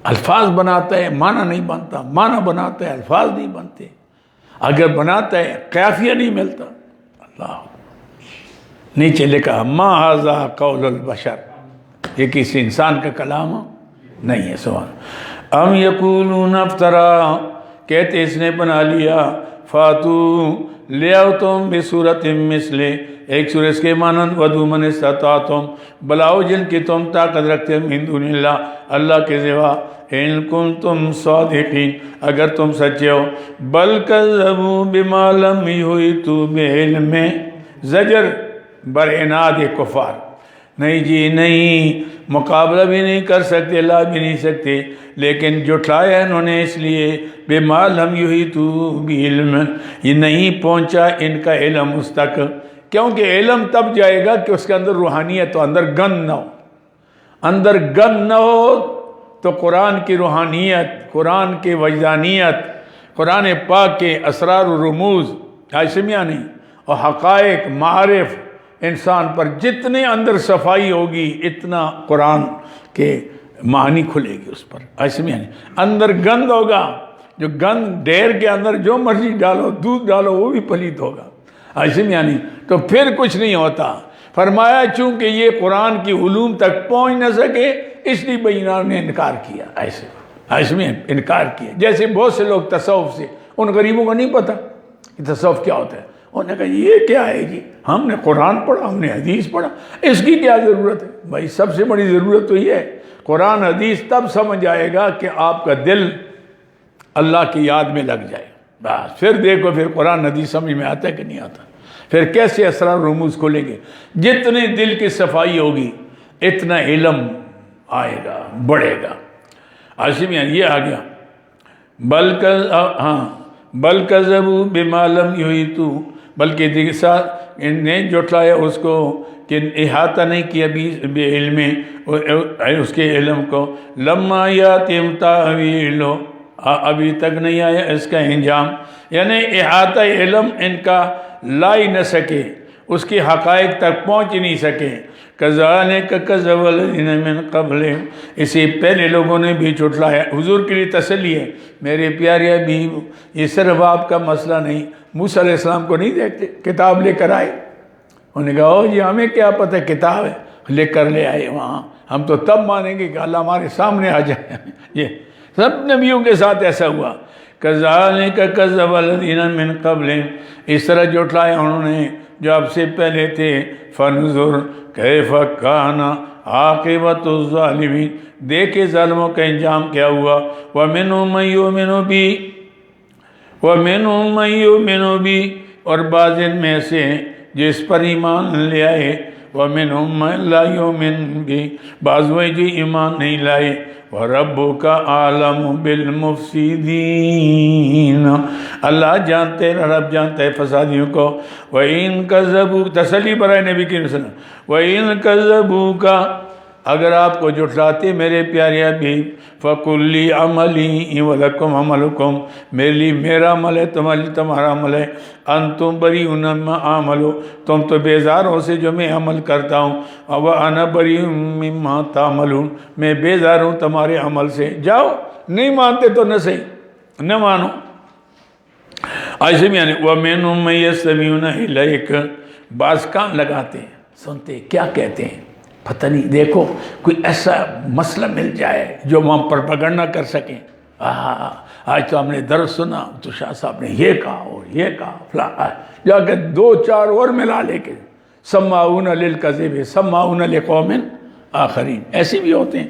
الفاظ بناتا ہے معنی نہیں بنتا، معنی بناتا ہے الفاظ نہیں بنتے، اگر بناتا ہے قافیہ نہیں ملتا۔ اللہ نیچے لکھا ما ھذا قول البشر، یہ کسی انسان کا کلام نہیں ہے۔ سوال ام یقولون افترا، کہتے اس نے بنا لیا، فاتو لے آؤ تم بصورت مثل ایک سورج کے مانند ودو من استطعتم بلاؤ جن کی تم طاقت رکھتے من دون اللہ اللہ کے سوا ان کنتم صادقین اگر تم سچے ہو بل کذبوا بما لم یحیطوا بعلم زجر بر عناد کفار نہیں جی نہیں مقابلہ بھی نہیں کر سکتے لا بھی نہیں سکتے لیکن جھٹلایا انہوں نے اس لیے بما لم یحیطوا بعلم یہ نہیں پہنچا ان کا علم اس تک کیونکہ علم تب جائے گا کہ اس کے اندر روحانیت ہو اندر گن نہ ہو اندر گن نہ ہو تو قرآن کی روحانیت قرآن کی وجدانیت قرآن پاک کے اسرار و رموز ہاشمیہ نہیں اور حقائق معارف انسان پر جتنے اندر صفائی ہوگی اتنا قرآن کے معنی کھلے گی اس پر ہاشمیہ نہیں اندر گند ہوگا جو گند ڈیر کے اندر جو مرضی ڈالو دودھ ڈالو وہ بھی پلیت ہوگا ہاشمیہ نہیں تو پھر کچھ نہیں ہوتا فرمایا چونکہ یہ قرآن کی علوم تک پہنچ نہ سکے اس لیے بینان نے انکار کیا ایسے میں انکار کیا جیسے بہت سے لوگ تصوف سے ان غریبوں کو نہیں پتہ کہ تصوف کیا ہوتا ہے انہوں نے کہا یہ کیا ہے جی ہم نے قرآن پڑھا ہم نے حدیث پڑھا اس کی کیا ضرورت ہے بھائی سب سے بڑی ضرورت تو یہ ہے قرآن حدیث تب سمجھ آئے گا کہ آپ کا دل اللہ کی یاد میں لگ جائے بس پھر دیکھو پھر قرآن حدیث سمجھ میں آتا ہے کہ نہیں آتا پھر کیسے اسرار رموز کھولیں گے جتنے دل کی صفائی ہوگی اتنا علم آئے گا بڑھے گا عاصمیہ یہ آ گیا بل کذبوا بما لم یحیطوا بلکہ دیسا نے جھٹلایا اس کو کہ احاطہ نہیں کیا بعلم اس کے علم کو لما یاتہم تاویلہ ابھی تک نہیں آیا اس کا انجام یعنی احاطہ علم ان کا لا ہی نہ سکے اس کی حقائق تک پہنچ ہی نہیں سکے کذالک کذب الذین من قبلہم اسی پہلے لوگوں نے بھی جھٹلایا حضور کے لیے تسلی ہے میرے پیارے ابھی یہ صرف آپ کا مسئلہ نہیں موسیٰ علیہ السلام کو نہیں دیکھتے کتاب لے کر آئے انہوں نے کہا او جی ہمیں کیا پتہ کتاب ہے لے کر لے آئے وہاں ہم تو تب مانیں گے کہ اللہ ہمارے سامنے آ جائے یہ سب نبیوں کے ساتھ ایسا ہوا کذالک کذب الذین من قبلہم اس طرح جھٹلایا انہوں نے جو آپ سے پہلے تھے فانظر کیف کان عاقبۃ الظالمین دیکھے ظالموں کا انجام کیا ہوا ومنہم من یؤمن بی ومنہم من یؤمن بی اور بعض ان میں سے جس پر ایمان لے آئے ومنہم من لا یؤمن بی بعض وہ جو ایمان نہیں لائے وَرَبُّكَ أَعْلَمُ بِالْمُفْسِدِينَ اللہ جانتے رب جانتا ہے فسادیوں کو وَإِن كَذَّبُوكَ تسلی برائے نبی کی رسول وَإِن كَذَّبُوكَ اگر آپ کو جھٹلاتے میرے پیارے حبیب فَقُلْ لِي عَمَلِي وَلَكُمْ عَمَلُكُمْ میرے لیے میرا عمل ہے تمہارا عمل ہے انتم بریئون مما اعمل تم تو بیزار ہو سے جو میں عمل کرتا ہوں وَأَنَا بَرِيءٌ مِّمَّا تَعْمَلُونَ میں بیزار ہوں تمہارے عمل سے جاؤ نہیں مانتے تو نہ صحیح نہ مانو ایسے میں وَمِنْهُم مَّن يَسْتَمِعُونَ إِلَيْكَ بعض کان لگاتے ہیں سنتے کیا کہتے ہیں پتہ نہیں دیکھو کوئی ایسا مسئلہ مل جائے جو ہم پروپیگنڈا کر سکیں آج تو ہم نے درس سنا تو شاہ صاحب نے یہ کہا اور یہ کہا فلاں جا کے 2-4 اور ملا لے کے سماعون للکذب سماعون لقوم آخرین ایسے بھی ہوتے ہیں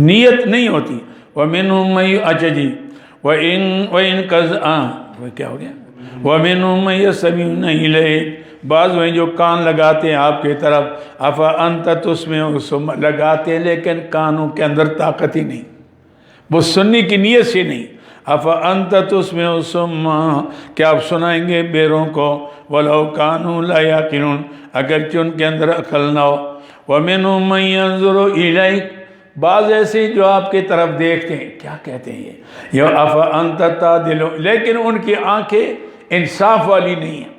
نیت نہیں ہوتی وَمِنْهُم مَّن اچھا جی وَإِن کیا ہو گیا وَمِنْهُم مَّن يَسْتَمِعُونَ إِلَيْكَ بعض ہوئیں جو کان لگاتے ہیں آپ کی طرف افانت تسمع لگاتے لیکن کانوں کے اندر طاقت ہی نہیں وہ سننے کی نیت سے نہیں افانت تسمع کیا آپ سنائیں گے بیروں کو ولو کانوا لا یعقلون اگرچہ ان کے اندر عقل نہ ہو ومنهم من ينظر الیک بعض ایسے جو آپ کی طرف دیکھتے ہیں کیا کہتے ہیں یہ افانت تعدل لیکن ان کی آنکھیں انصاف والی نہیں ہیں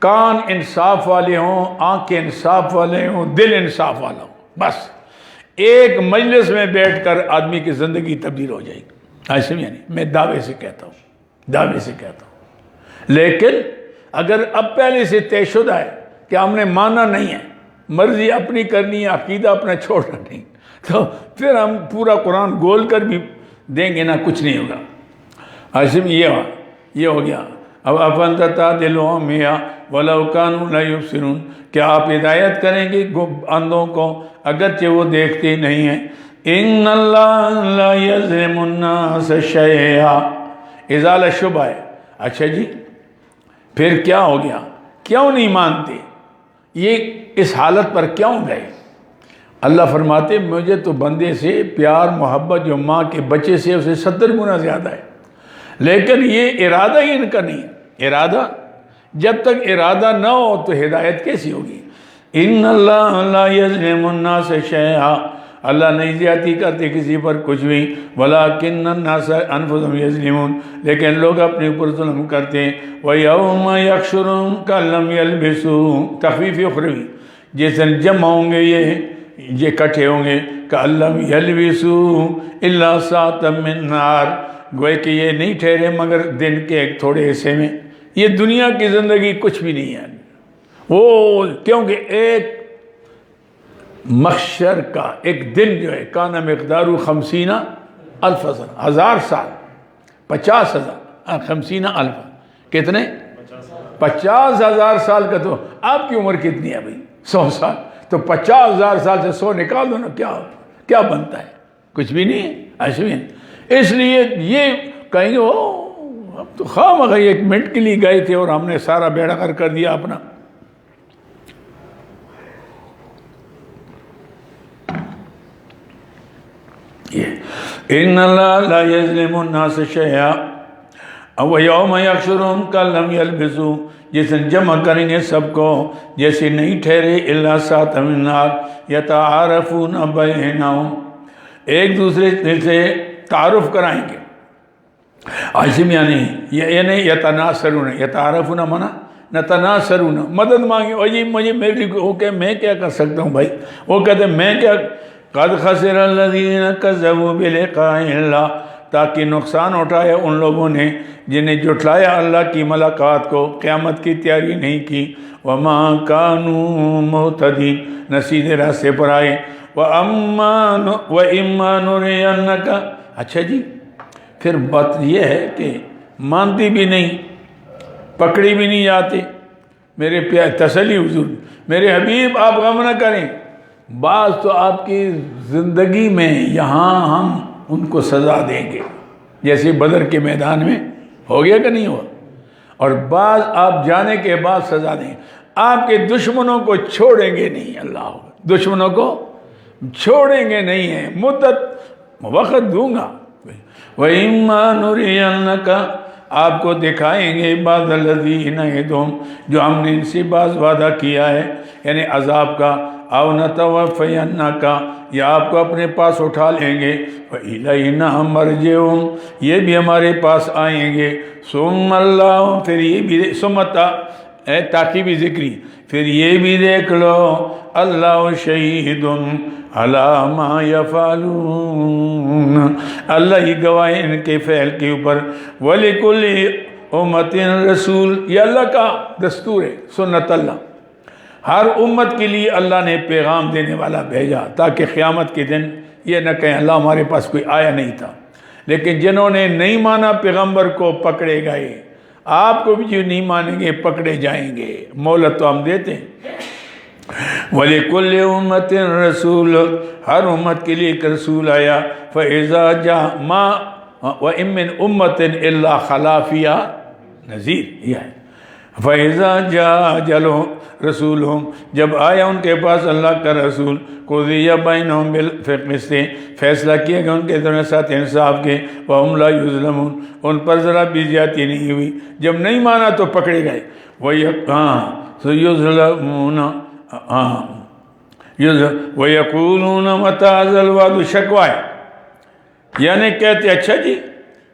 کان انصاف والے ہوں آنکھیں انصاف والے ہوں دل انصاف والا ہوں بس ایک مجلس میں بیٹھ کر آدمی کی زندگی تبدیل ہو جائے گی ایسے یعنی میں دعوے سے کہتا ہوں لیکن اگر اب پہلے سے طے شدہ ہے کہ ہم نے مانا نہیں ہے مرضی اپنی کرنی ہے عقیدہ اپنا چھوڑنا نہیں تو پھر ہم پورا قرآن گول کر بھی دیں گے نا کچھ نہیں ہوگا ایسے میں یہ ہو گیا اب افنت تعدل عمیٰ ولو کانوا لا یبصرون، کیا آپ ہدایت کریں گے اندھوں کو اگرچہ وہ دیکھتے نہیں ہیں؟ ان اللہ لا یظلم الناس شیئا، ازالہ شبہ ہے۔ اچھا جی پھر کیا ہو گیا؟ کیوں نہیں مانتے؟ یہ اس حالت پر کیوں گئے؟ اللہ فرماتے مجھے تو بندے سے پیار محبت جو ماں کے بچے سے اسے 70 گنا زیادہ ہے، لیکن یہ ارادہ ہی ان کا نہیں ہے۔ ارادہ جب تک ارادہ نہ ہو تو ہدایت کیسی ہوگی؟ ان اللہ لا یظلم الناس شیئا، اللہ نہیں زیادتی کرتے کسی پر کچھ بھی، ولکن الناس انفسهم یظلمون، لیکن لوگ اپنے اوپر ظلم کرتے ہیں۔ وَيَوْمَ يَحْشُرُهُمْ كَأَن لَّمْ يَلْبِثُوا، تخفیف اخروی، جس دن جمع ہوں گے یہ اکٹھے ہوں گے، كَأَن لَّمْ يَلْبِثُوا إِلَّا سَاعَةً مِّن نَّارٍ، گوئے کہ یہ نہیں ٹھہرے مگر دن کے ایک تھوڑے حصے میں۔ یہ دنیا کی زندگی کچھ بھی نہیں ہے وہ، کیونکہ ایک محشر کا ایک دن جو ہے کان مقدار 50,000 سنہ، 1000 سال، 50,000 50,000 کتنے؟ 50,000 سال کا۔ تو آپ کی عمر کتنی ہے بھائی؟ 100 سال، تو 50,000 سال سے 100 نکال دو نا، کیا بنتا ہے؟ کچھ بھی نہیں ہے، ایسے بھی نہیں۔ اس لیے یہ کہیں گے اب تو خواہ مخواہ 1 منٹ کے لیے گئے تھے اور ہم نے سارا بیڑا غرق کر دیا اپنا۔ ان اللہ لا یظلم الناس شیئا ویوم یحشرہم کأن لم یلبثوا، جس دن جمع کریں گے سب کو جیسے نہیں ٹھہرے الا ساعۃ من نار یتعارفون بینہم، ایک دوسرے سے تعارف کرائیں گے۔ عاصم یعنی یتناصرون، یتعارفون منا نتناصرون، مدد مانگے، اور جی مجھے میری وہ کہ میں کیا کر سکتا ہوں بھائی، وہ کہتے ہیں میں کیا، قد خسر الذین کذبوا بلقاء اللہ، تاکہ نقصان اٹھایا ان لوگوں نے جنہیں جھٹلایا اللہ کی ملاقات کو، قیامت کی تیاری نہیں کی۔ وما كانوا مہتدین، نہ سیدھے راستے پر آئے۔ وَإِمَّا نُرِيَنَّكَ، اچھا جی پھر بات یہ ہے کہ مانتی بھی نہیں، پکڑی بھی نہیں جاتے۔ میرے پیار تسلی حضور، میرے حبیب آپ غم نہ کریں، بعض تو آپ کی زندگی میں یہاں ہم ان کو سزا دیں گے، جیسے بدر کے میدان میں ہو گیا کہ نہیں ہوا، اور بعض آپ جانے کے بعد سزا دیں گے۔ آپ کے دشمنوں کو چھوڑیں گے نہیں، اللہ دشمنوں کو چھوڑیں گے نہیں ہے، مدت وقت دوں گا۔ وَإِمَّا نُرِيَنَّكَ، آپ کو دکھائیں گے بعض الذی نعدہم، جو ہم نے ان سے بعض وعدہ کیا ہے، یعنی عذاب کا، او نتوفینک، یا آپ کو اپنے پاس اٹھا لیں گے، وَإِلَيْنَا مَرْجِعُهُمْ، یہ بھی ہمارے پاس آئیں گے۔ ثُمَّ اللَّهُ، پھر یہ بھی سمتا تاکیبی ذکری، پھر یہ بھی دیکھ لو، اللہ شہید علی ما یفعلون، اللہ ہی گواہ ان کے فعل کے اوپر۔ وَلِكُلِّ أُمَّةٍ رسول، یہ اللہ کا دستور ہے، سنت اللہ، ہر امت کے لیے اللہ نے پیغام دینے والا بھیجا، تاکہ قیامت کے دن یہ نہ کہیں اللہ ہمارے پاس کوئی آیا نہیں تھا۔ لیکن جنہوں نے نہیں مانا پیغمبر کو پکڑے گئے، آپ کو بھی جو نہیں مانیں گے پکڑے جائیں گے، مہلت تو ہم دیتے ہیں۔ وَلِكُلِّ أُمَّةٍ رَسُولٌ، ہر امت کے لیے ایک رسول آیا۔ فَإِذَا جَاءَ مَا وَإِن مِّنْ أُمَّةٍ إِلَّا خَلَا فِيهَا نَذِيرٌ، یہ ہے۔ فَإِذَا جَاءَ أَجَلُهُمْ رَسُولُهُمْ، جب آیا ان کے پاس اللہ کا رسول، قُضِيَ بَيْنَهُمْ بِالْقِسْطِ، فیصلہ کیا گیا ان کے دونوں ساتھ انصاف کے، وَهُمْ لَا يُظْلَمُونَ، ان پر ذرا بھی زیادتی نہیں ہوئی۔ جب نہیں مانا تو پکڑے گئے۔ وَيُظْلَمُونَ، وَيَقُولُونَ مَتَىٰ هَٰذَا الْوَعْدُ، شکوہ ہے، یعنی کہتے اچھا جی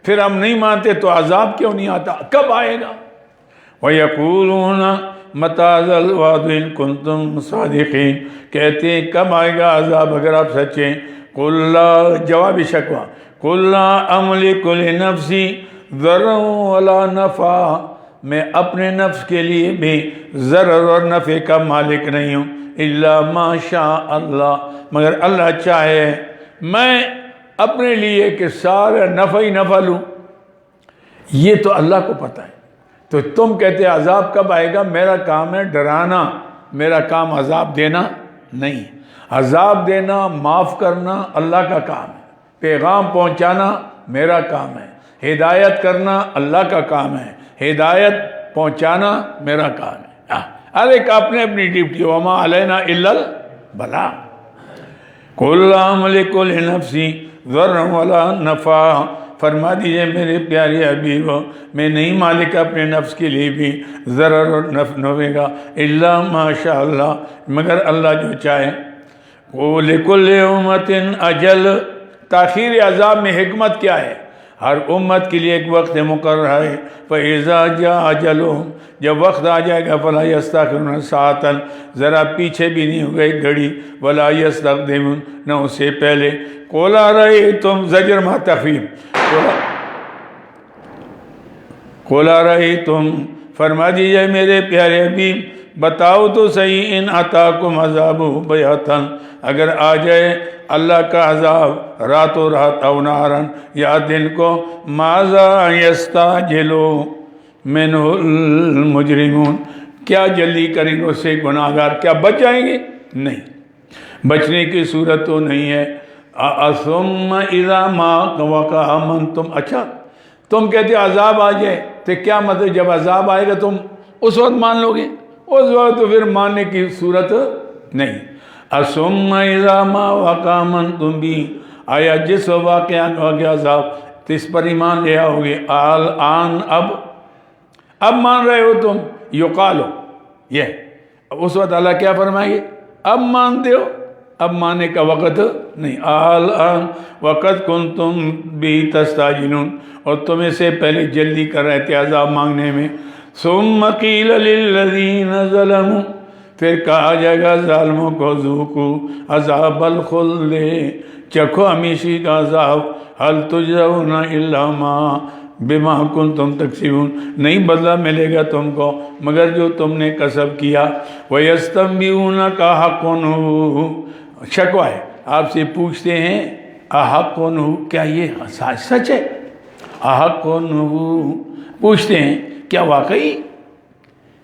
پھر ہم نہیں مانتے تو عذاب کیوں نہیں آتا، کب آئے گا؟ وَيَقُولُونَ مَتَىٰ هَٰذَا الْوَعْدُ إِن كُنتُمْ صَادِقِينَ، کہتے ہیں کب آئے گا عذاب اگر آپ سچے ہیں۔ قُلْ لَا، جواب شکوہ، قُلْ لَا أَمْلِكُ لِنَفْسِي ضَرًّا وَلَا نَفْعًا، میں اپنے نفس کے لیے بھی ضرر اور نفع کا مالک نہیں ہوں، إِلَّا مَا شَاءَ اللَّهُ، مگر اللہ چاہے میں اپنے لیے کہ سارا نفع ہی نفع لوں۔ یہ تو اللہ کو پتہ ہے تو تم کہتے عذاب کب آئے گا؟ میرا کام ہے ڈرانا، میرا کام عذاب دینا نہیں۔ عذاب دینا، معاف کرنا اللہ کا کام ہے، پیغام پہنچانا میرا کام ہے، ہدایت کرنا اللہ کا کام ہے، ہدایت پہنچانا میرا کام ہے۔ ہر ایک اپنے اپنی ڈیوٹی، وما علینا الا البلاغ۔ قل لا املک لنفسی ضرا ولا نفع، فرما دیجئے میرے پیارے حبیب میں نہیں مالک اپنے نفس کے لیے بھی ضرر اور نفع گا، الا ما شاء اللہ، مگر اللہ جو چاہے۔ لِكُلِّ أُمَّةٍ اجل، تاخیر عذاب میں حکمت کیا ہے؟ ہر امت کے لیے ایک وقت مقرر ہے۔ فَإِذَا جَاءَ أَجَلُهُمْ، جب وقت آ جائے گا، فَلَا يَسْتَأْخِرُونَ سَاعَةً، ذرا پیچھے بھی نہیں ہو گئی گھڑی، وَلَا يَسْتَقْدِمُونَ، نہ اس سے پہلے۔ قُلْ أَرَأَيْتُمْ، زجر ما تخفیف، قُلْ أَرَأَيْتُمْ، فرما دیجئے میرے پیارے حبیب بتاؤ تو صحیح، ان اتاکم عذابہ بیاتن، اگر آ جائے اللہ کا عذاب رات و رات، او نہارن، یا دن کو، ماذا یستعجلو منہ المجرمون، کیا جلدی کریں گے اس سے گناہگار؟ کیا بچ جائیں گے؟ نہیں، بچنے کی صورت تو نہیں ہے۔ ثم اذا ما وقع آمنتم، اچھا تم کہتے عذاب آ جائے تو کیا مطلب جب عذاب آئے گا تم اس وقت مان لو گے؟ اس وقت تو پھر ماننے کی صورت نہیں۔ ثم اذا ما وقع آمنتم بھی، آیا جس واقعہ ہو گیا عذاب تو اس پر ایمان لے آؤ گے؟ الآن، اب مان رہے ہو تم، یقالو، یہ اس وقت اللہ کیا فرمائے گے؟ اب مانتے ہو، اب ماننے کا وقت نہیں۔ الآن وقت کنتم بھی تستعجلون، اور تم اس سے پہلے جلدی کر رہے تھے عذاب مانگنے میں۔ ثم قیل للذین ظلموا، پھر کہا جائے گا ظالموں کو، ذوقوا عذاب الخلد، چکھو ہمیشہ کا عذاب، هل تجزون الا ما بما کنتم تکسبون، نہیں بدلہ ملے گا تم کو مگر جو تم نے کسب کیا۔ وَيَسْتَنْبِئُونَكَ حَقٌّ هُوَ، شکوہ ہے، آپ سے پوچھتے ہیں احق ہو، کیا یہ سچ ہے؟ احق ہو، پوچھتے ہیں کیا واقعی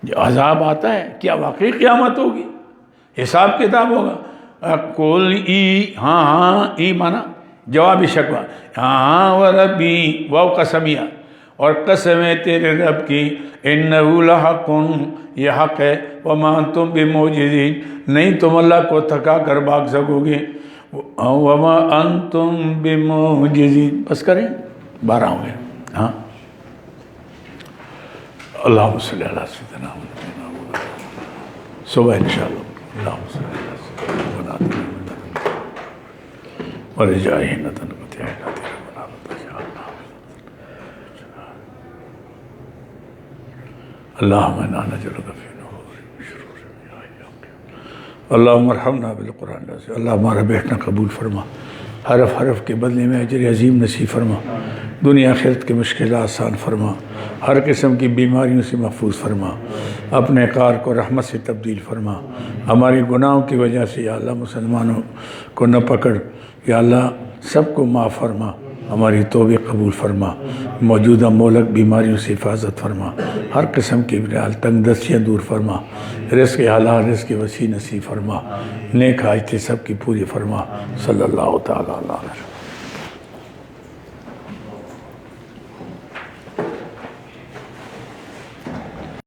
جو عذاب آتا ہے کیا واقعی قیامت ہوگی، حساب کتاب ہوگا؟ قُلْ ای، ہاں ہاں، ای مانا جواب شکوہ، ہاں وربی، واو قسمیہ، اور قسم ہے تیرے رب کی، انہو لحق، یہ حق ہے، وما انتم بمعجزین، نہیں تم اللہ کو تھکا کر بھاگ سکو گے، وما انتم بمعجزین۔ بس کریں، 12 ہو گئے، ہاں۔ اللہم صلی اللہ سیدنا محمد، صبح انشاءاللہ، اللہم صلی اللہ سیدنا محمد ورجائہ نتن قطعہ اللہم انا نجلک فی نحور شرور، اللہم ارحمنا بالقرآن، اللہ ہمارا بیٹھنا قبول فرما، حرف حرف کے بدلے میں اجر عظیم نصیب فرما، دنیا آخرت کے مشکلات آسان فرما، ہر قسم کی بیماریوں سے محفوظ فرما، اپنے کار کو رحمت سے تبدیل فرما، ہماری گناہوں کی وجہ سے یا اللہ مسلمانوں کو نہ پکڑ، یا اللہ سب کو معاف فرما، ہماری توبہ قبول فرما، موجودہ مولک بیماریوں سے حفاظت فرما، ہر قسم کی تنگ دستیاں دور فرما، رزق حلال رزق وسیع نصیب فرما، نیک حاجتیں سب کی پوری فرما، صلی اللہ تعالیٰ علیہ وسلم۔